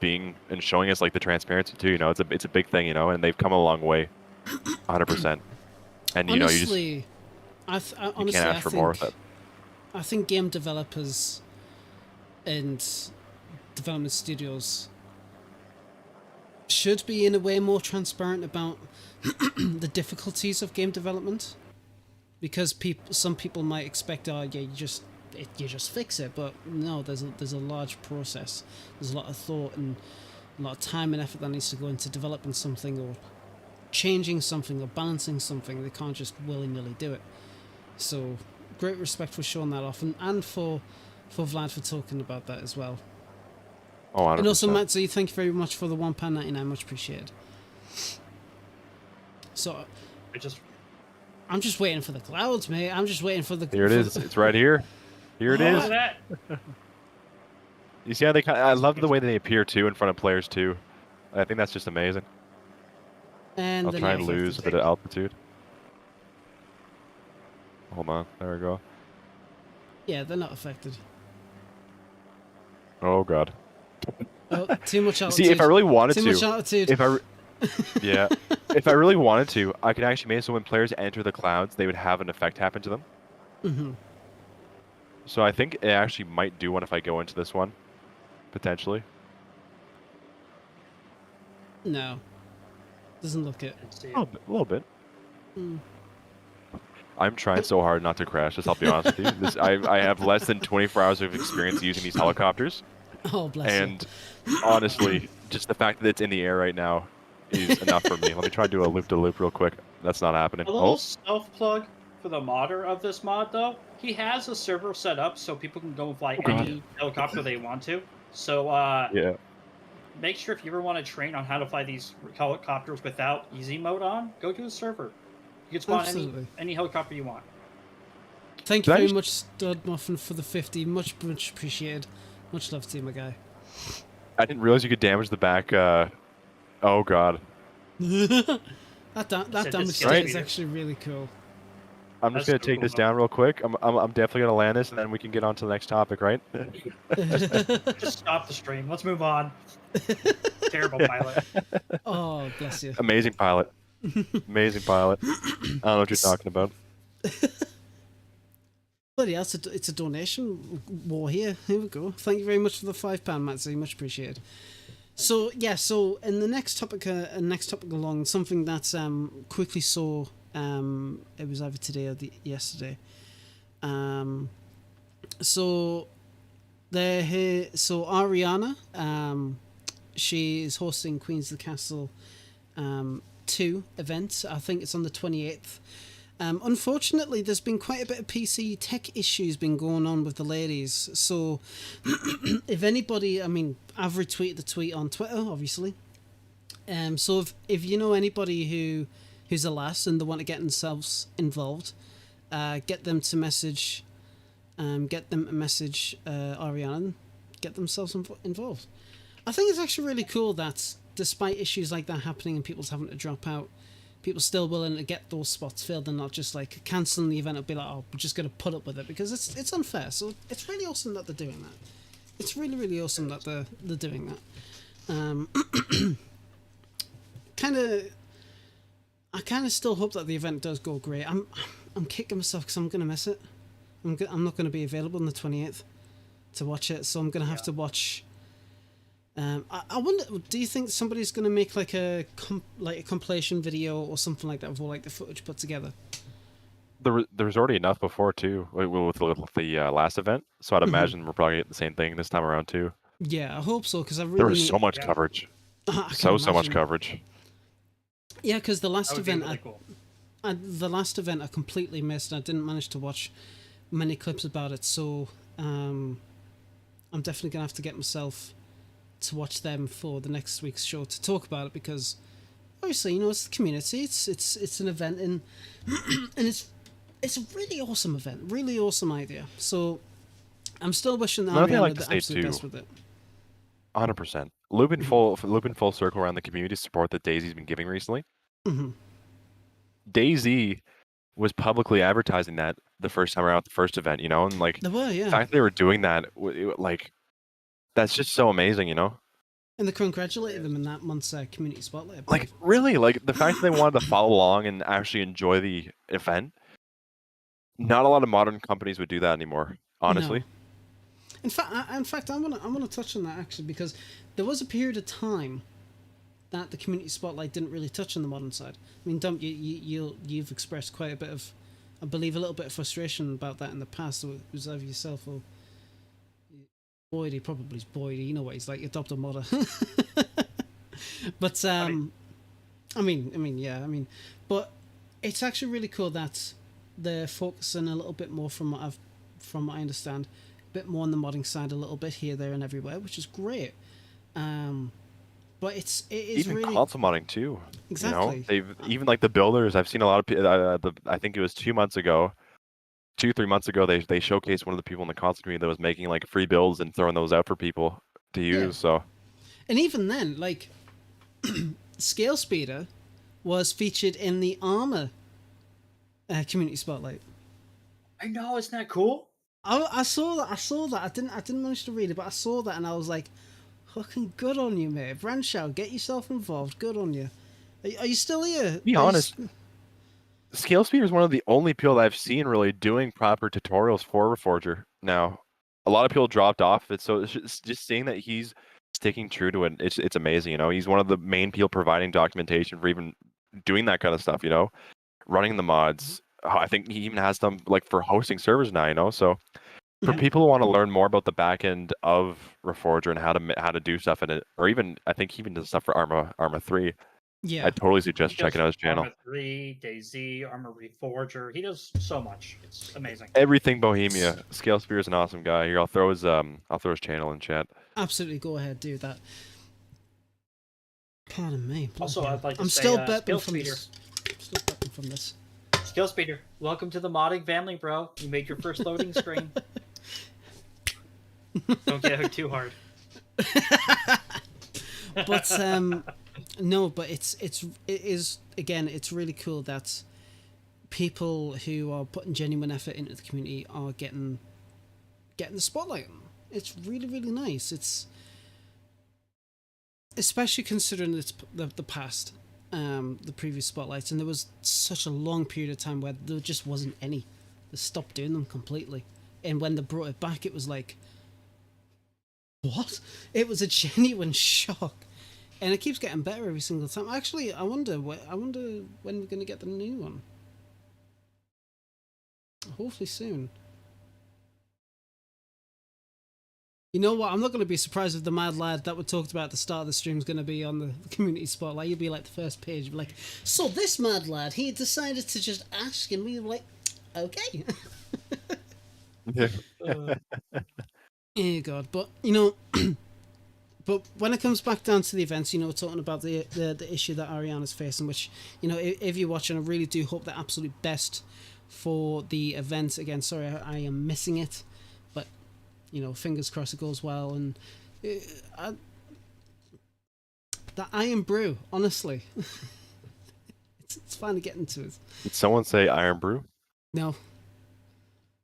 showing us like the transparency too. It's a big thing, and they've come a long way, 100%. And Honestly, you honestly, can't ask for more with it. I think game developers and development studios should be in a way more transparent about the difficulties of game development, because some people might expect, oh yeah, you just fix it, but no, there's a large process. There's a lot of thought and a lot of time and effort that needs to go into developing something or changing something or balancing something. They can't just willy-nilly do it. So great respect for showing that off, and for Vlad for talking about that as well. Oh, 100%. And also, Matt Z, thank you very much for the £1.99. Much appreciated. So, I'm just waiting for the clouds, mate. I'm just waiting for the. Here it is. It's right here. Here it Look is. at that. You see how I love the way they appear too in front of players too. I think that's just amazing. And I'll then try and yeah, lose a bit of altitude. Hold on. There we go. Yeah, they're not affected. Oh god. Oh, too much altitude. See, if I really wanted too to, much altitude. if I really wanted to, I could actually make it so when players enter the clouds, they would have an effect happen to them. Mm-hmm. So I think it actually might do one if I go into this one, potentially. No, doesn't look it. Let's see. A little bit. Mm. I'm trying so hard not to crash this. I'll be honest with you. I have less than 24 hours of experience using these helicopters, Oh, bless and honestly, just the fact that it's in the air right now is enough for me. Let me try to do a loop-to-loop real quick. That's not happening. A little Oh, self plug for the modder of this mod, though. He has a server set up so people can go and fly any helicopter they want to. So yeah. make sure if you ever want to train on how to fly these helicopters without easy mode on, go to a server. You can spawn Absolutely. any helicopter you want. Thank you Did I very just- much, Stud Muffin, for the 50. Much appreciated. Much love to you, my guy. I didn't realize you could damage the back. Oh god. that Said damage this state Right. is actually really cool. I'm just That's gonna so take cool, this though. down real quick. I'm definitely gonna land this, and then we can get on to the next topic, right? Just stop the stream. Let's move on. Terrible pilot. Oh, bless you. Amazing pilot. Amazing pilot. I don't know what you're talking about. Bloody hell, it's a donation war here. Here we go. Thank you very much for the £5, Matsy. Much appreciated. So yeah, so in the next topic along, something that's quickly saw, it was either today or yesterday. So Ariana, she is hosting Queens of the Castle 2 event. I think it's on the 28th. Unfortunately, there's been quite a bit of PC tech issues been going on with the ladies. So, if anybody, I mean, I've retweeted the tweet on Twitter, obviously. So if you know anybody who's a lass and they want to get themselves involved, get them to message Ariana and get themselves involved. I think it's actually really cool that despite issues like that happening and people's having to drop out, people still willing to get those spots filled and not just like cancelling the event and be like, oh, we're just going to put up with it, because it's unfair. So it's really awesome that they're doing that. It's really, really awesome that they're doing that. I kind of still hope that the event does go great. I'm kicking myself because I'm going to miss it. I'm not going to be available on the 28th to watch it, so I'm going to have to watch. I wonder, do you think somebody's going to make like a compilation video or something like that with all like the footage put together? There was already enough before too with the last event, so I'd imagine we're probably getting the same thing this time around too. Yeah, I hope so, because I really There was so much coverage. So much coverage. Yeah, because the last event, Really cool. the last event I completely missed. I didn't manage to watch many clips about it, so I'm definitely gonna have to get myself to watch them for the next week's show to talk about it, because obviously, you know, it's the community, it's an event, and it's a really awesome event, really awesome idea. So I'm still wishing that Ariana the absolute best with it. 100%. Looping full circle around the community support that DayZ's been giving recently. Mm-hmm. DayZ was publicly advertising that the first time around at the first event, you know, and like They were, yeah. the fact they were doing that, like, that's just so amazing, you know. And they congratulated them in that month's community spotlight. Like, really, like the fact that they wanted to follow along and actually enjoy the event. Not a lot of modern companies would do that anymore, honestly. No. In fact, I want to touch on that actually, because there was a period of time that the community spotlight didn't really touch on the modern side. I mean, Dom, you've expressed quite a bit of, I believe, a little bit of frustration about that in the past. It was either yourself or Boyd. Probably is Boyd. You know what he's like, adopt a modder. But I mean, but it's actually really cool that they're focusing a little bit more, from what I understand, a bit more on the modding side, a little bit here, there, and everywhere, which is great. But it is even really console modding too. Exactly. You know, they've even like the builders. I've seen a lot of people. I think it was 3 months ago, they showcased one of the people in the console community that was making like free builds and throwing those out for people to use. Yeah. So, and even then, like Scale Speeder was featured in the Armor community spotlight. I know, isn't that cool? I saw that. I didn't manage to read it, but I saw that and I was like, fucking good on you, mate. Branch out, get yourself involved. Good on you. Are you still here? be honest, Scale Speeder is one of the only people that I've seen really doing proper tutorials for Reforger now. A lot of people dropped off. It's just seeing that he's sticking true to it. It's amazing. You know, he's one of the main people providing documentation for even doing that kind of stuff. You know, running the mods. I think he even has them like for hosting servers now. You know, so for people who want to learn more about the back end of Reforger and how to do stuff in it, or even I think he even does stuff for Arma 3. Yeah, I'd totally suggest checking out his channel. Arma 3, DayZ, Arma Reforger. He does so much. It's amazing. Everything Bohemia. Scale Spear is an awesome guy. Here, I'll throw his channel in chat. absolutely. Go ahead, do that. Pardon me. Also, I'd like to I'm say, still burping Skill from Speeder. this. Still burping from this. Skill Speeder, welcome to the modding family, bro. You made your first loading screen. Don't get hit too hard. But no, but it is again, it's really cool that people who are putting genuine effort into the community are getting the spotlight on them. It's really, really nice. It's especially considering it's the past, the previous spotlights, and there was such a long period of time where there just wasn't any. They stopped doing them completely, and when they brought it back, it was like, what? It was a genuine shock, and it keeps getting better every single time. Actually, I wonder when we're going to get the new one. Hopefully soon. You know what? I'm not going to be surprised if the mad lad that we talked about at the start of the stream is going to be on the community spotlight. You'll be like the first page, be like, so this mad lad, he decided to just ask, and we were like, okay. Yeah. Oh God, but you know, but when it comes back down to the events, you know, we're talking about the issue that Ariana's facing, which, you know, if you're watching, I really do hope the absolute best for the event. Again, sorry, I am missing it, but you know, fingers crossed it goes well. And that Iron Brew, honestly, it's finally getting to it. Did someone say Iron Brew? No,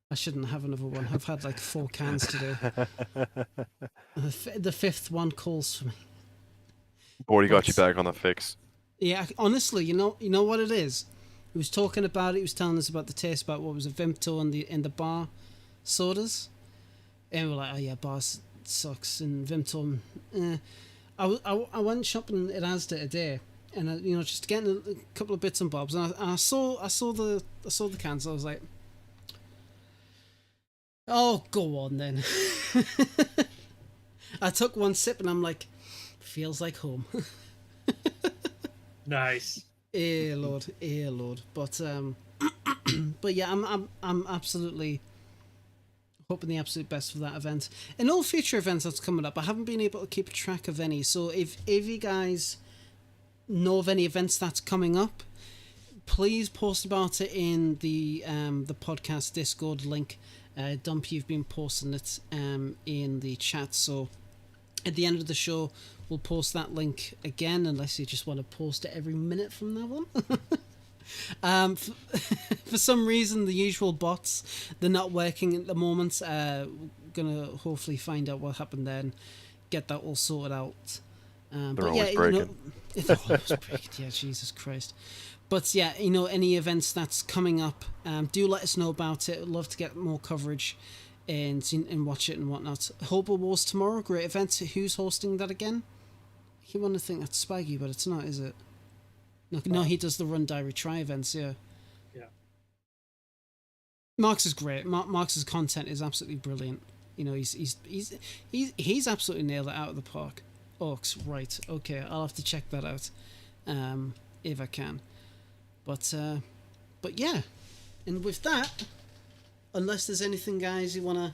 I shouldn't have another one. I've had like 4 cans today. The 5th one calls for me. Already got you back on the fix. Yeah, honestly, you know what it is. He was talking about it. He was telling us about the taste, about what was a Vimto in the bar sodas, and we're like, oh yeah, bar sucks, and Vimto. I went shopping at Asda today, and you know, just getting a couple of bits and bobs, and I saw the cans. I was like, oh, go on then. I took one sip, and I'm like, feels like home. Nice. Lord. But but yeah, I'm absolutely hoping the absolute best for that event and all future events that's coming up. I haven't been able to keep track of any, so if you guys know of any events that's coming up, please post about it in the podcast Discord link. Dump, you've been posting it in the chat, so at the end of the show we'll post that link again, unless you just want to post it every minute from now on. For some reason, the usual bots, they're not working at the moment. Gonna hopefully find out what happened there and get that all sorted out. They're always breaking. They're always breaking. Yeah, Jesus Christ. But yeah, you know, any events that's coming up, do let us know about it. I'd love to get more coverage and watch it and whatnot. Hobo Wars tomorrow, great event. Who's hosting that again? You want to think that's Spaggy, but it's not, is it? No, he does the Run Diary Try events, yeah. Yeah. Marx is great. Marx's content is absolutely brilliant. You know, he's absolutely nailed it out of the park. Orcs, right? Okay, I'll have to check that out, if I can. But yeah, and with that, unless there's anything, guys, you wanna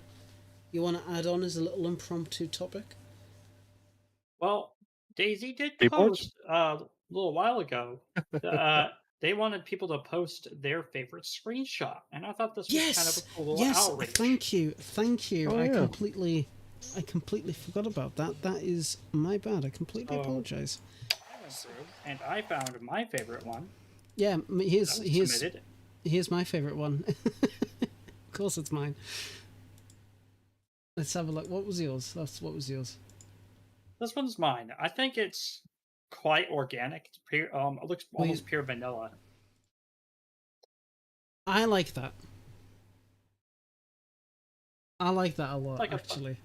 add on as a little impromptu topic. Well, DayZ did People? post a little while ago. They wanted people to post their favorite screenshot, and I thought this was kind of a cool outreach. Thank you. Oh, I yeah. completely forgot about that. That is my bad. I completely apologize. I went through, and I found my favorite one. Yeah, here's Submitted. here's my favorite one. Of course, it's mine. Let's have a look. What was yours? What was yours? This one's mine. I think it's quite organic. It's pure, it looks almost pure vanilla. I like that. I like that a lot, Like actually.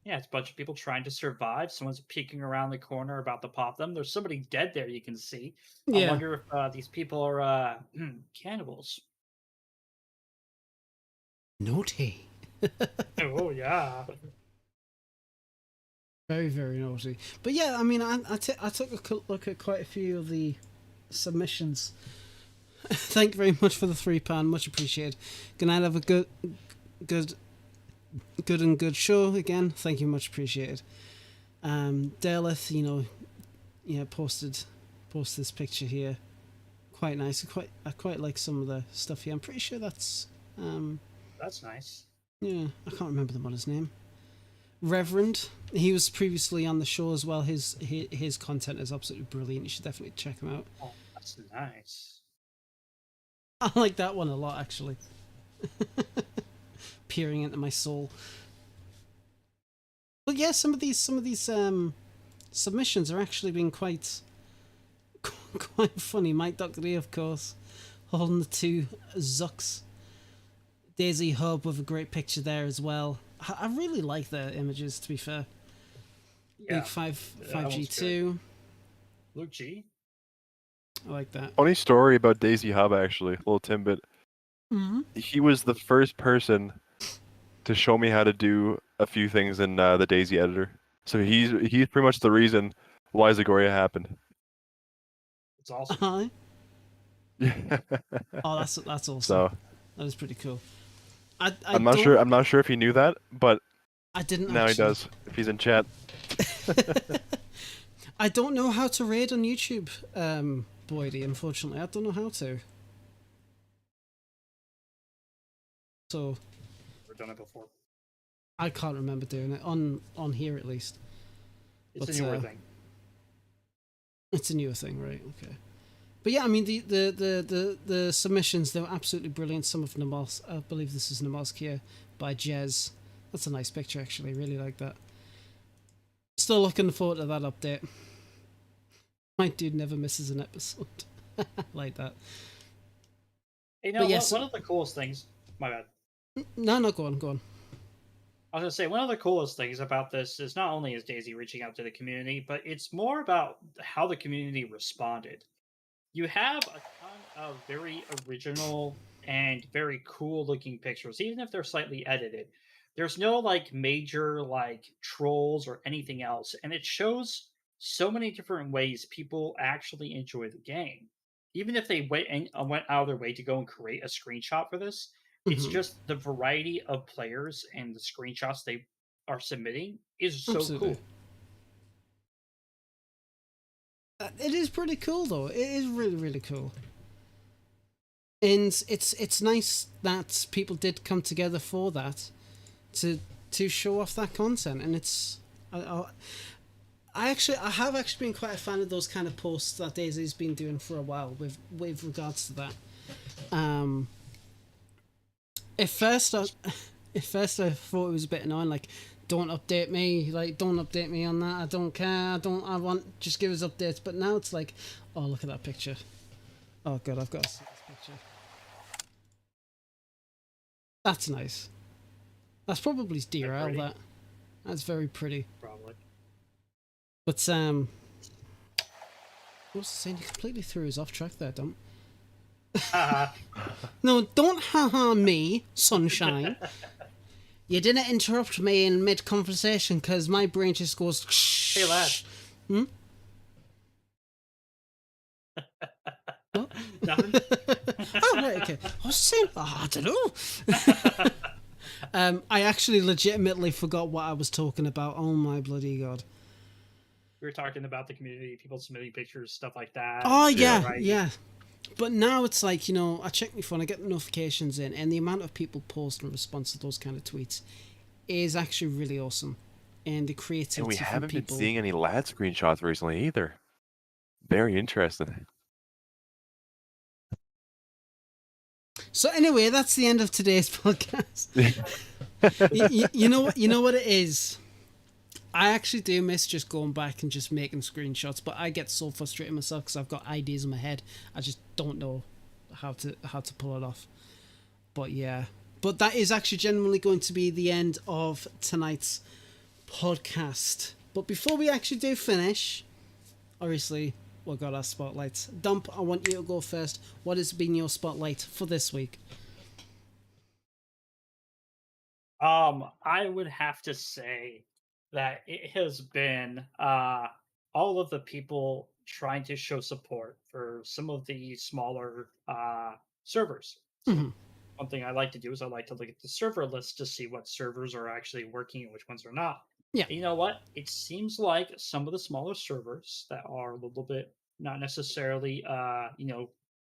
Yeah, it's a bunch of people trying to survive. Someone's peeking around the corner about to pop them. There's somebody dead there you can see. I Yeah. wonder if these people are cannibals. Naughty. Oh, yeah. Very, very naughty. But yeah, I mean, I took a look at quite a few of the submissions. Thank you very much for the £3. Much appreciated. Good night. Have a good show again. Thank you. Much appreciated. Daleth, you know, yeah, posted this picture here. Quite nice. I quite like some of the stuff here. I'm pretty sure that's nice. Yeah, I can't remember the mother's name. Reverend. He was previously on the show as well. His content is absolutely brilliant. You should definitely check him out. Oh, that's nice. I like that one a lot, actually. Peering into my soul. But yeah, some of these submissions are actually being quite funny. Mike Dockery, of course, holding the two Zucks. DayZ Hub with a great picture there as well. I really like the images, to be fair. Yeah. Luke 5G2. Luke G. I like that. Funny story about DayZ Hub, actually. A little tidbit. Mm-hmm. He was the first person to show me how to do a few things in the DayZ editor. So he's pretty much the reason why Zagoria happened. It's awesome. Uh-huh. Yeah. Oh, that's awesome. So That is pretty cool. I'm not sure. I'm not sure if he knew that, but I didn't. Now actually. he does. If he's in chat. I don't know how to raid on YouTube, Boydie. Unfortunately, I don't know how to. So. We've done it before. I can't remember doing it on here at least. It's But, a newer thing. It's a newer thing, right? Okay. But yeah, I mean the submissions, they were absolutely brilliant. Some of Namos, I believe this is Namaskia by Jez. That's a nice picture, actually. Really like that. Still looking forward to that update. My dude never misses an episode. Like that. You know, But yes- one of the coolest things. My bad. No, go on. I was gonna say one of the coolest things about this is not only is DayZ reaching out to the community, but it's more about how the community responded. You have a ton of very original and very cool looking pictures, even if they're slightly edited. There's no like major like trolls or anything else, and it shows so many different ways people actually enjoy the game. Even if they went out of their way to go and create a screenshot for this, it's Mhm. just the variety of players and the screenshots they are submitting is so Absolutely. cool. It is pretty cool, though. It is really, really cool. And it's nice that people did come together for that, to show off that content. And it's I have actually been quite a fan of those kind of posts that DayZ's been doing for a while with regards to that. At first I thought it was a bit annoying, like, don't update me on that, I don't care, I want, just give us updates. But now it's like, oh, look at that picture. Oh god, I've got to see this picture. That's nice. That's probably DRL, pretty? that. That's very pretty. Probably. But what's the saying? He completely threw us off track there, Dom. No, don't haha me, sunshine. You didn't interrupt me in mid-conversation because my brain just goes... Hey, lad. Hmm? What? Nothing. Oh, right, okay. I was saying... Oh, I don't know. I actually legitimately forgot what I was talking about. Oh, my bloody god. We were talking about the community, people submitting pictures, stuff like that. Oh, yeah, right? yeah. But now it's like, you know, I check my phone, I get the notifications in, and the amount of people post in response to those kind of tweets is actually really awesome. And the creativity And we from haven't people... been seeing any lad screenshots recently either. Very interesting. So anyway, that's the end of today's podcast. you know what it is? I actually do miss just going back and just making screenshots, but I get so frustrated myself because I've got ideas in my head. I just don't know how to pull it off. But yeah, but that is actually genuinely going to be the end of tonight's podcast. But before we actually do finish, obviously we've got our spotlights. Dump, I want you to go first. What has been your spotlight for this week? I would have to say that it has been all of the people trying to show support for some of the smaller servers. So Mhm. one thing I like to do is I like to look at the server list to see what servers are actually working and which ones are not. Yeah. And you know what? It seems like some of the smaller servers that are a little bit not necessarily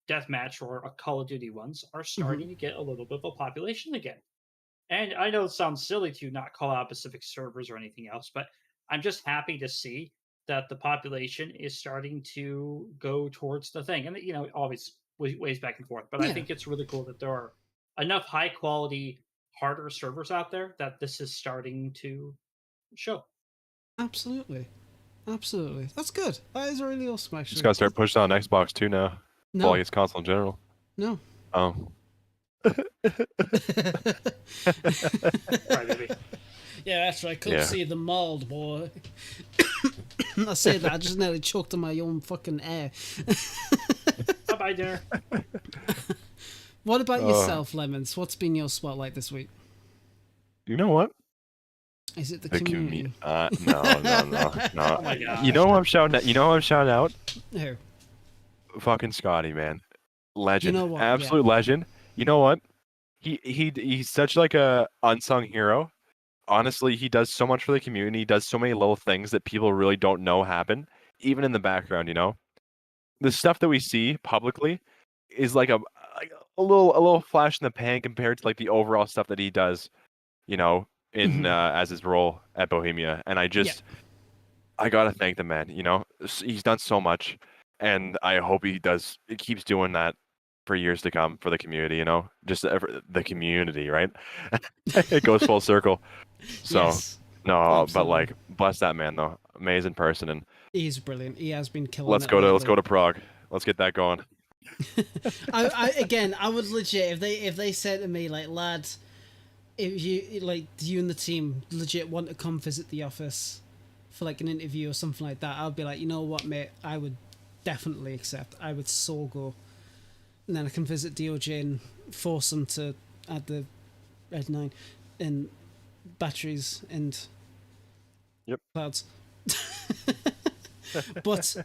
deathmatch or a Call of Duty ones are starting to get a little bit of a population again. And I know it sounds silly to not call out specific servers or anything else, but I'm just happy to see that the population is starting to go towards the thing. And, you know, always ways back and forth. But I think it's really cool that there are enough high quality, harder servers out there that this is starting to show. Absolutely. That's good. That is really awesome, actually. Just gotta start pushing on Xbox too now. No. Well, I guess console in general. No. Oh. Right, baby. Yeah, that's right. Come see the mold, boy. I say that, I just nearly choked on my own fucking air. Bye-bye, dinner. What about yourself, Lemons? What's been your spotlight this week? You know what? Is it the community? No. Oh my god. You know who I'm shouting out? Who? Fucking Scotty, man. Legend. You know what? Absolute legend. You know what? He's such like a unsung hero. Honestly, he does so much for the community. He does so many little things that people really don't know happen, even in the background, you know? The stuff that we see publicly is like a little flash in the pan compared to like the overall stuff that he does, you know, in as his role at Bohemia. And I gotta thank the man, you know? He's done so much, and I hope he keeps doing that for years to come for the community, you know? Just the community, right? It goes full circle. So but like, bless that man though. Amazing person, and he's brilliant. He has been killing. Let's go to Prague. Let's get that going. I would legit, if they said to me like, lads, if you and the team legit want to come visit the office for like an interview or something like that, I'd be like, you know what, mate, I would definitely accept. I would so go, and then I can visit DOJ and force them to add the Red 9 and batteries and clouds. But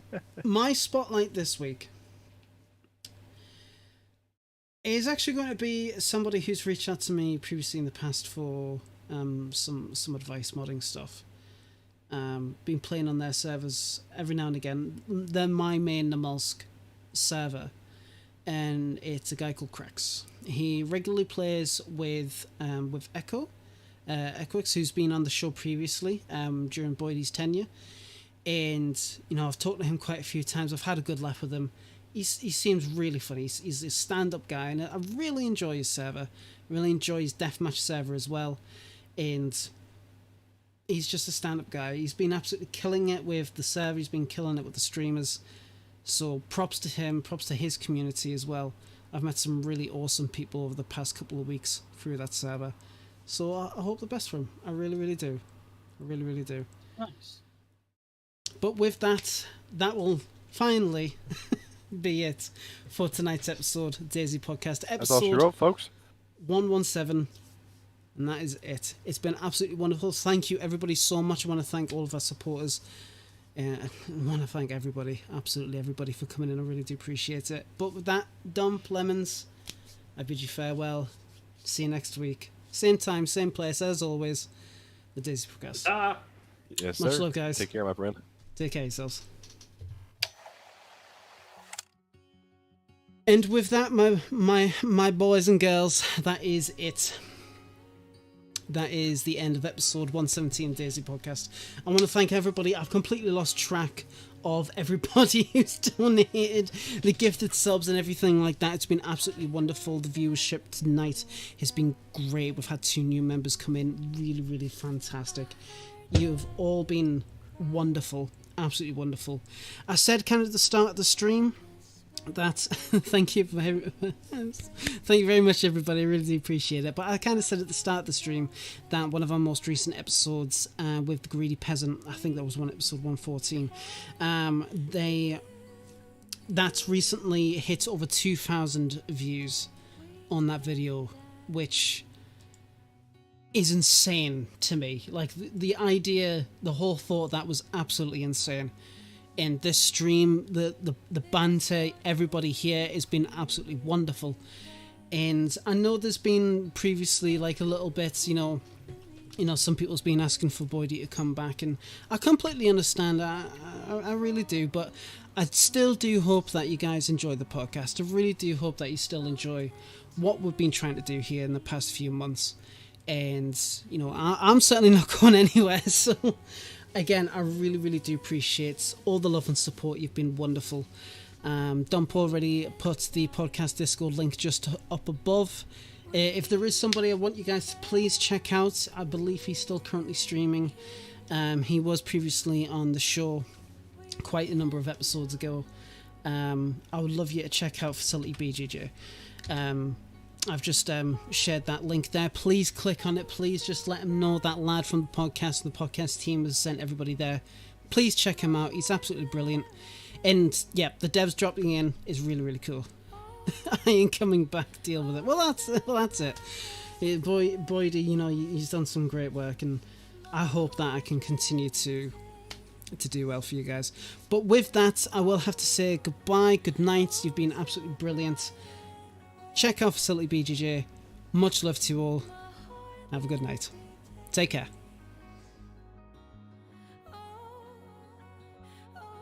my spotlight this week is actually going to be somebody who's reached out to me previously in the past for some advice modding stuff. Been playing on their servers every now and again. They're my main Namalsk server, and it's a guy called Krex. He regularly plays with Echo. Equix, who's been on the show previously during Boydie's tenure, and you know, I've talked to him quite a few times. I've had a good laugh with him. He seems really funny. He's a stand-up guy, and I really enjoy his server. Really enjoy his deathmatch server as well, and he's just a stand-up guy. He's been absolutely killing it with the server. He's been killing it with the streamers. So props to him. Props to his community as well. I've met some really awesome people over the past couple of weeks through that server. So I hope the best for him. I really, really do. I really, really do. Nice. But with that will finally be it for tonight's episode, DayZ Podcast. That's all she wrote, folks. 117. And that is it. It's been absolutely wonderful. Thank you, everybody, so much. I want to thank all of our supporters. I want to thank everybody, absolutely everybody, for coming in. I really do appreciate it. But with that, Dump Lemons, I bid you farewell. See you next week. Same time, same place, as always. The DayZ Podcast. Yes, Much sir. love, guys. Take care, my friend. Take care of yourselves. And with that, my boys and girls, that is it. That is the end of episode 117 DayZ Podcast. I want to thank everybody. I've completely lost track of everybody who's donated, the gifted subs and everything like that. It's been absolutely wonderful. The viewership tonight has been great. We've had 2 new members come in. Really, really fantastic. You've all been wonderful. Absolutely wonderful. I said kind of at the start of the stream that thank you very much, everybody. I really do appreciate it. But I kind of said at the start of the stream that one of our most recent episodes with the Greedy Peasant, I think that was episode 114, that's recently hit over 2,000 views on that video, which is insane to me. Like the idea, the whole thought, that was absolutely insane. And this stream, the banter, everybody here has been absolutely wonderful. And I know there's been previously like a little bit, you know, some people's been asking for Boydie to come back, and I completely understand. I really do, but I still do hope that you guys enjoy the podcast. I really do hope that you still enjoy what we've been trying to do here in the past few months. And, you know, I'm certainly not going anywhere, so again, I really, really do appreciate all the love and support. You've been wonderful. Dump already put the podcast Discord link just up above. If there is somebody I want you guys to please check out, I believe he's still currently streaming. He was previously on the show quite a number of episodes ago. I would love you to check out Facility BJJ. I've just shared that link there. Please click on it. Please just let him know that lad from the podcast and the podcast team has sent everybody there. Please check him out. He's absolutely brilliant. And yeah, the devs dropping in is really, really cool. I ain't coming back. Deal with it. Well, that's it. Boydie, you know, he's done some great work, and I hope that I can continue to do well for you guys. But with that, I will have to say goodbye, good night. You've been absolutely brilliant. Check out Facility BJJ. Much love to you all. Have a good night. Take care.